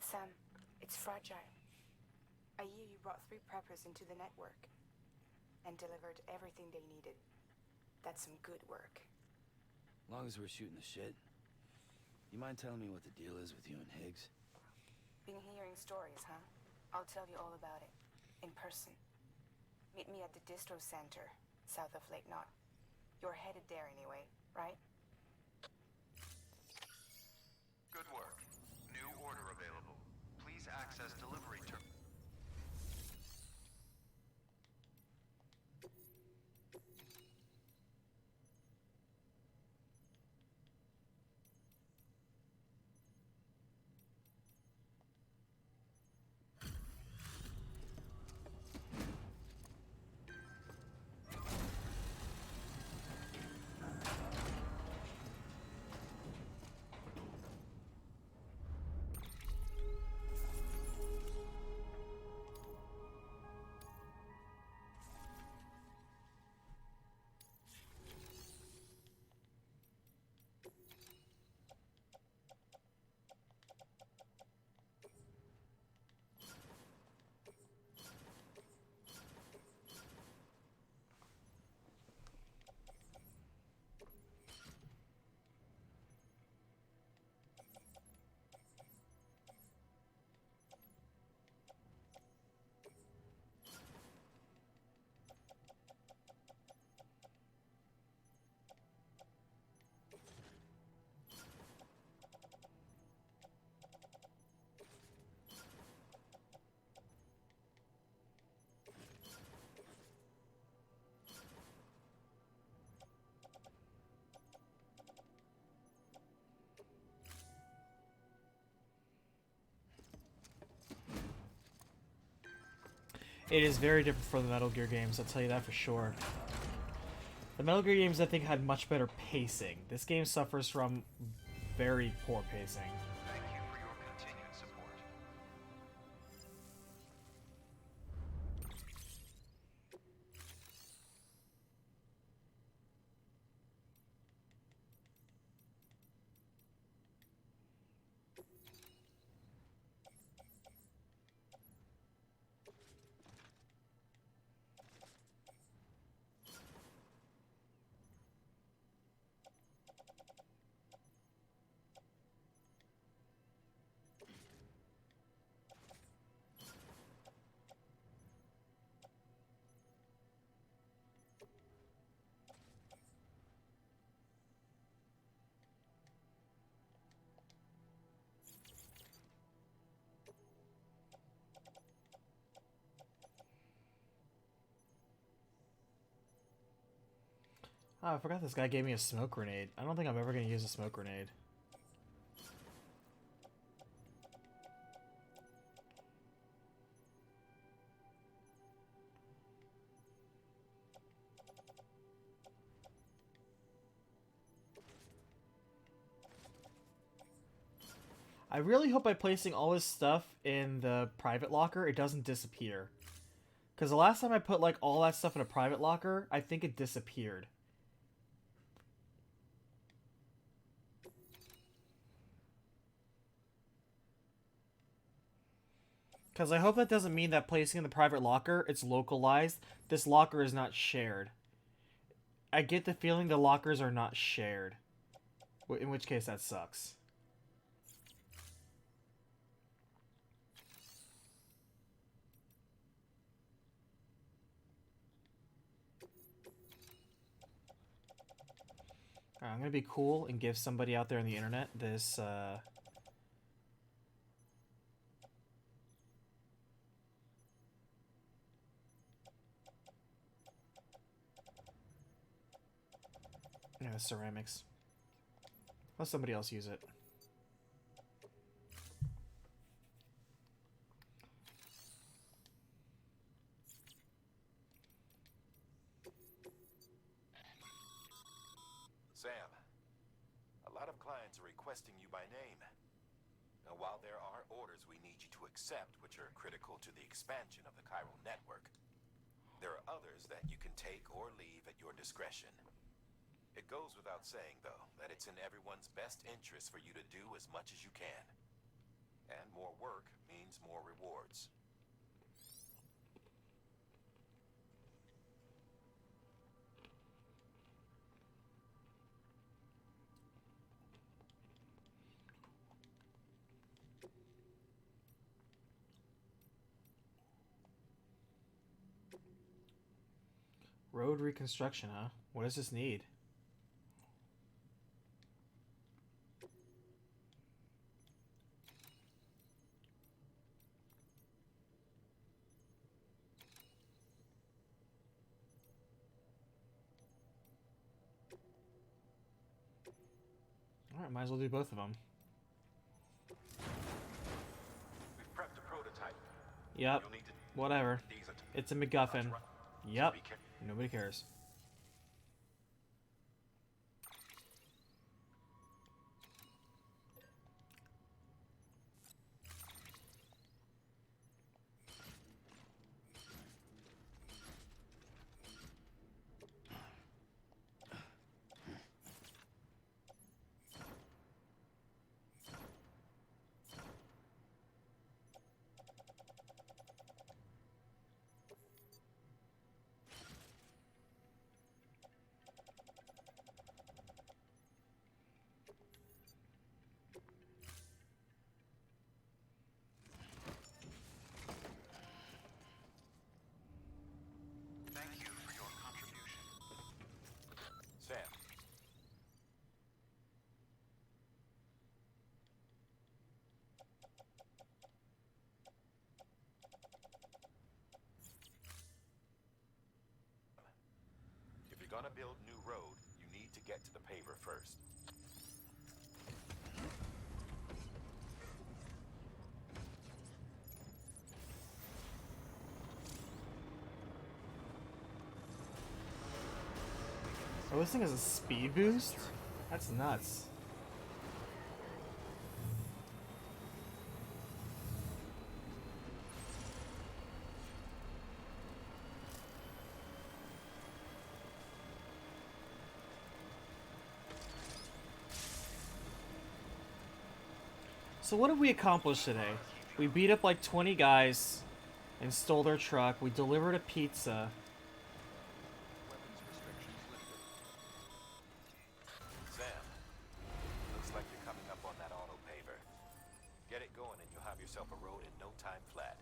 H: Sam, it's fragile. I hear you brought 3 preppers into the network and delivered everything they needed. That's some good work.
E: Long as we're shooting the shit. You mind telling me what the deal is with you and Higgs?
H: Been hearing stories, huh? I'll tell you all about it. In person. Meet me at the distro center, south of Lake Knot. You're headed there anyway, right?
B: Good work. New order available. Please access delivery terminal.
A: It is very different from the Metal Gear games, I'll tell you that for sure. The Metal Gear games, I think, had much better pacing. This game suffers from very poor pacing.
B: Thank you for your continued support.
A: Oh, I forgot this guy gave me a smoke grenade. I don't think I'm ever going to use a smoke grenade. I really hope by placing all this stuff in the private locker, it doesn't disappear. Because the last time I put like all that stuff in a private locker, I think it disappeared. Because I hope that doesn't mean that placing in the private locker, it's localized. This locker is not shared. I get the feeling the lockers are not shared. In which case that sucks. Alright, I'm gonna be cool and give somebody out there on the internet this, yeah, ceramics. Let somebody else use it.
D: Sam, a lot of clients are requesting you by name. Now, while there are orders we need you to accept, which are critical to the expansion of the chiral network, there are others that you can take or leave at your discretion. It goes without saying, though, that it's in everyone's best interest for you to do as much as you can. And more work means more rewards.
A: Road reconstruction, huh? What does this need? Alright, might as well do both of them.
D: We've prepped a prototype.
A: Yep.
D: You'll need to...
A: Whatever.
D: These are...
A: It's a MacGuffin. Yep.
D: Be careful.
A: Nobody cares.
B: Thank you for your contribution.
D: Sam. If you're gonna build new road, you need to get to the paver first.
A: Oh, this thing has a speed boost? That's nuts. So what did we accomplish today? We beat up like 20 guys and stole their truck. We delivered a pizza.
B: Weapons restrictions lifted.
D: Sam, looks like you're coming up on that auto paver. Get it going and you'll have yourself a road in no time flat.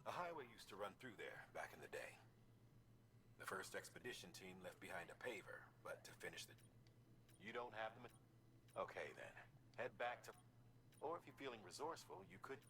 D: A highway used to run through there back in the day. The first expedition team left behind a paver, but to finish the... You don't have them? Okay then, head back to... Or if you're feeling resourceful, you could...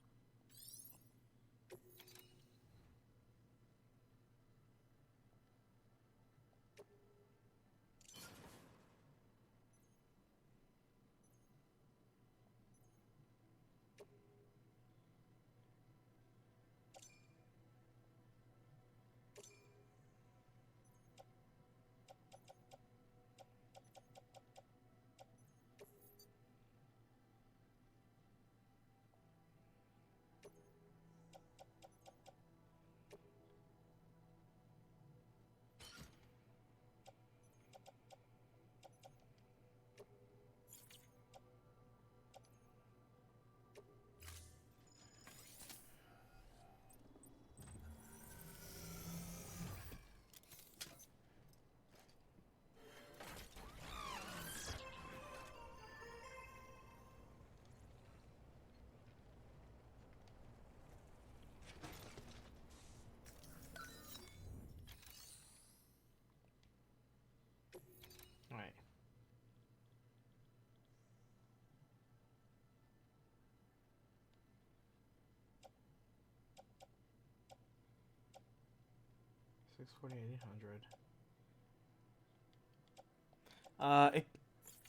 A: Alright.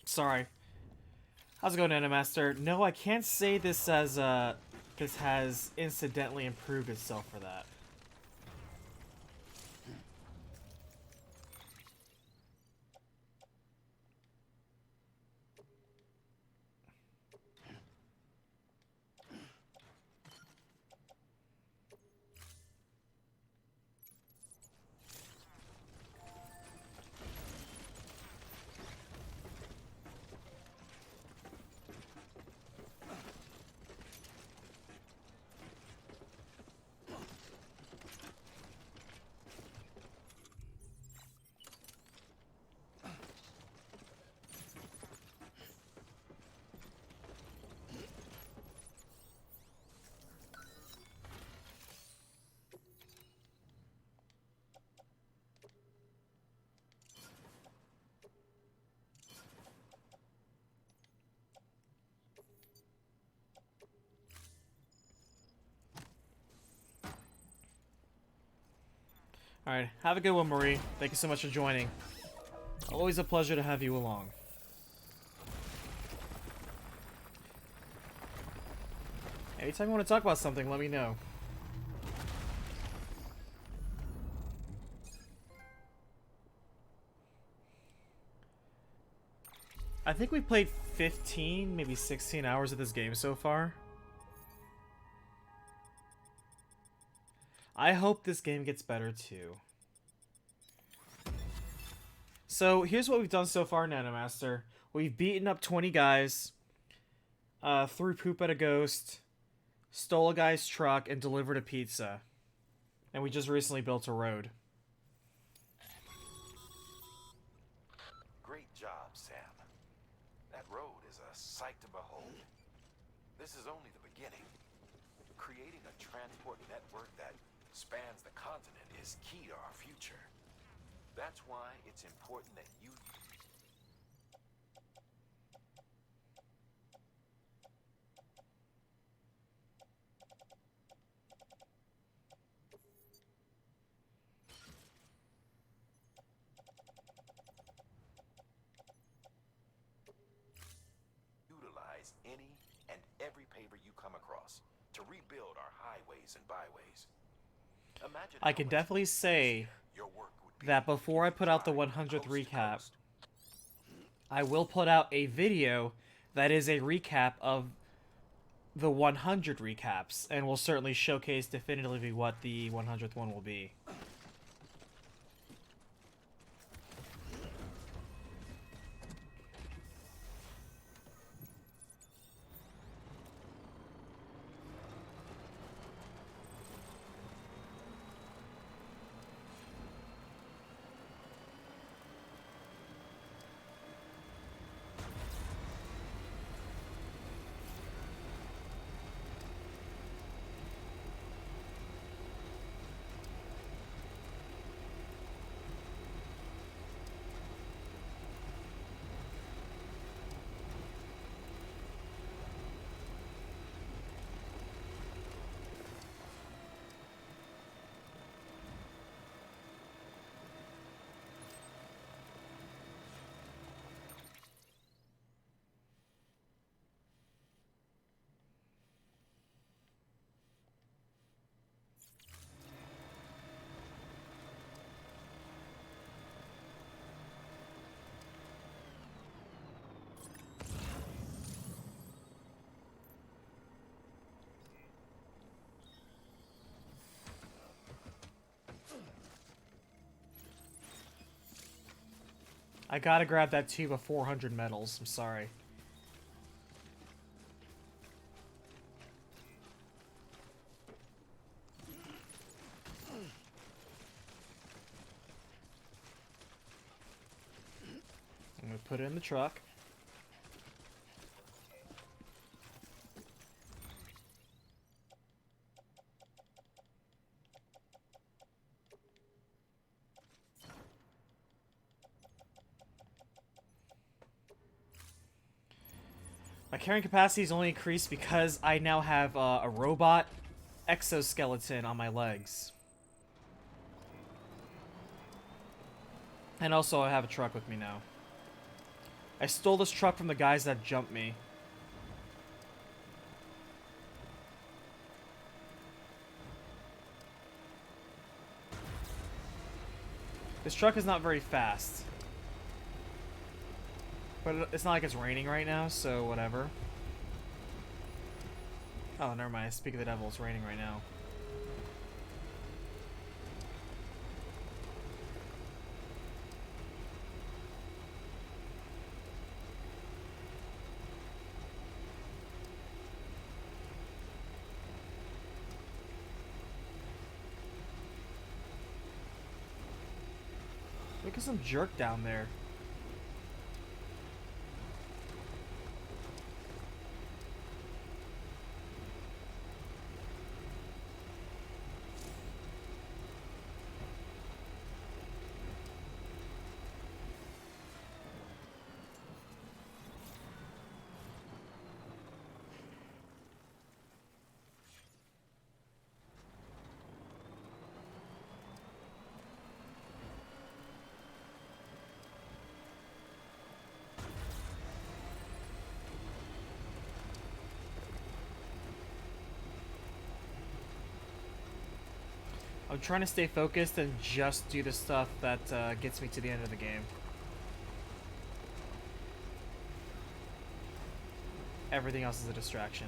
A: Sorry. How's it going, Animaster? No, I can't say this as, this has incidentally improved itself for that. Alright, have a good one, Marie. Thank you so much for joining. Always a pleasure to have you along. Anytime you want to talk about something, let me know. I think we played 15, maybe 16 hours of this game so far. I hope this game gets better too. So here's what we've done so far, Nanomaster. We've beaten up 20 guys, threw poop at a ghost, stole a guy's truck, and delivered a pizza. And we just recently built a road.
D: Great job, Sam. That road is a sight to behold. This is only the beginning. Creating a transport network that spans the continent is key to our future. That's why it's important that you... any and every paver you come across to rebuild our highways and byways. Imagine
A: I
D: how
A: can
D: much
A: definitely say
D: your work would be
A: that before I
D: if you
A: put out the
D: drive
A: 100th
D: coast to
A: recap,
D: coast.
A: I will put out a video that is a recap of the 100 recaps, and will certainly showcase definitively what the 100th one will be. I gotta grab that tube of 400 medals. I'm sorry. I'm gonna put it in the truck. My carrying capacity is only increased because I now have a robot exoskeleton on my legs. And also I have a truck with me now. I stole this truck from the guys that jumped me. This truck is not very fast. But it's not like it's raining right now, so whatever. Oh, never mind. Speak of the devil, it's raining right now. Look at some jerk down there. I'm trying to stay focused and just do the stuff that gets me to the end of the game. Everything else is a distraction.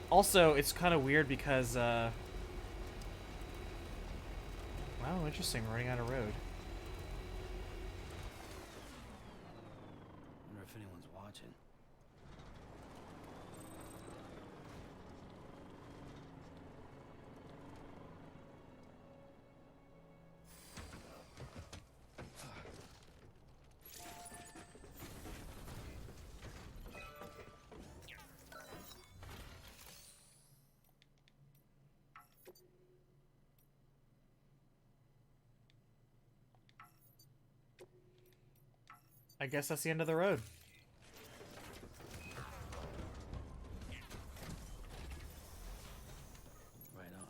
A: Also, it's kind of weird because, wow, interesting, running out of road.
E: Wonder if anyone's watching.
A: I guess that's the end of the road.
E: Right on.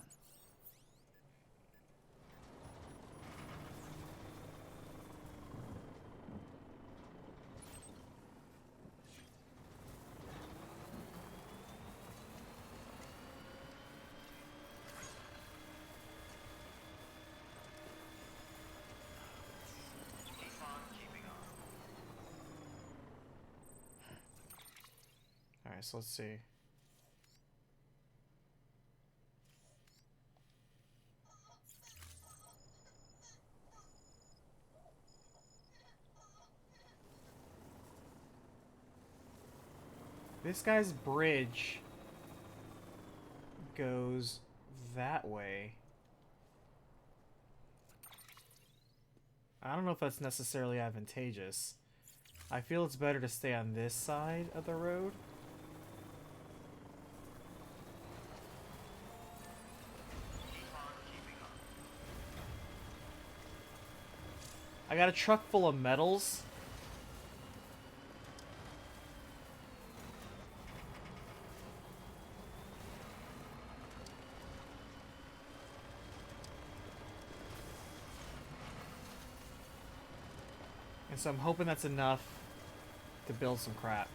A: Alright, so let's see. This guy's bridge goes that way. I don't know if that's necessarily advantageous. I feel it's better to stay on this side of the road. I got a truck full of metals. And so I'm hoping that's enough to build some crap.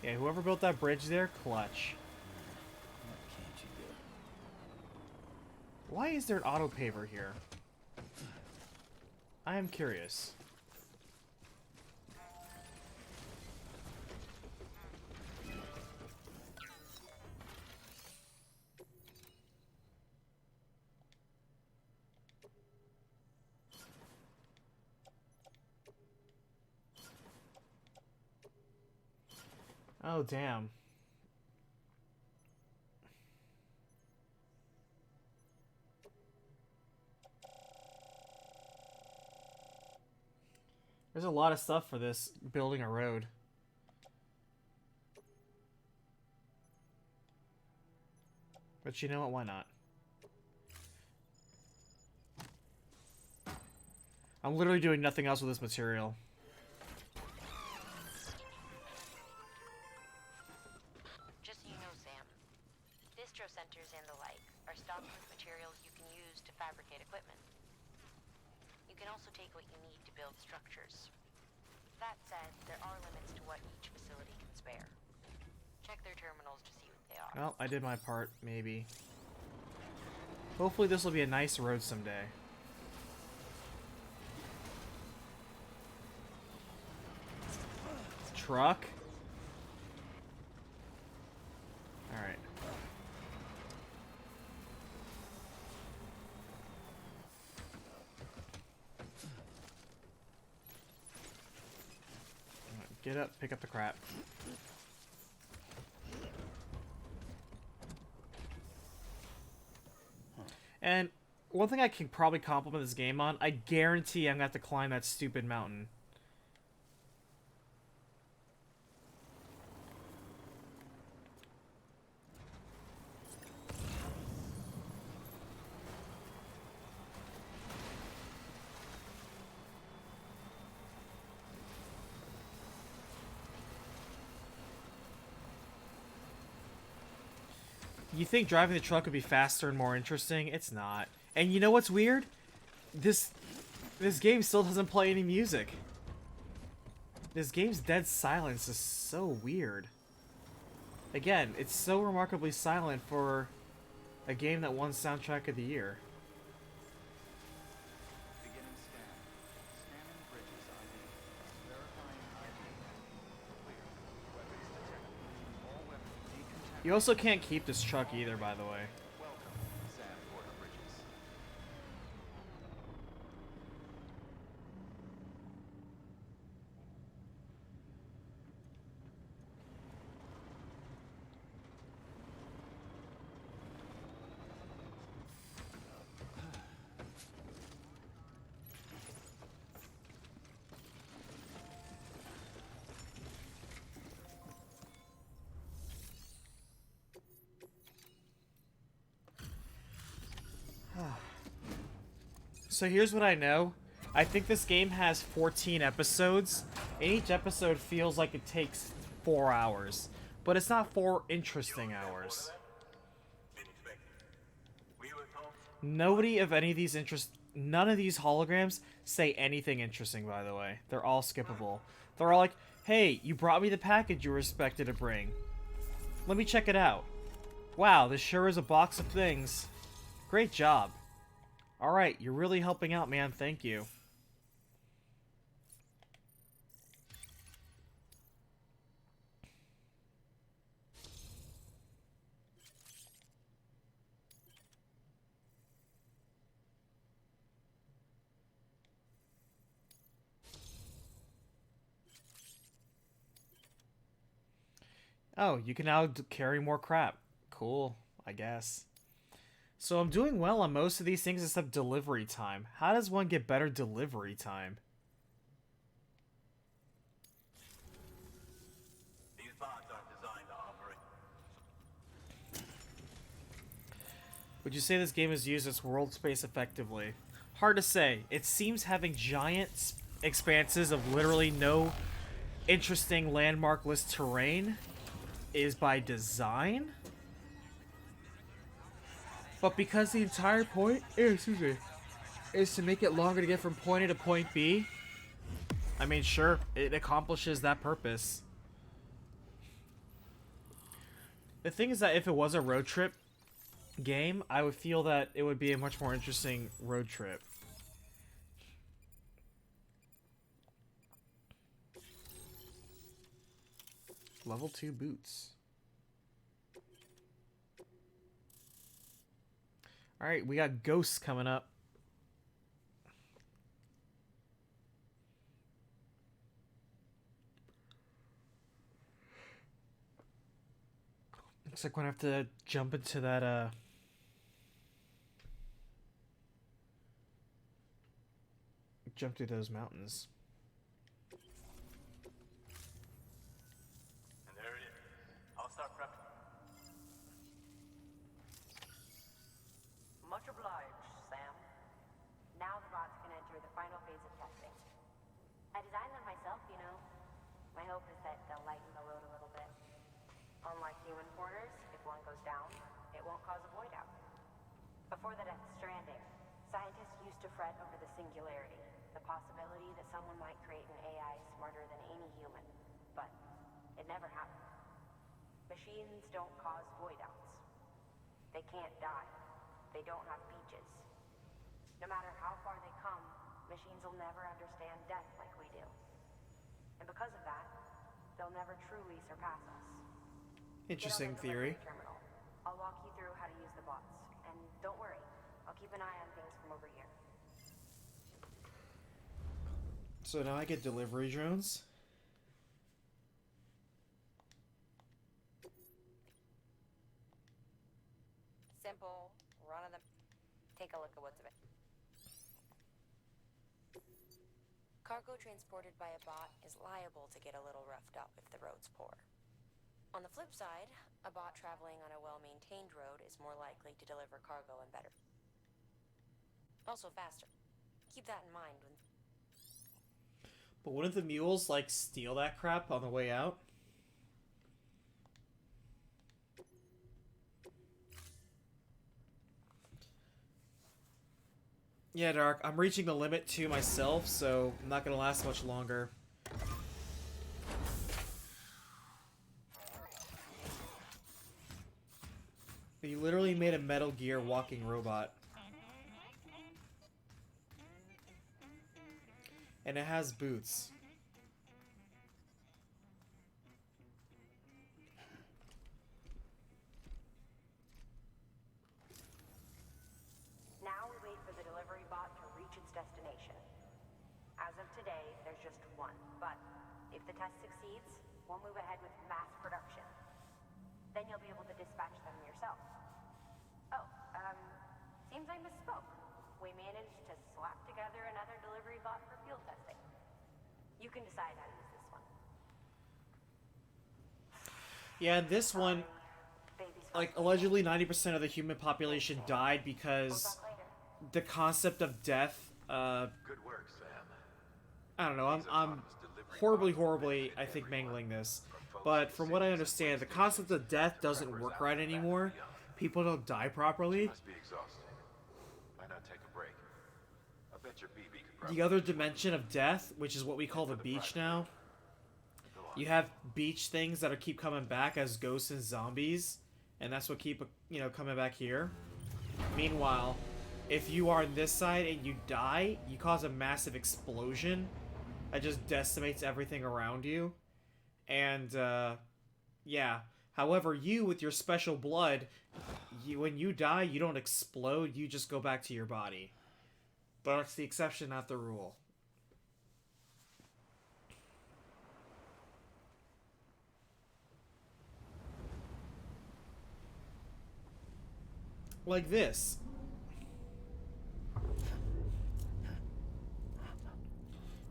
A: Yeah, whoever built that bridge there, clutch.
E: What can't you do?
A: Why is there an auto paver here? I am curious. Oh, damn. There's a lot of stuff for this building a road. But you know what? Why not? I'm literally doing nothing else with this material.
F: Just so you know, Sam, distro centers and the like are stocked with materials you can use to fabricate equipment. You can also take what you need to build structures. That said, there are limits to what each facility can spare. Check their terminals to see what they are.
A: Well, I did my part, maybe. Hopefully this will be a nice road someday. Truck? Alright. Get up, pick up the crap. And one thing I can probably compliment this game on, I guarantee I'm gonna have to climb that stupid mountain. You think driving the truck would be faster and more interesting? It's not. And you know what's weird? This game still doesn't play any music. This game's dead silence is so weird. Again, it's so remarkably silent for a game that won Soundtrack of the Year.
B: Beginning scan. Scanning bridges ID. Verifying ID. Clear. Weapons detected. All weapons decontaminated.
A: You also can't keep this truck either, by the way.
B: Welcome, Sam Border Bridges.
A: So here's what I know. I think this game has 14 episodes, and each episode feels like it takes 4 hours. But it's not 4 interesting hours. Nobody of any of these none of these holograms say anything interesting, by the way. They're all skippable. They're all like, hey, you brought me the package you were expected to bring. Let me check it out. Wow, this sure is a box of things. Great job. Alright, you're really helping out, man. Thank you. Oh, you can now carry more crap. Cool, I guess. So I'm doing well on most of these things except delivery time. How does one get better delivery time?
G: These bots aren't designed to operate.
A: Would you say this game has used its world space effectively? Hard to say. It seems having giant expanses of literally no interesting landmarkless terrain is by design. But because the entire point is to make it longer to get from point A to point B, I mean, sure, it accomplishes that purpose. The thing is that if it was a road trip game, I would feel that it would be a much more interesting road trip. Level 2 boots. Alright, we got ghosts coming up. Looks like we're gonna have to jump into that, jump through those mountains.
G: And there it is. I'll start prepping.
F: Much obliged, Sam. Now the bots can enter the final phase of testing. I designed them myself, you know. My hope is that they'll lighten the load a little bit. Unlike human porters, if one goes down, it won't cause a void out. Before the death of Stranding, scientists used to fret over the singularity, the possibility that someone might create an AI smarter than any human. But it never happened. Machines don't cause void outs. They can't die. They don't have beaches. No matter how far they come, machines will never understand death like we do. And because of that, they'll never truly surpass us.
A: Interesting theory.
F: Terminal. I'll walk you through how to use the bots. And don't worry, I'll keep an eye on things from over here.
A: So now I get delivery drones.
F: Simple, run of the... Take a look at what's available. Cargo transported by a bot is liable to get a little roughed up if the road's poor. On the flip side, a bot traveling on a well-maintained road is more likely to deliver cargo and better. Also faster. Keep that in mind when...
A: But wouldn't the mules, like, steal that crap on the way out? Yeah, Dark, I'm reaching the limit to myself, so I'm not gonna last much longer. You literally made a Metal Gear walking robot. And it has boots.
F: Now we wait for the delivery bot to reach its destination. As of today, there's just one, but if the test succeeds, we'll move ahead with mass production. Then you'll be able to dispatch them yourself. Oh, seems I misspoke. We managed to slap together another delivery bot for field testing. You can decide how to use this one.
A: Yeah, and this one, like, allegedly 90% of the human population died because the concept of death,
D: Good work, Sam.
A: I don't know, I'm horribly, I think, mangling this. But from what I understand, the concept of death doesn't work right anymore. People don't die properly.
D: Must be exhausting. Why not take a break? I bet your BB could probably...
A: The other dimension of death, which is what we call the beach now, you have beach things that keep coming back as ghosts and zombies, and that's what keep, you know, coming back here. Meanwhile, if you are on this side and you die, you cause a massive explosion that just decimates everything around you. And, yeah. However, you, with your special blood, when you die, you don't explode, you just go back to your body. But it's the exception, not the rule. Like this.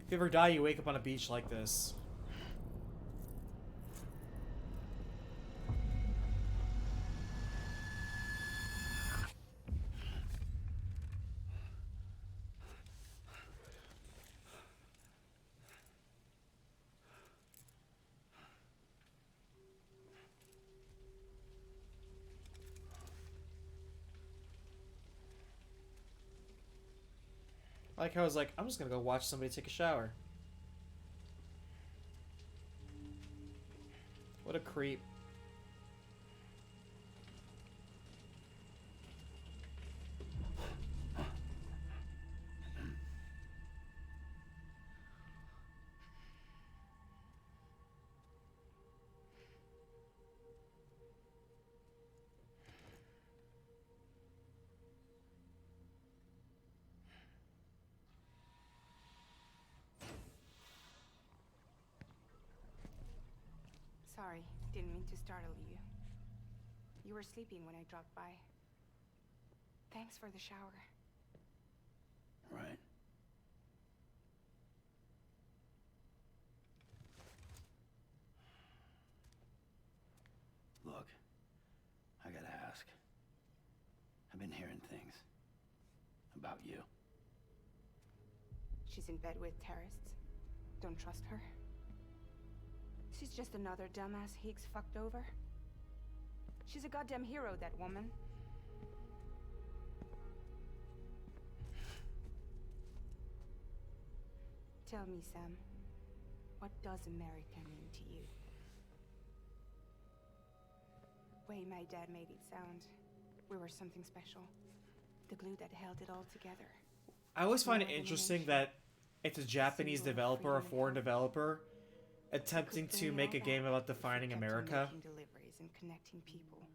A: If you ever die, you wake up on a beach like this. Like how I was like, I'm just gonna go watch somebody take a shower. What a creep.
H: Sorry, didn't mean to startle you. You were sleeping when I dropped by. Thanks for the shower.
E: Right. Look, I gotta ask. I've been hearing things about you.
H: She's in bed with terrorists. Don't trust her. She's just another dumbass Higgs fucked over. She's a goddamn hero, that woman. Tell me, Sam, what does America mean to you? Way my dad made it sound, we were something special. The glue that held it all together.
A: I always find it interesting that it's a Japanese developer, a foreign developer, attempting to make a game about defining America.
H: Making deliveries and connecting people.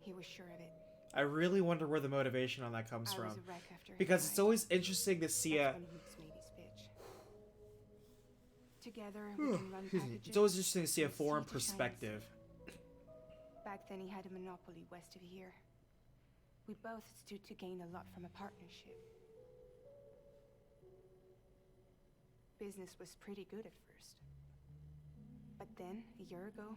H: He was sure of it.
A: I really wonder where the motivation on that comes
H: I was
A: from.
H: a wreck after he
A: Because it's
H: died.
A: always interesting to see
H: That's
A: a...
H: when Higgs made his pitch. Together, we can run packages.
A: It's always interesting to see a
H: from sea
A: foreign
H: to Chinese.
A: perspective.
H: Back then, he had a monopoly west of here. We both stood to gain a lot from a partnership. Business was pretty good at first. But then, a year ago,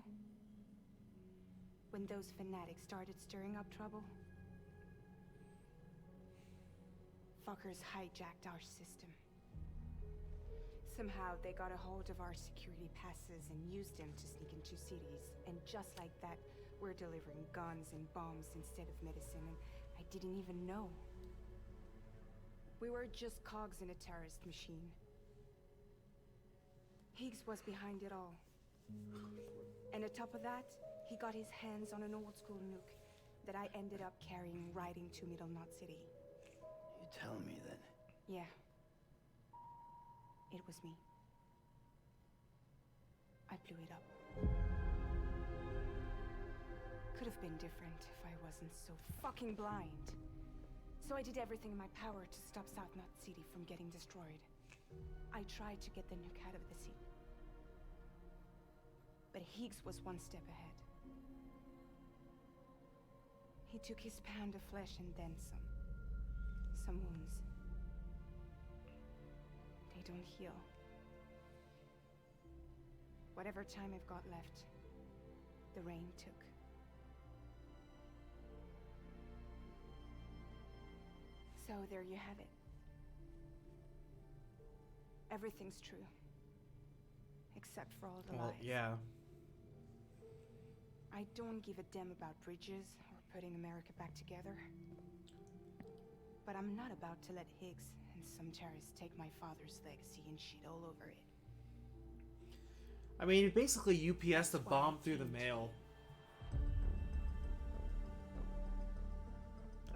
H: when those fanatics started stirring up trouble, fuckers hijacked our system. Somehow, they got a hold of our security passes and used them to sneak into cities. And just like that, we're delivering guns and bombs instead of medicine, and I didn't even know. We were just cogs in a terrorist machine. Higgs was behind it all. And on top of that, he got his hands on an old-school nuke that I ended up carrying right into Middle Knot City.
E: You tell me then.
H: Yeah. It was me. I blew it up. Could have been different if I wasn't so fucking blind. So I did everything in my power to stop South Knot City from getting destroyed. I tried to get the nuke out of the city. But Higgs was one step ahead. He took his pound of flesh and then some. Some wounds. They don't heal. Whatever time I've got left, the rain took. So there you have it. Everything's true. Except for all the
A: Well,
H: lies.
A: yeah.
H: I don't give a damn about bridges or putting America back together. But I'm not about to let Higgs and some terrorists take my father's legacy and shit all over it.
A: I mean, basically UPS the bomb through the mail.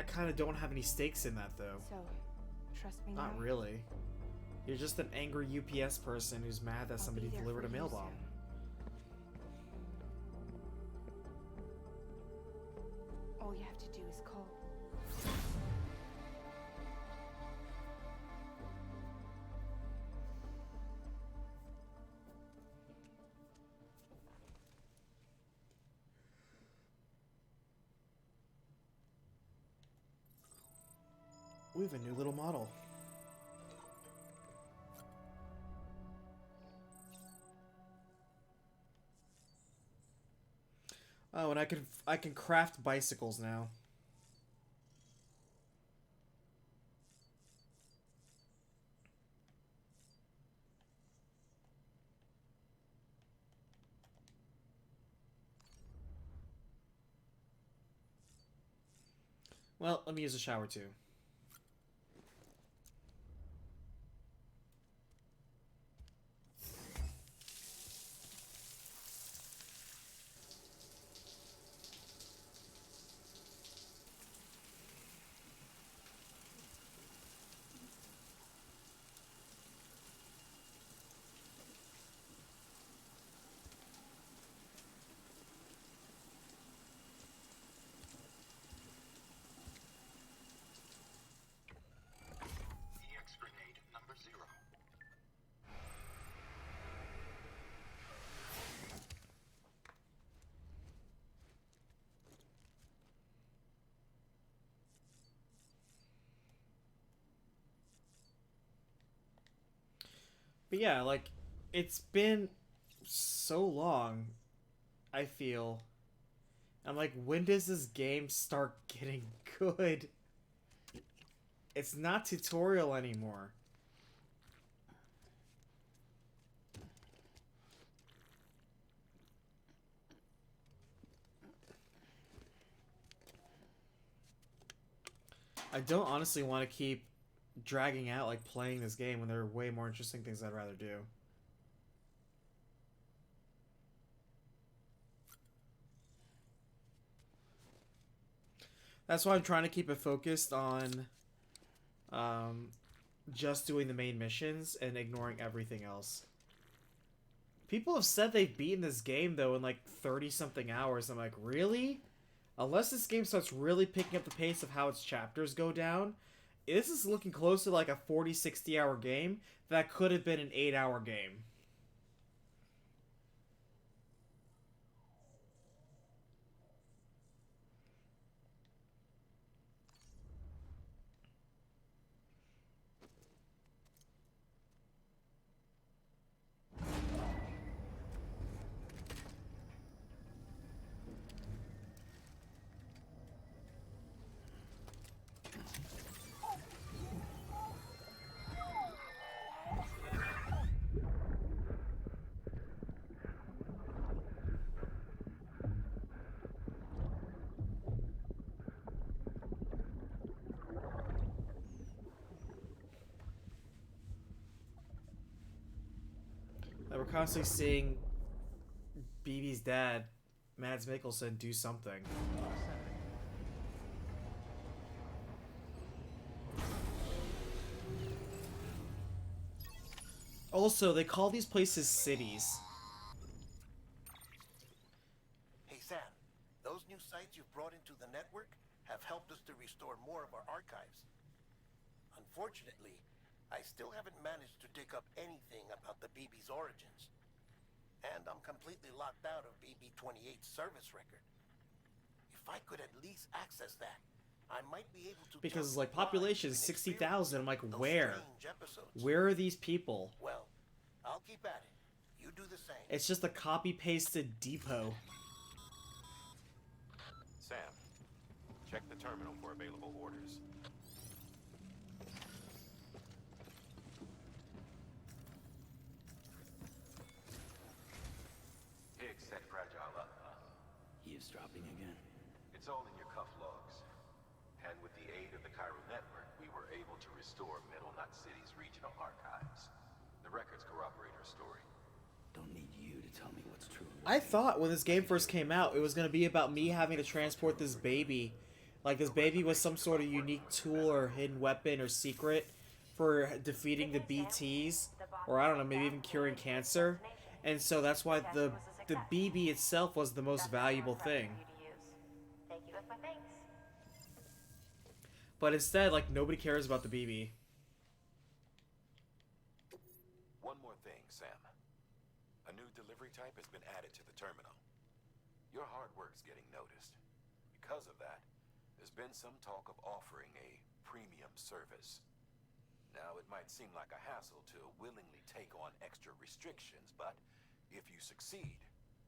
A: I kind of don't have any stakes in that, though.
H: So, trust me
A: Not
H: now?
A: really. You're just an angry UPS person who's mad that
H: I'll
A: somebody
H: be there
A: delivered
H: for
A: a
H: you
A: mail bomb.
H: soon. All you have to do is call.
A: We have a new little model. Oh, and I can craft bicycles now. Well, let me use a shower too.
B: EX grenade number 0.
A: But yeah, like, it's been so long, I feel. I'm like, when does this game start getting good? It's not tutorial anymore. I don't honestly want to keep dragging out, like, playing this game when there are way more interesting things I'd rather do. That's why I'm trying to keep it focused on just doing the main missions and ignoring everything else. People have said they've beaten this game, though, in like 30-something hours. I'm like, really? Unless this game starts really picking up the pace of how its chapters go down, this is looking close to like a 40, 60-hour game that could have been an 8-hour game. That we're constantly seeing BB's dad, Mads Mikkelsen, do something. Also, they call these places cities.
I: Hey Sam, those new sites you've brought into the network have helped us to restore more of our archives. Unfortunately, I still haven't managed to dig up anything about the BB's origins. And I'm completely locked out of BB-28's service record. If I could at least access that, I might be able to...
A: Because, like, population is 60,000. I'm like,
I: those
A: where?
I: strange episodes.
A: Where are these people?
I: Well, I'll keep at it. You do the same.
A: It's just a copy-pasted depot.
D: Sam, check the terminal for available orders. Higgs set Fragile up, huh?
E: Eavesdropping again.
D: It's all in your cuff logs. And with the aid of the Chiral Network, we were able to restore Middle Knot City's regional archives. The records corroborate her story.
E: Don't need you to tell me what's true.
A: I thought when this game first came out, it was going to be about me having to transport this baby Like this baby was some sort of unique tool or hidden weapon or secret for defeating the BTs, or I don't know, maybe even curing cancer. And so that's why the BB itself was the most valuable thing.
F: Thank you with my thanks.
A: But instead, like nobody cares about the BB.
D: One more thing, Sam. A new delivery type has been added to the terminal. Your hard work's getting noticed. Because of that, there's been some talk of offering a premium service. Now, it might seem like a hassle to willingly take on extra restrictions, but if you succeed,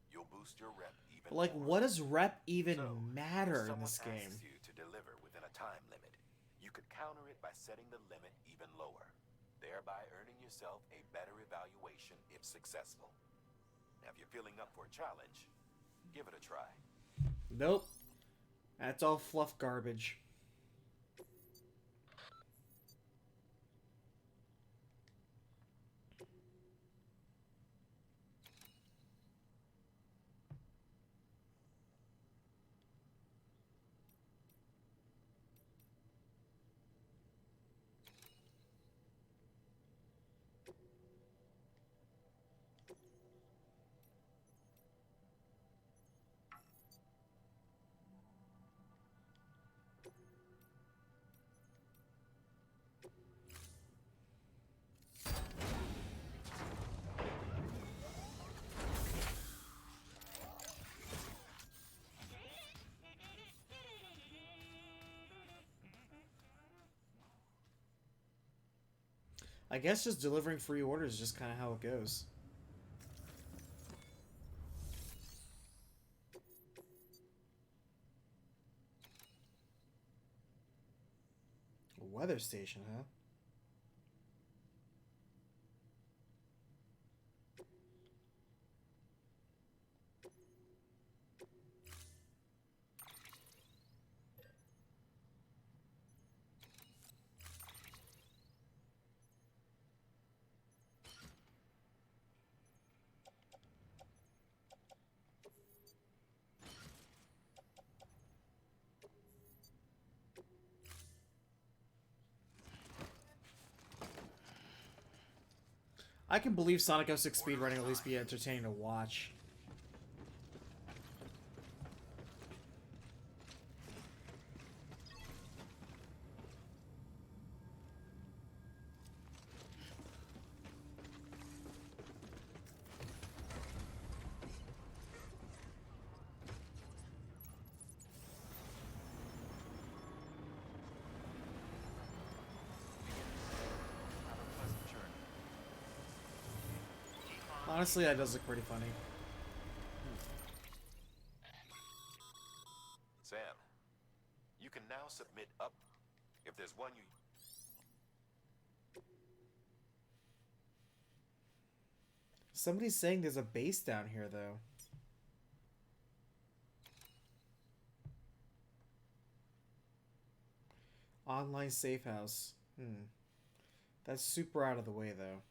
D: you'll boost your rep even
A: But like,
D: more.
A: what does rep even
D: So,
A: matter
D: if
A: in this
D: someone
A: game?
D: asks you to deliver within a time limit, you could counter it by setting the limit even lower, thereby earning yourself a better evaluation if successful. Now, if you're feeling up for a challenge, give it a try.
A: Nope. That's all fluff garbage. I guess just delivering free orders is just kind of how it goes. A weather station, huh? I can believe Sonic 06 speedrunning at least be entertaining to watch.
B: Have a pleasant journey.
A: Honestly, that does look pretty funny.
D: Sam, you can now submit up if there's one you...
A: Somebody's saying there's a base down here, though. Online safe house. That's super out of the way, though.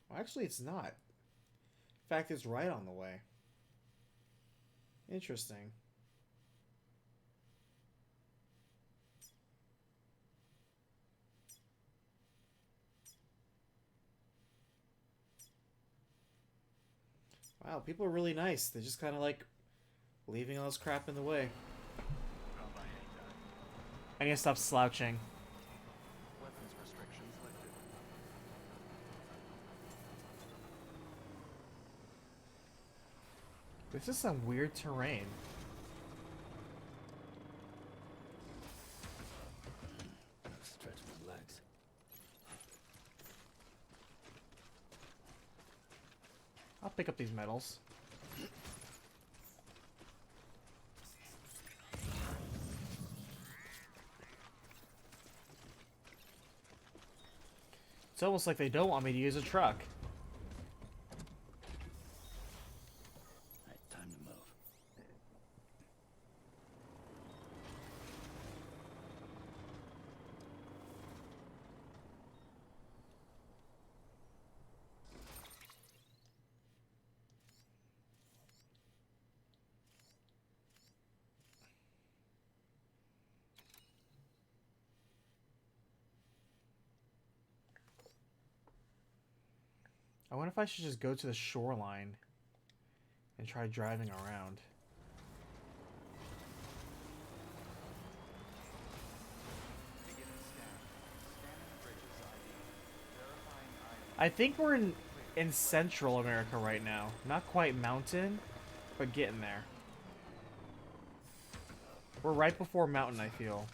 A: Well, actually, it's not. In fact, it's right on the way. Interesting. Wow, people are really nice. They're just kind of like leaving all this crap in the way. I need to stop slouching.
B: Weapons restrictions lifted.
A: This is some weird terrain.
E: Stretch my legs.
A: I'll pick up these medals. It's almost like they don't want me to use a truck.
E: Alright, time to move.
A: I wonder if I should just go to the shoreline and try driving around.
B: Beginning scan. Scanning bridges ID. Verifying ID.
A: I think we're in Central America right now. Not quite mountain, but getting there. We're right before mountain, I feel.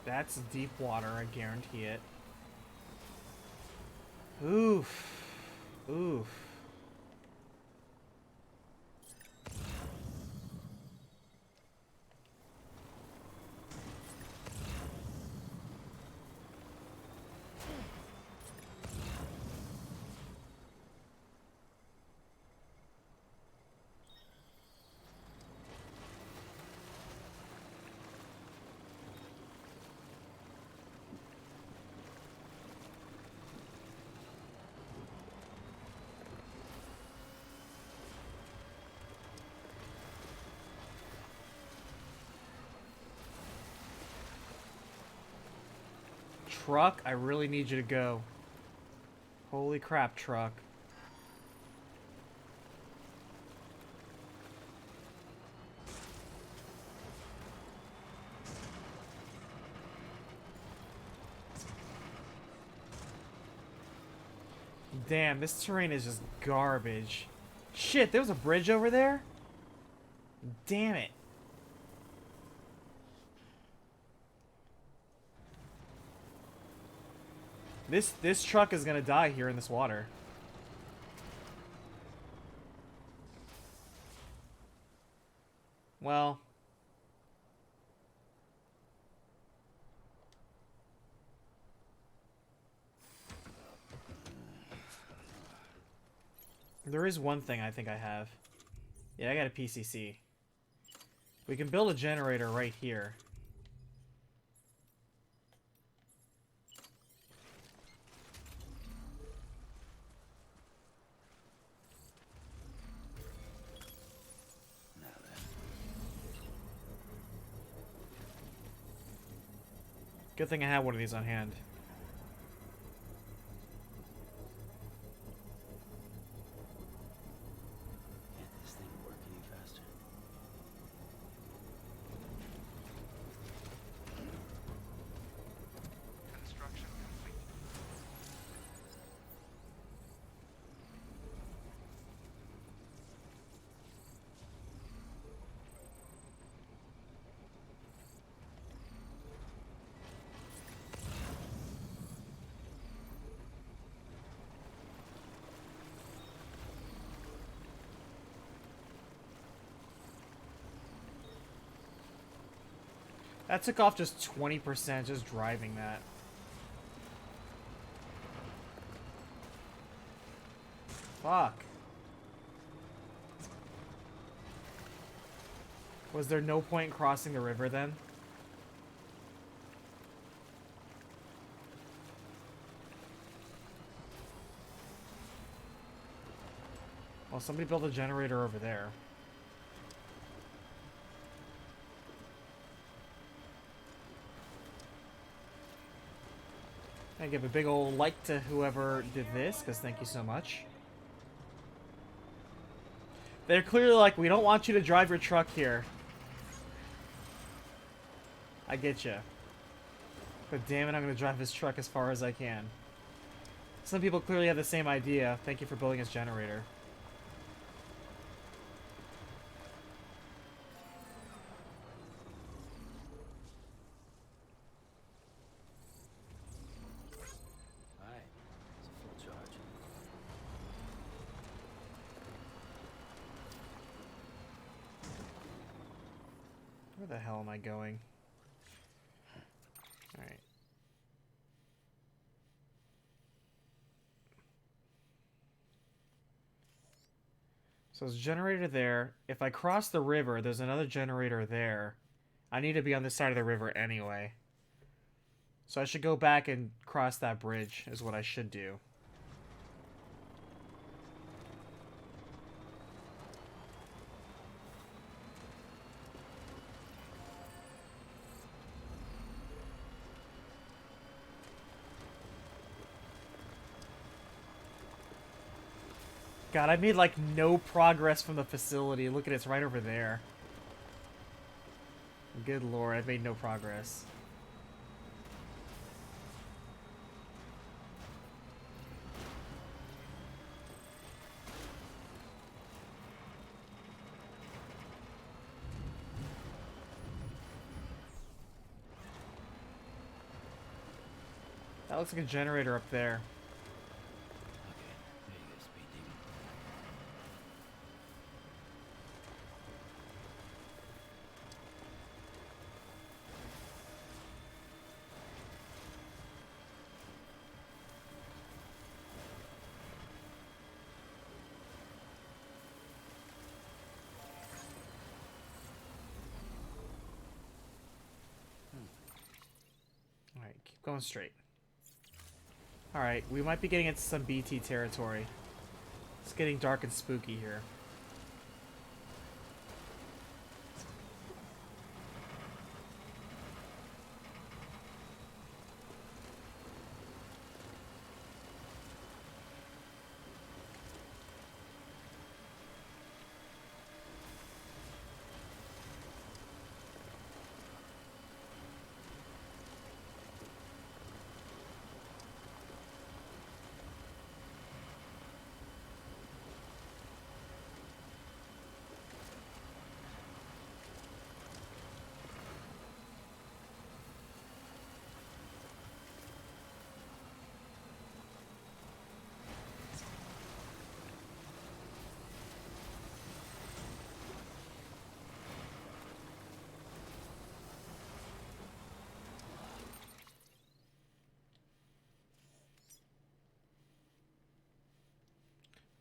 A: That's deep water, I guarantee it. Oof. Oof. Truck, I really need you to go. Holy crap, truck. Damn, this terrain is just garbage. Shit, there was a bridge over there? Damn it. This truck is gonna die here in this water. Well. There is one thing I think I have. Yeah, I got a PCC. We can build a generator right here. Good thing I have one of these on hand.
E: Can't this thing work any faster?
B: Construction complete.
A: That took off just 20% just driving that. Fuck. Was there no point in crossing the river then? Well, somebody built a generator over there. I give a big old like to whoever did this, because thank you so much. They're clearly like, we don't want you to drive your truck here. I get you. But damn it, I'm going to drive this truck as far as I can. Some people clearly have the same idea. Thank you for building this generator.
E: Alright, it's a full charge.
A: Where the hell am I going? Alright. So there's a generator there. If I cross the river, there's another generator there. I need to be on this side of the river anyway. So I should go back and cross that bridge, is what I should do. God, I made like no progress from the facility. Look at it, it's right over there. Good lord, I've made no progress. That looks like a generator up there.
E: Okay, there you go, Speed Demon.
A: Alright, keep going straight. Alright, we might be getting into some BT territory. It's getting dark and spooky here.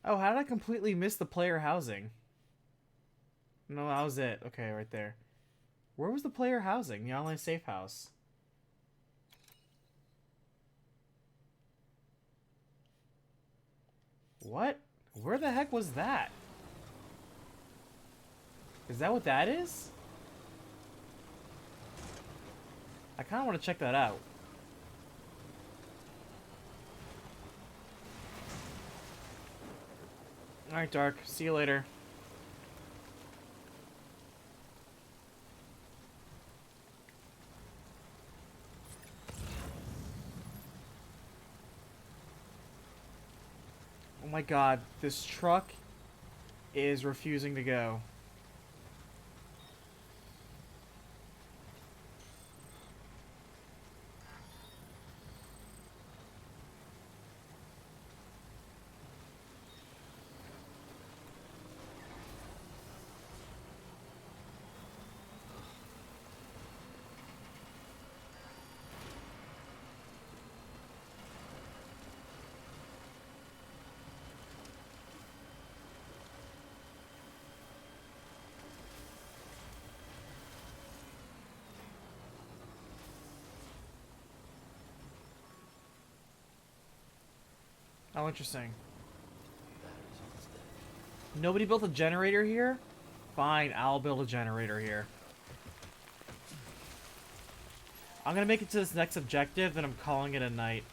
A: Oh, how did I completely miss the player housing? No, that was it. Okay, right there. Where was the player housing? The online safe house. What? Where the heck was that? Is that what that is? I kind of want to check that out. Alright, Dark. See you later. Oh my god, this truck is refusing to go. Oh, interesting.
E: Batteries almost dead.
A: Nobody built a generator here? Fine, I'll build a generator here. I'm gonna make it to this next objective, then I'm calling it a night.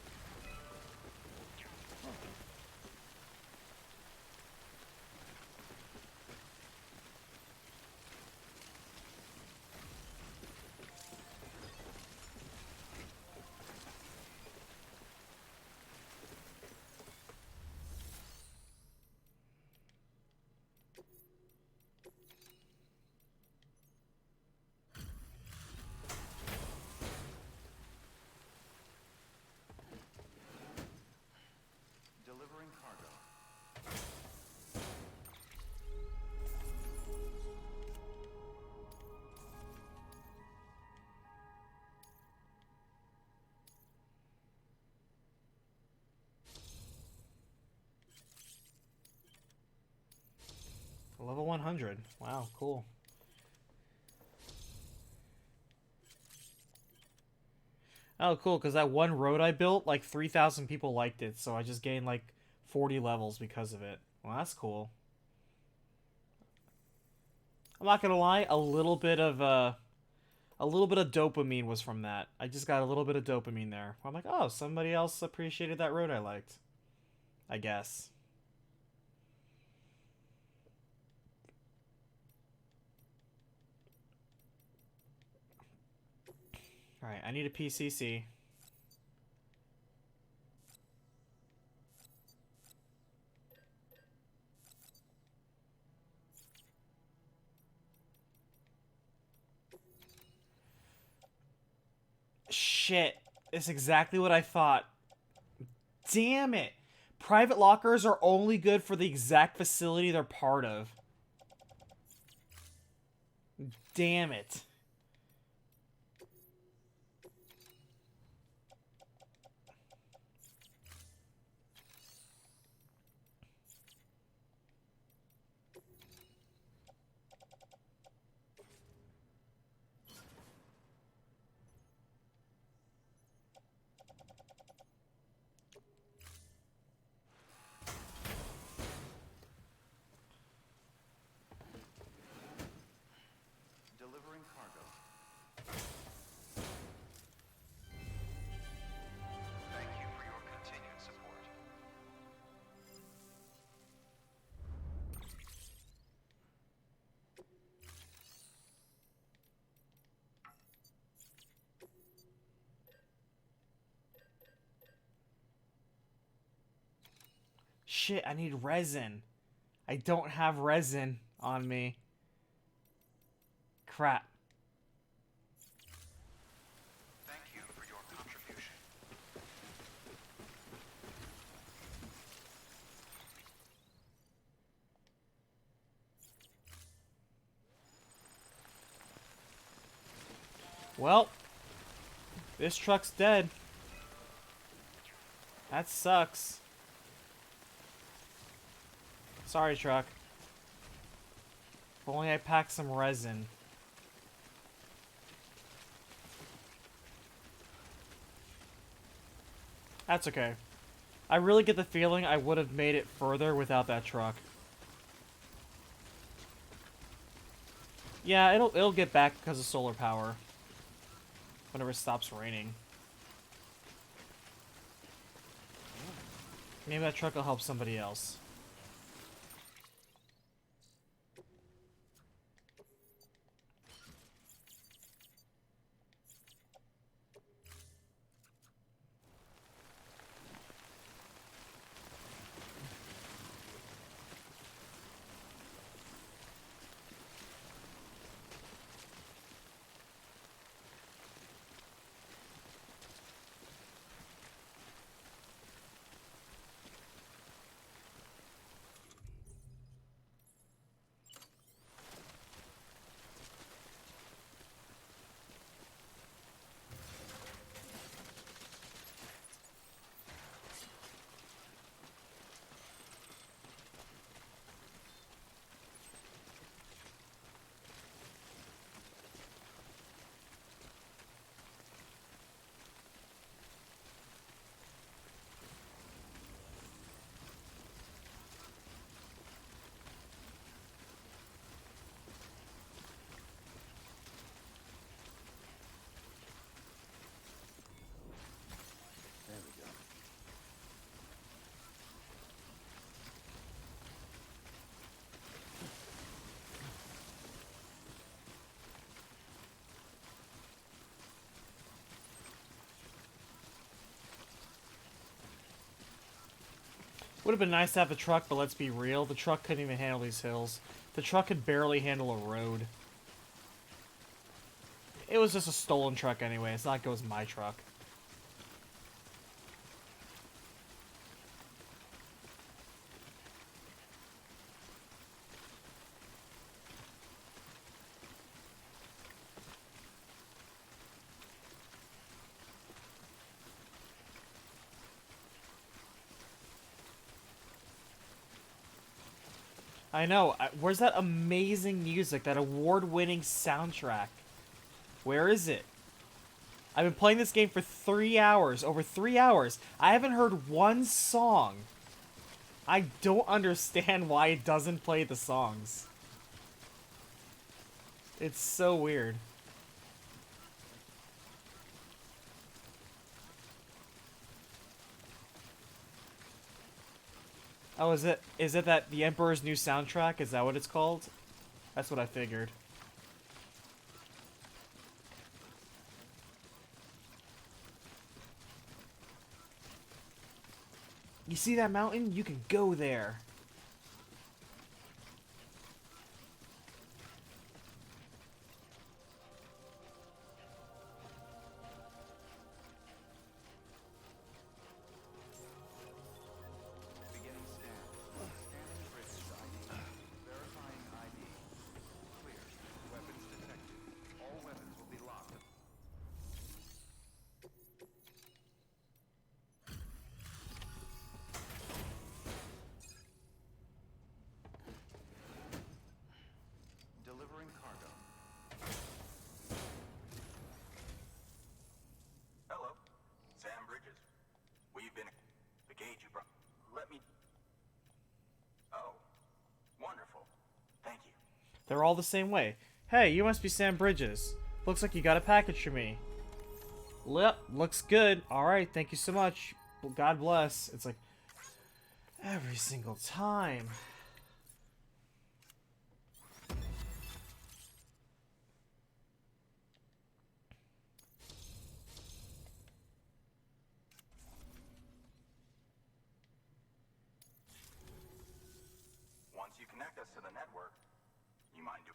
A: 700. Wow, cool. Oh, cool, because that one road I built, like 3,000 people liked it, so I just gained like 40 levels because of it. Well, that's cool. I'm not gonna lie, a little bit of dopamine was from that. I just got a little bit of dopamine there. I'm like, oh, somebody else appreciated that road I liked. I guess. Alright, I need a PCC. Shit. It's exactly what I thought. Damn it. Private lockers are only good for the exact facility they're part of. Damn it.
B: Delivering cargo. Thank you for your continued support.
A: Shit, I need resin. I don't have resin on me. Crap.
B: Thank you for your contribution.
A: Well, this truck's dead. That sucks. Sorry, truck. If only I packed some resin. That's okay. I really get the feeling I would have made it further without that truck. Yeah, it'll get back because of solar power. Whenever it stops raining. Maybe that truck will help somebody else.
E: There we go.
A: Would have been nice to have the truck, but let's be real. The truck couldn't even handle these hills. The truck could barely handle a road. It was just a stolen truck anyway. It's not like it was my truck. I know. Where's that amazing music? That award-winning soundtrack? Where is it? I've been playing this game for 3 hours. Over 3 hours. I haven't heard one song. I don't understand why it doesn't play the songs. It's so weird. Oh, is it that the Emperor's New Soundtrack? Is that what it's called? That's what I figured. You see that mountain? You can go there.
B: Beginning scan. Scanning bridges ID. Verifying ID. Clear. Weapons detected. All weapons will be locked. Delivering cargo.
D: Hello, Sam Bridges. We've been... The gauge you brought... Let me... Oh, wonderful. Thank you.
A: They're all the same way. Hey, you must be Sam Bridges. Looks like you got a package for me. Yep, looks good. Alright, thank you so much. God bless. It's like... every single time.
D: Once you connect us to the network, you mind do...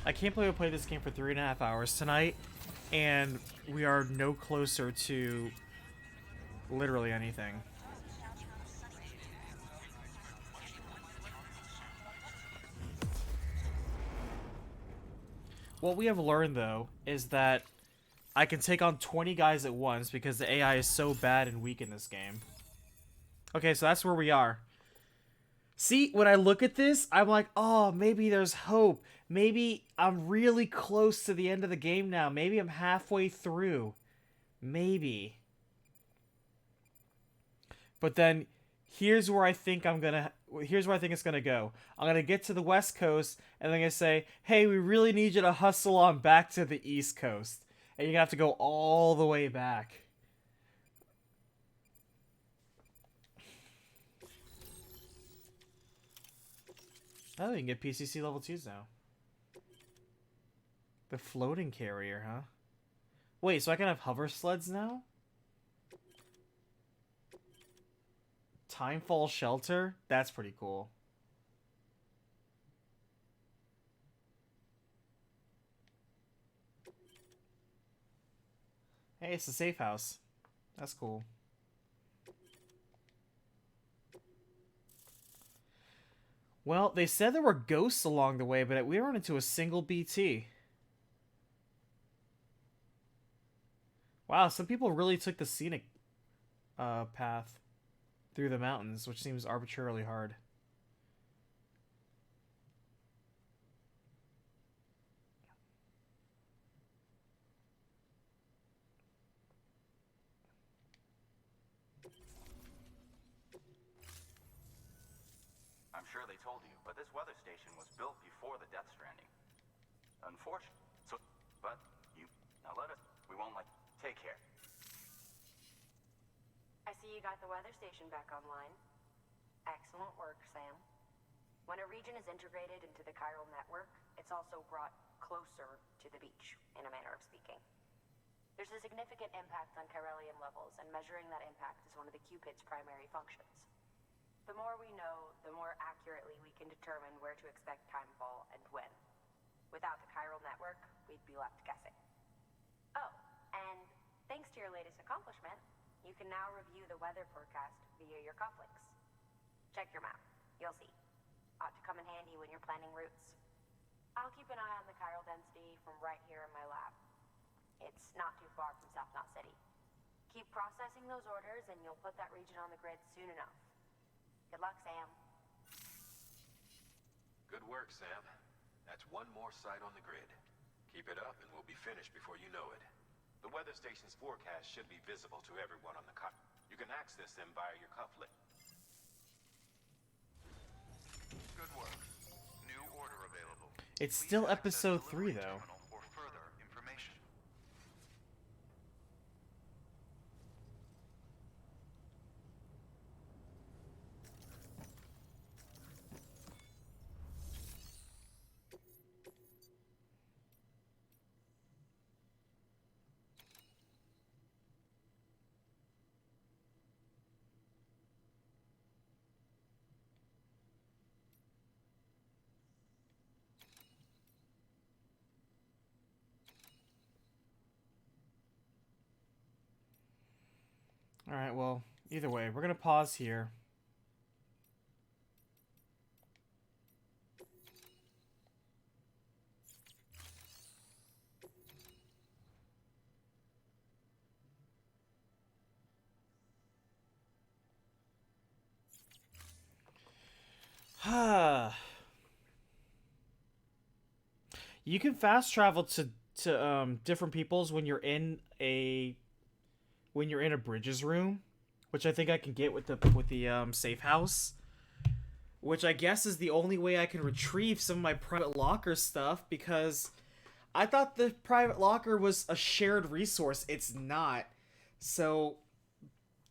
A: I can't believe I played this game for 3.5 hours tonight, and we are no closer to literally anything. What we have learned, though, is that I can take on 20 guys at once because the AI is so bad and weak in this game. Okay, so that's where we are. See, when I look at this, I'm like, oh, maybe there's hope. Maybe I'm really close to the end of the game now. Maybe I'm halfway through. Maybe. But then, here's where I think it's gonna go. I'm gonna get to the West Coast, and they're gonna say, hey, we really need you to hustle on back to the East Coast. And you're gonna have to go all the way back. Oh, you can get PCC level 2s now. The floating carrier, huh? Wait, so I can have hover sleds now? Timefall shelter? That's pretty cool. Hey, it's a safe house. That's cool. Well, they said there were ghosts along the way, but we run into a single BT. Wow, some people really took the scenic path through the mountains, which seems arbitrarily hard.
D: I'm sure they told you, but this weather station was built before the Death Stranding. Unfortunate. So, but you... Now let us... We won't like... Take care.
F: I see you got the weather station back online. Excellent work, Sam. When a region is integrated into the chiral network, it's also brought closer to the beach, in a manner of speaking. There's a significant impact on chiralium levels, and measuring that impact is one of the Cupid's primary functions. The more we know, the more accurately we can determine where to expect timefall and when. Without the chiral network, we'd be left guessing. Oh, and thanks to your latest accomplishment, you can now review the weather forecast via your cufflinks. Check your map. You'll see. Ought to come in handy when you're planning routes. I'll keep an eye on the chiral density from right here in my lab. It's not too far from South Knot City. Keep processing those orders and you'll put that region on the grid soon enough. Good luck, Sam.
D: Good work, Sam. That's one more site on the grid. Keep it up and we'll be finished before you know it. The weather station's forecast should be visible to everyone on the You can access them via your cufflet.
B: Good work. New order available.
A: It's
B: Please
A: still
B: access
A: episode 3,
B: delivery
A: though.
B: terminal for further information.
A: Alright, well, either way, we're gonna pause here. You can fast travel to different peoples when you're in a bridges room, which I think I can get with the safe house, which I guess is the only way I can retrieve some of my private locker stuff, because I thought the private locker was a shared resource. It's not. So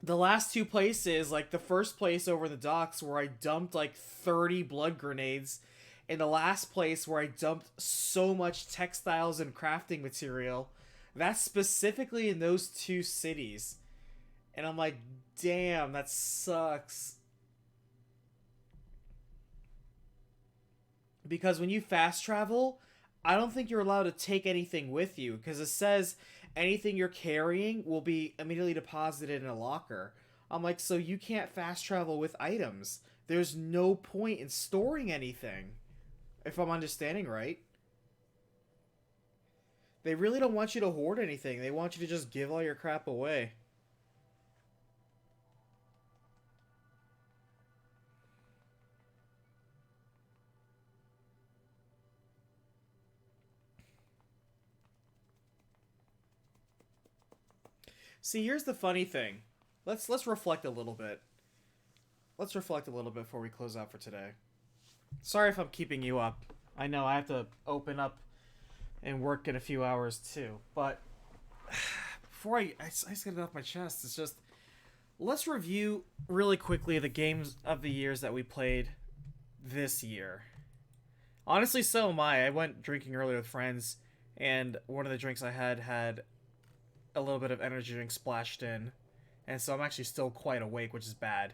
A: the last two places, like the first place over the docks where I dumped like 30 blood grenades, and the last place where I dumped so much textiles and crafting material, that's specifically in those two cities. And I'm like, damn, that sucks. Because when you fast travel, I don't think you're allowed to take anything with you, because it says anything you're carrying will be immediately deposited in a locker. I'm like, so you can't fast travel with items. There's no point in storing anything, if I'm understanding right. They really don't want you to hoard anything. They want you to just give all your crap away. See, here's the funny thing. Let's reflect a little bit. Let's reflect a little bit before we close out for today. Sorry if I'm keeping you up. I know I have to open up and work in a few hours too. But before I just get it off my chest, it's just, let's review really quickly the games of the years that we played this year. Honestly, so am I. I went drinking earlier with friends, and one of the drinks I had a little bit of energy drink splashed in, and so I'm actually still quite awake, which is bad.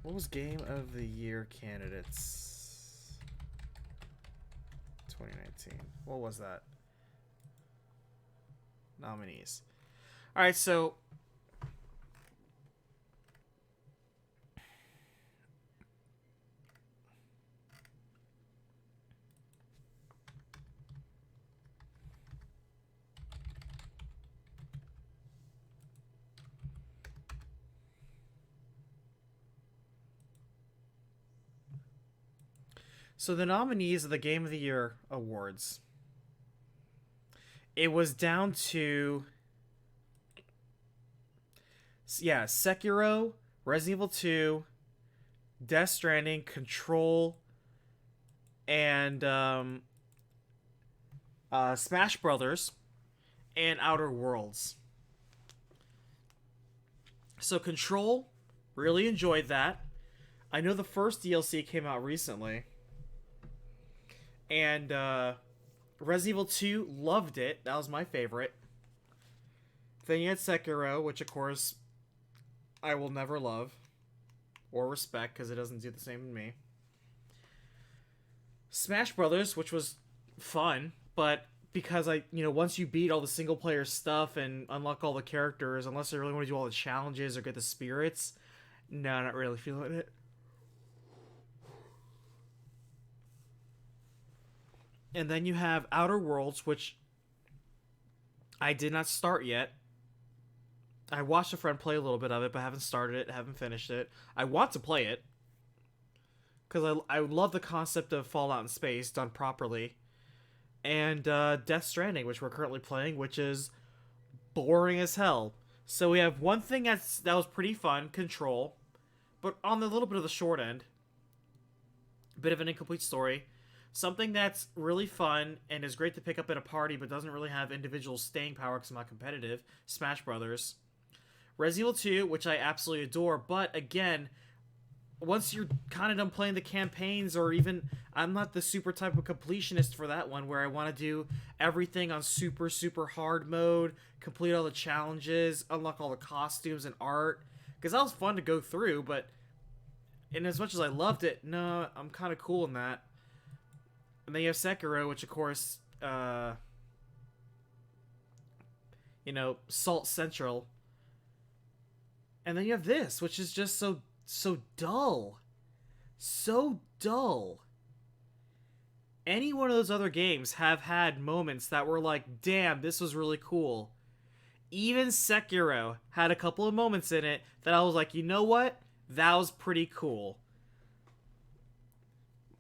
A: What was Game of the Year candidates? 2019. What was that? Nominees. Alright, so the nominees of the Game of the Year awards. It was down to, yeah, Sekiro, Resident Evil 2, Death Stranding, Control, and Smash Brothers, and Outer Worlds. So Control, really enjoyed that. I know the first DLC came out recently. And Resident Evil 2, loved it. That was my favorite. Then you had Sekiro, which of course I will never love or respect because it doesn't do the same to me. Smash Brothers, which was fun, but because once you beat all the single player stuff and unlock all the characters, unless I really want to do all the challenges or get the spirits, no, not really feeling it. And then you have Outer Worlds, which I did not start yet. I watched a friend play a little bit of it, but haven't started it, haven't finished it. I want to play it, because I love the concept of Fallout in space done properly. And Death Stranding, which we're currently playing, which is boring as hell. So we have one thing that was pretty fun, Control, but on the little bit of the short end. Bit of an incomplete story. Something that's really fun and is great to pick up at a party, but doesn't really have individual staying power because I'm not competitive. Smash Brothers. Resident Evil 2, which I absolutely adore, but again, once you're kind of done playing the campaigns, or even, I'm not the super type of completionist for that one, where I want to do everything on super, super hard mode, complete all the challenges, unlock all the costumes and art, because that was fun to go through, but and as much as I loved it, no, I'm kind of cool in that. And then you have Sekiro, which of course, you know, Salt Central. And then you have this, which is just so dull. So dull. Any one of those other games have had moments that were like, damn, this was really cool. Even Sekiro had a couple of moments in it that I was like, you know what? That was pretty cool.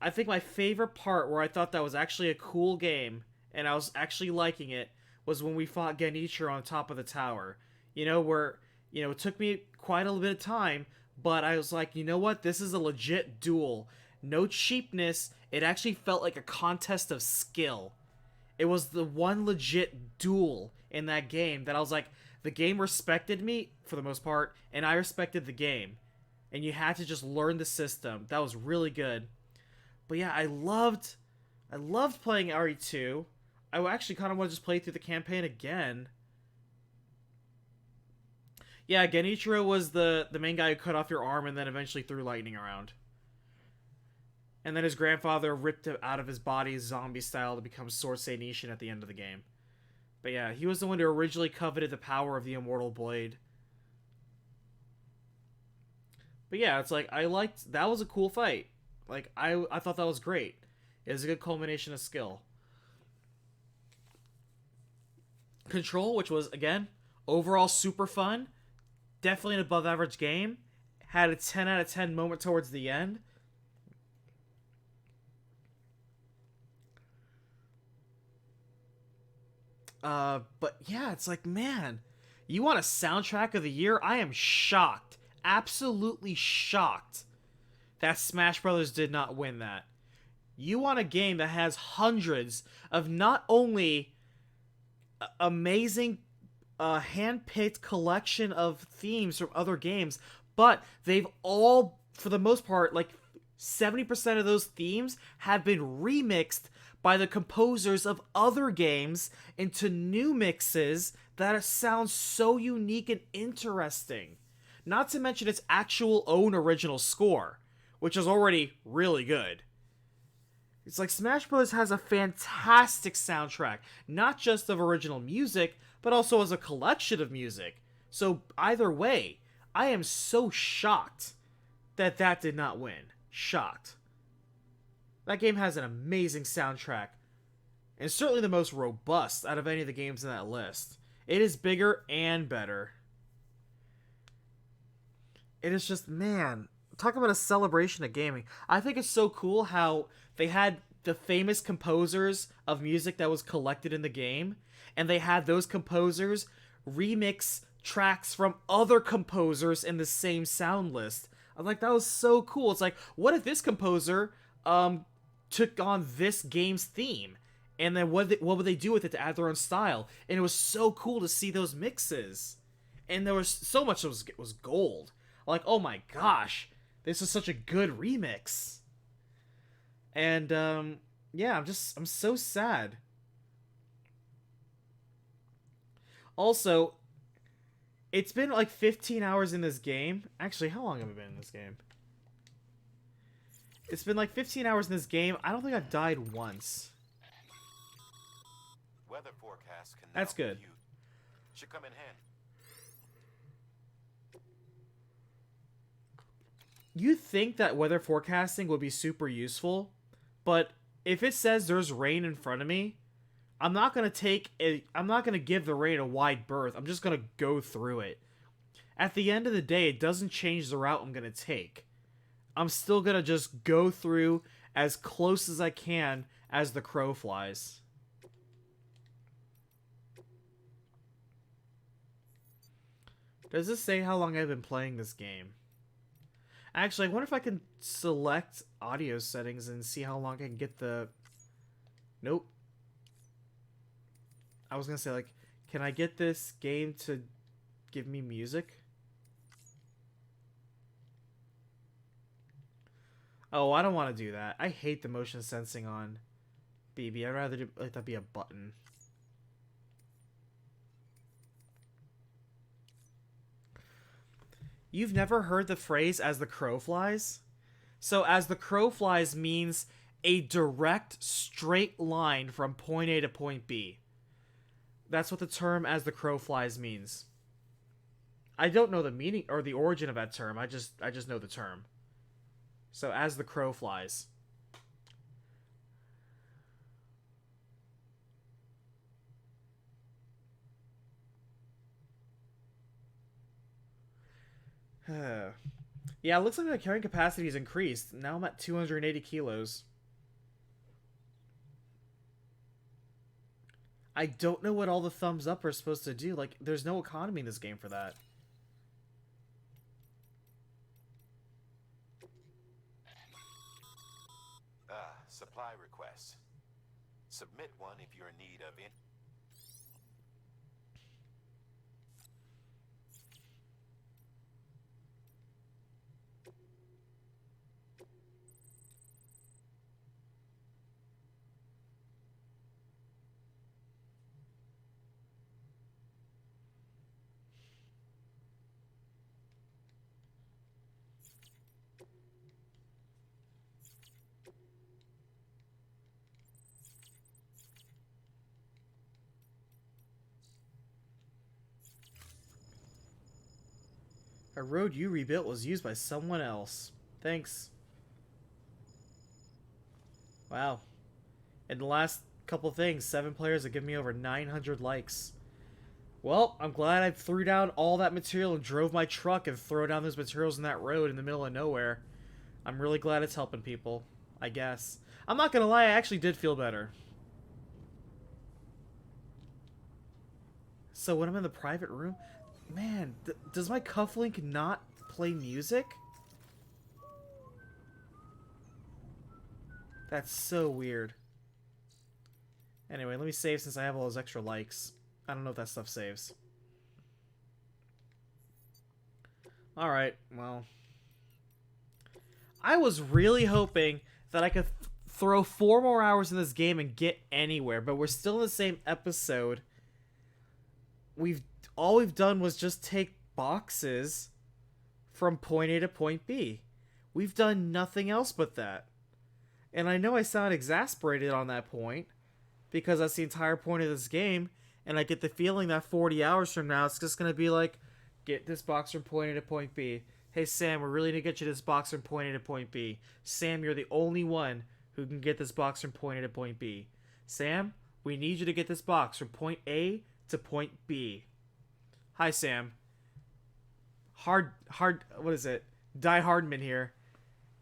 A: I think my favorite part where I thought that was actually a cool game, and I was actually liking it, was when we fought Genichiro on top of the tower. You know, where, you know, it took me quite a little bit of time, but I was like, you know what? This is a legit duel. No cheapness. It actually felt like a contest of skill. It was the one legit duel in that game that I was like, the game respected me, for the most part, and I respected the game. And you had to just learn the system. That was really good. But yeah, I loved playing RE2. I actually kind of want to just play through the campaign again. Yeah, Genichiro was the main guy who cut off your arm and then eventually threw lightning around. And then his grandfather ripped it out of his body zombie style to become Sword Nishin at the end of the game. But yeah, he was the one who originally coveted the power of the Immortal Blade. But yeah, it's like, that was a cool fight. Like, I thought that was great. It was a good culmination of skill. Control, which was, again, overall super fun. Definitely an above average game. Had a 10 out of 10 moment towards the end. But yeah, it's like, man, you want a soundtrack of the year? I am shocked. Absolutely shocked that Smash Brothers did not win that. You want a game that has hundreds of not only amazing hand-picked collection of themes from other games, but they've all, for the most part, like 70% of those themes have been remixed by the composers of other games into new mixes that sound so unique and interesting. Not to mention its actual own original score, which is already really good. It's like Smash Bros. Has a fantastic soundtrack, not just of original music, but also as a collection of music. So either way, I am so shocked that that did not win. Shocked. That game has an amazing soundtrack, and certainly the most robust out of any of the games in that list. It is bigger and better. It is just, man, talk about a celebration of gaming. I think it's so cool how they had the famous composers of music that was collected in the game, and they had those composers remix tracks from other composers in the same sound list. I'm like, that was so cool. It's like, what if this composer took on this game's theme? And then what would they do with it to add their own style? And it was so cool to see those mixes. And there was so much that was gold. Like, oh my gosh, this is such a good remix. And, yeah, I'm so sad. Also, it's been like 15 hours in this game. Actually, how long have I been in this game? It's been like 15 hours in this game. I don't think I've died once.
D: Weather forecasts can
A: That's
D: now be
A: good.
D: viewed. Should come in handy.
A: You'd think that weather forecasting would be super useful, but if it says there's rain in front of me, I'm not gonna give the rain a wide berth. I'm just gonna go through it. At the end of the day, it doesn't change the route I'm gonna take. I'm still gonna just go through as close as I can as the crow flies. Does this say how long I've been playing this game? Actually, I wonder if I can select audio settings and see how long I can get the... Nope. I was gonna say, like, can I get this game to give me music? Oh, I don't want to do that. I hate the motion sensing on BB. I'd rather let that be a button. You've never heard the phrase "as the crow flies"? So, as the crow flies means a direct, straight line from point A to point B. That's what the term "as the crow flies" means. I don't know the meaning or the origin of that term. I just know the term. So, as the crow flies. Yeah, it looks like my carrying capacity has increased. Now I'm at 280 kilos. I don't know what all the thumbs up are supposed to do. Like, there's no economy in this game for that.
D: Supply requests. Submit one if you're in need of it.
A: A road you rebuilt was used by someone else. Thanks. Wow. In the last couple things, 7 players have given me over 900 likes. Well, I'm glad I threw down all that material and drove my truck and threw down those materials in that road in the middle of nowhere. I'm really glad it's helping people, I guess. I'm not gonna lie, I actually did feel better. So when I'm in the private room... Man, does my cufflink not play music? That's so weird. Anyway, let me save since I have all those extra likes. I don't know if that stuff saves. Alright, well. I was really hoping that I could throw 4 more hours in this game and get anywhere, but we're still in the same episode. All we've done was just take boxes from point A to point B. We've done nothing else but that. And I know I sound exasperated on that point, because that's the entire point of this game, and I get the feeling that 40 hours from now, it's just going to be like, get this box from point A to point B. Hey, Sam, we really need to get you this box from point A to point B. Sam, you're the only one who can get this box from point A to point B. Sam, we need you to get this box from point A to point B. Hi, Sam. What is it? Die Hardman here.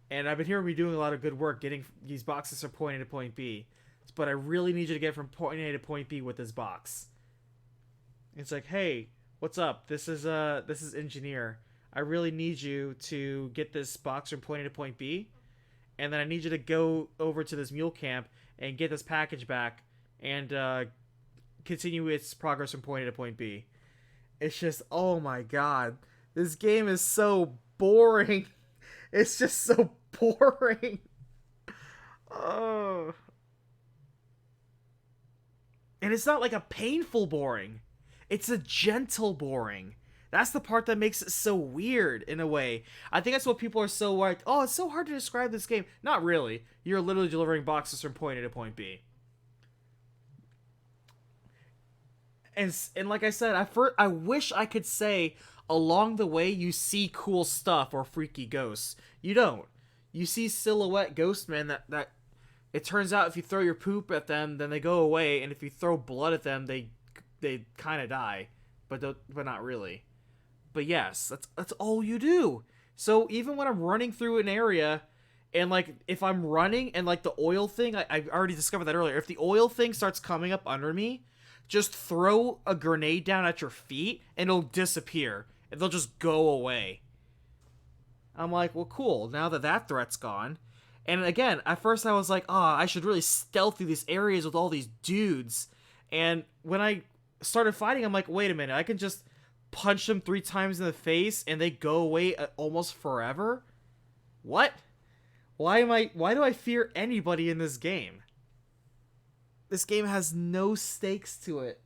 A: And I've been hearing you doing a lot of good work getting these boxes from point A to point B. But I really need you to get from point A to point B with this box. It's like, hey, what's up? This is Engineer. I really need you to get this box from point A to point B. And then I need you to go over to this mule camp and get this package back and continue its progress from point A to point B. It's just, oh my god. This game is so boring. It's just so boring. Oh. And it's not like a painful boring. It's a gentle boring. That's the part that makes it so weird in a way. I think that's what people are so like, oh, it's so hard to describe this game. Not really. You're literally delivering boxes from point A to point B. And like I said, I wish I could say along the way you see cool stuff or freaky ghosts. You don't. You see silhouette ghost men that It turns out if you throw your poop at them, then they go away, and if you throw blood at them, they kind of die, but not really. But yes, that's all you do. So even when I'm running through an area, and like if I'm running and like the oil thing, I already discovered that earlier. If the oil thing starts coming up under me, just throw a grenade down at your feet, and it'll disappear, and they'll just go away. I'm like, well, cool. Now that threat's gone. And again, at first I was like, I should really stealth through these areas with all these dudes. And when I started fighting, I'm like, wait a minute, I can just punch them 3 times in the face and they go away almost forever? What? Why do I fear anybody in this game? This game has no stakes to it.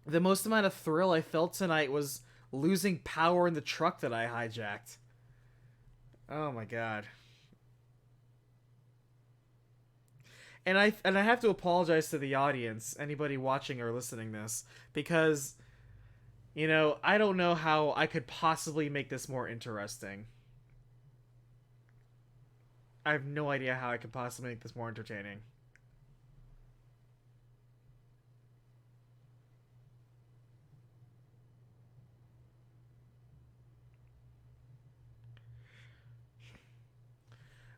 A: The most amount of thrill I felt tonight was losing power in the truck that I hijacked. Oh my god. And I have to apologize to the audience, anybody watching or listening this, because, you know, I don't know how I could possibly make this more interesting. I have no idea how I could possibly make this more entertaining.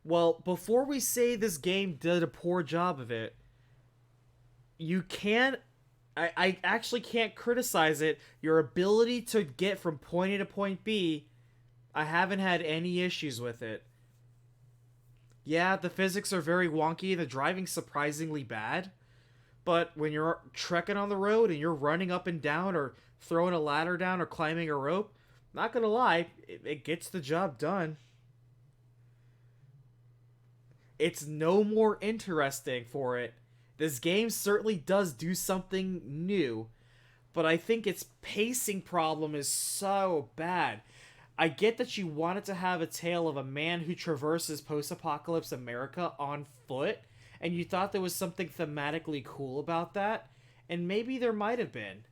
A: Well, before we say this game did a poor job of it, you can't... I actually can't criticize it. Your ability to get from point A to point B, I haven't had any issues with it. Yeah, the physics are very wonky and the driving's surprisingly bad. But when you're trekking on the road and you're running up and down or throwing a ladder down or climbing a rope, not gonna lie, it gets the job done. It's no more interesting for it. This game certainly does do something new, but I think its pacing problem is so bad. I get that you wanted to have a tale of a man who traverses post-apocalypse America on foot, and you thought there was something thematically cool about that, and maybe there might have been.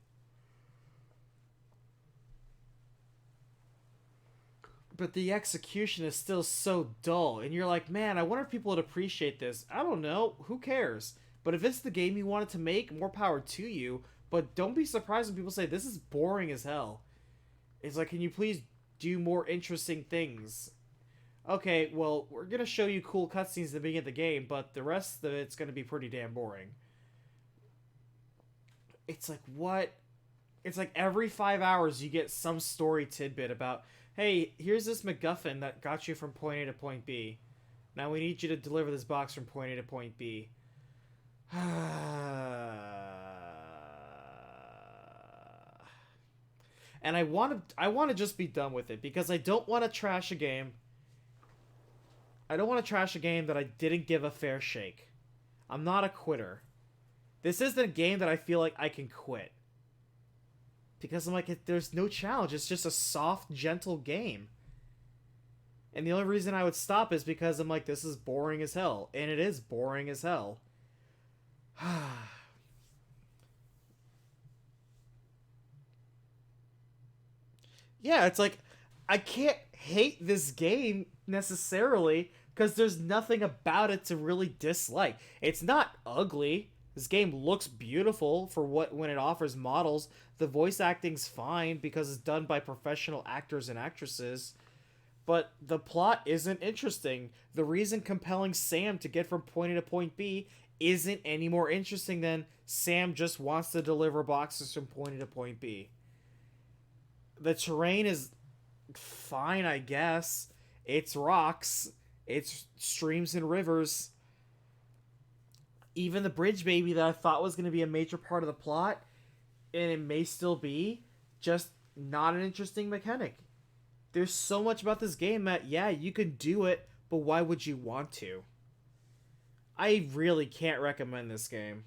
A: But the execution is still so dull, and you're like, man, I wonder if people would appreciate this. I don't know, who cares? But if it's the game you wanted to make, more power to you, but don't be surprised when people say, this is boring as hell. It's like, can you please do more interesting things? Okay, well, we're gonna show you cool cutscenes at the beginning of the game, but the rest of it's gonna be pretty damn boring. It's like, what? It's like every 5 hours you get some story tidbit about, hey, here's this MacGuffin that got you from point A to point B. Now we need you to deliver this box from point A to point B. And I want to just be done with it, because I don't want to trash a game. I don't want to trash a game that I didn't give a fair shake. I'm not a quitter. This isn't a game that I feel like I can quit. Because I'm like, there's no challenge. It's just a soft, gentle game. And the only reason I would stop is because I'm like, this is boring as hell. And it is boring as hell. Yeah, it's like, I can't hate this game necessarily, because there's nothing about it to really dislike. It's not ugly. This game looks beautiful for when it offers models. The voice acting's fine because it's done by professional actors and actresses. But the plot isn't interesting. The reason compelling Sam to get from point A to point B isn't any more interesting than Sam just wants to deliver boxes from point A to point B. The terrain is fine, I guess. It's rocks. It's streams and rivers. Even the bridge baby that I thought was going to be a major part of the plot, and it may still be, just not an interesting mechanic. There's so much about this game that, yeah, you can do it, but why would you want to? I really can't recommend this game.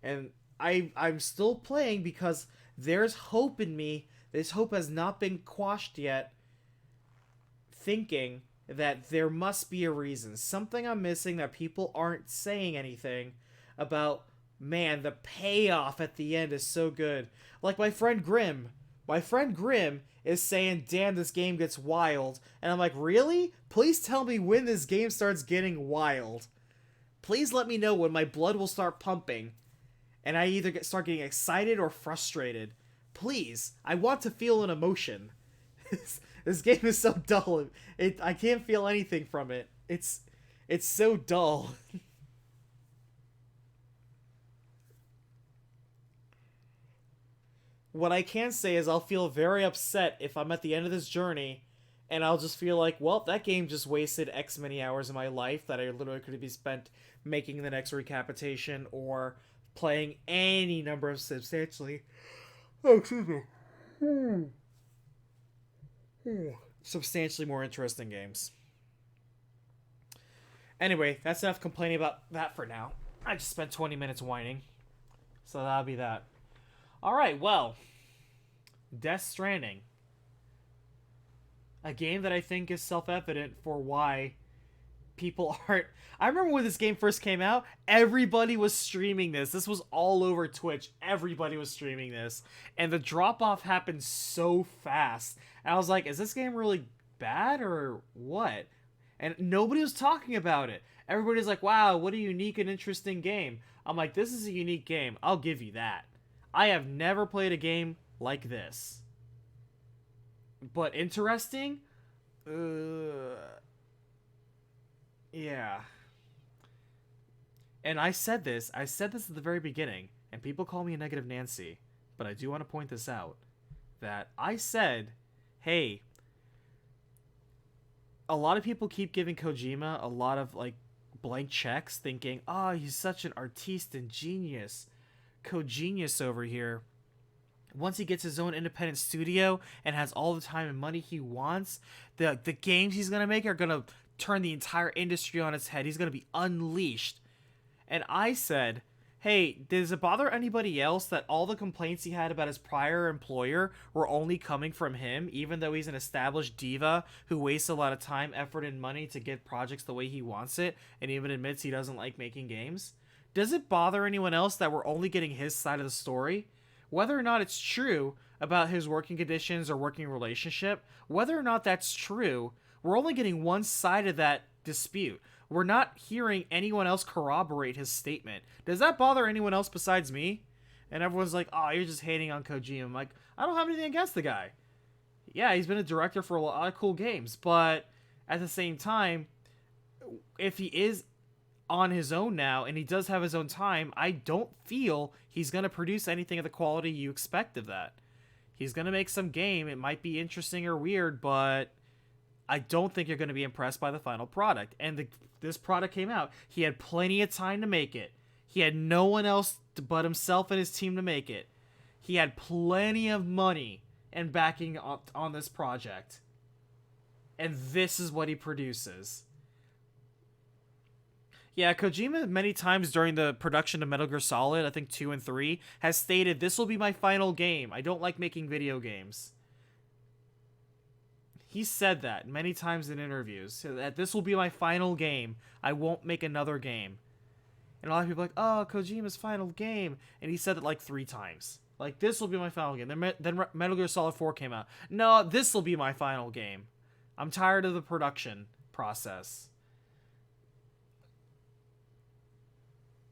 A: And I'm still playing because there's hope in me. This hope has not been quashed yet. Thinking that there must be a reason. Something I'm missing that people aren't saying anything about. Man, the payoff at the end is so good. Like my friend Grim. My friend Grim is saying, damn, this game gets wild. And I'm like, really? Please tell me when this game starts getting wild. Please let me know when my blood will start pumping and I either start getting excited or frustrated. Please, I want to feel an emotion. This game is so dull. I can't feel anything from it. It's so dull. What I can say is I'll feel very upset if I'm at the end of this journey and I'll just feel like, well, that game just wasted X many hours of my life that I literally could be spent making the next recapitation or playing any number of substantially substantially more interesting games. Anyway, that's enough complaining about that for now. I just spent 20 minutes whining. So that'll be that. Alright, well. Death Stranding. A game that I think is self-evident for why people aren't... I remember when this game first came out, everybody was streaming this. This was all over Twitch. Everybody was streaming this. And the drop-off happened so fast. And I was like, is this game really bad or what? And nobody was talking about it. Everybody's like, wow, what a unique and interesting game. I'm like, this is a unique game. I'll give you that. I have never played a game like this. But interesting? Yeah. And I said this at the very beginning, and people call me a negative Nancy, but I do want to point this out, that I said, hey, a lot of people keep giving Kojima a lot of, like, blank checks, thinking, oh, he's such an artiste and genius. Kojinius over here. Once he gets his own independent studio and has all the time and money he wants, the games he's going to make are going to turn the entire industry on its head. He's going to be unleashed. And I said, hey, does it bother anybody else that all the complaints he had about his prior employer were only coming from him, even though he's an established diva who wastes a lot of time, effort, and money to get projects the way he wants it, and even admits he doesn't like making games? Does it bother anyone else that we're only getting his side of the story? Whether or not it's true about his working conditions or working relationship, whether or not that's true, we're only getting one side of that dispute. We're not hearing anyone else corroborate his statement. Does that bother anyone else besides me? And everyone's like, oh, you're just hating on Kojima. I'm like, I don't have anything against the guy. Yeah, he's been a director for a lot of cool games, but at the same time, if he is on his own now, and he does have his own time, I don't feel he's going to produce anything of the quality you expect of that. He's going to make some game. It might be interesting or weird, but I don't think you're going to be impressed by the final product. And this product came out. He had plenty of time to make it. He had no one else but himself and his team to make it. He had plenty of money and backing on this project. And this is what he produces. Yeah, Kojima many times during the production of Metal Gear Solid, I think 2 and 3, has stated, this will be my final game. I don't like making video games. He said that many times in interviews, so that this will be my final game. I won't make another game. And a lot of people are like, oh, Kojima's final game. And he said it like 3 times. Like, this will be my final game. Then Metal Gear Solid 4 came out. No, this will be my final game. I'm tired of the production process.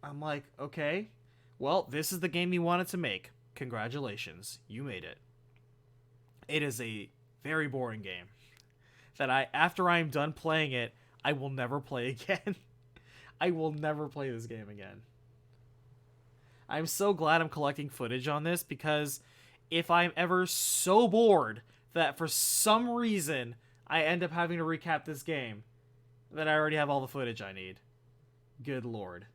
A: I'm like, okay, well, this is the game you wanted to make. Congratulations, you made it. It is a very boring game that after I'm done playing it, I will never play again. I will never play this game again. I'm so glad I'm collecting footage on this, because if I'm ever so bored that for some reason I end up having to recap this game, then I already have all the footage I need. Good lord.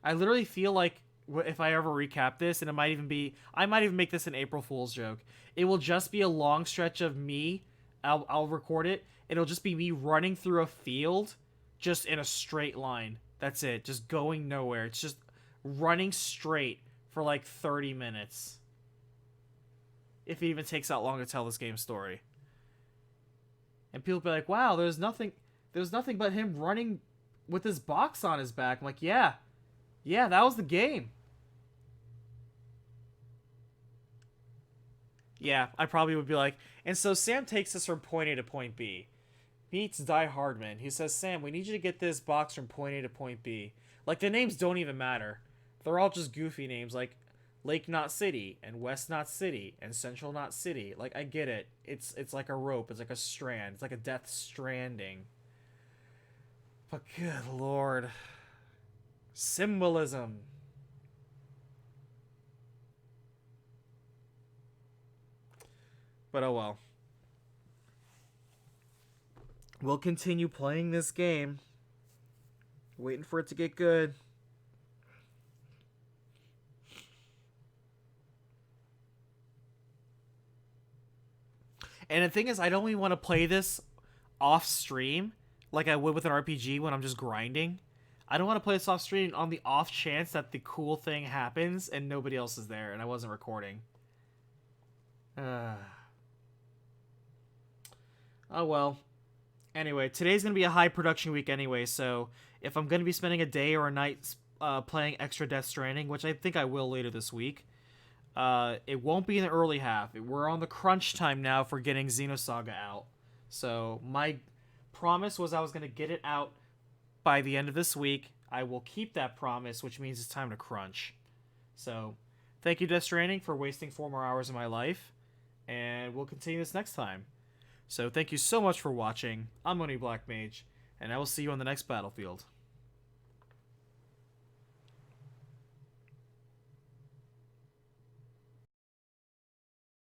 A: I literally feel like if I ever recap this, and I might even make this an April Fool's joke. It will just be a long stretch of me. I'll record it. It'll just be me running through a field, just in a straight line. That's it. Just going nowhere. It's just running straight for like 30 minutes. If it even takes that long to tell this game's story. And people be like, wow, there's nothing but him running with his box on his back. I'm like, yeah, that was the game. Yeah, I probably would be like, and so Sam takes us from point A to point B. meets Die Hardman. He says, Sam, we need you to get this box from point A to point B. Like, the names don't even matter. They're all just goofy names, like Lake Knot City, and West Knot City, and Central Knot City. Like, I get it. It's like a rope. It's like a strand. It's like a death stranding. But good lord. Symbolism. But oh well. We'll continue playing this game. Waiting for it to get good. And the thing is, I don't even want to play this off stream like I would with an RPG when I'm just grinding. I don't want to play this off stream on the off chance that the cool thing happens and nobody else is there and I wasn't recording. Oh well. Anyway, today's going to be a high production week anyway, so if I'm going to be spending a day or a night playing extra Death Stranding, which I think I will later this week, it won't be in the early half. We're on the crunch time now for getting Xenosaga out. So my promise was I was going to get it out by the end of this week. I will keep that promise, which means it's time to crunch. So thank you, Death Stranding, for wasting 4 more hours of my life, and we'll continue this next time. So thank you so much for watching. I'm Oni Black Mage, and I will see you on the next battlefield.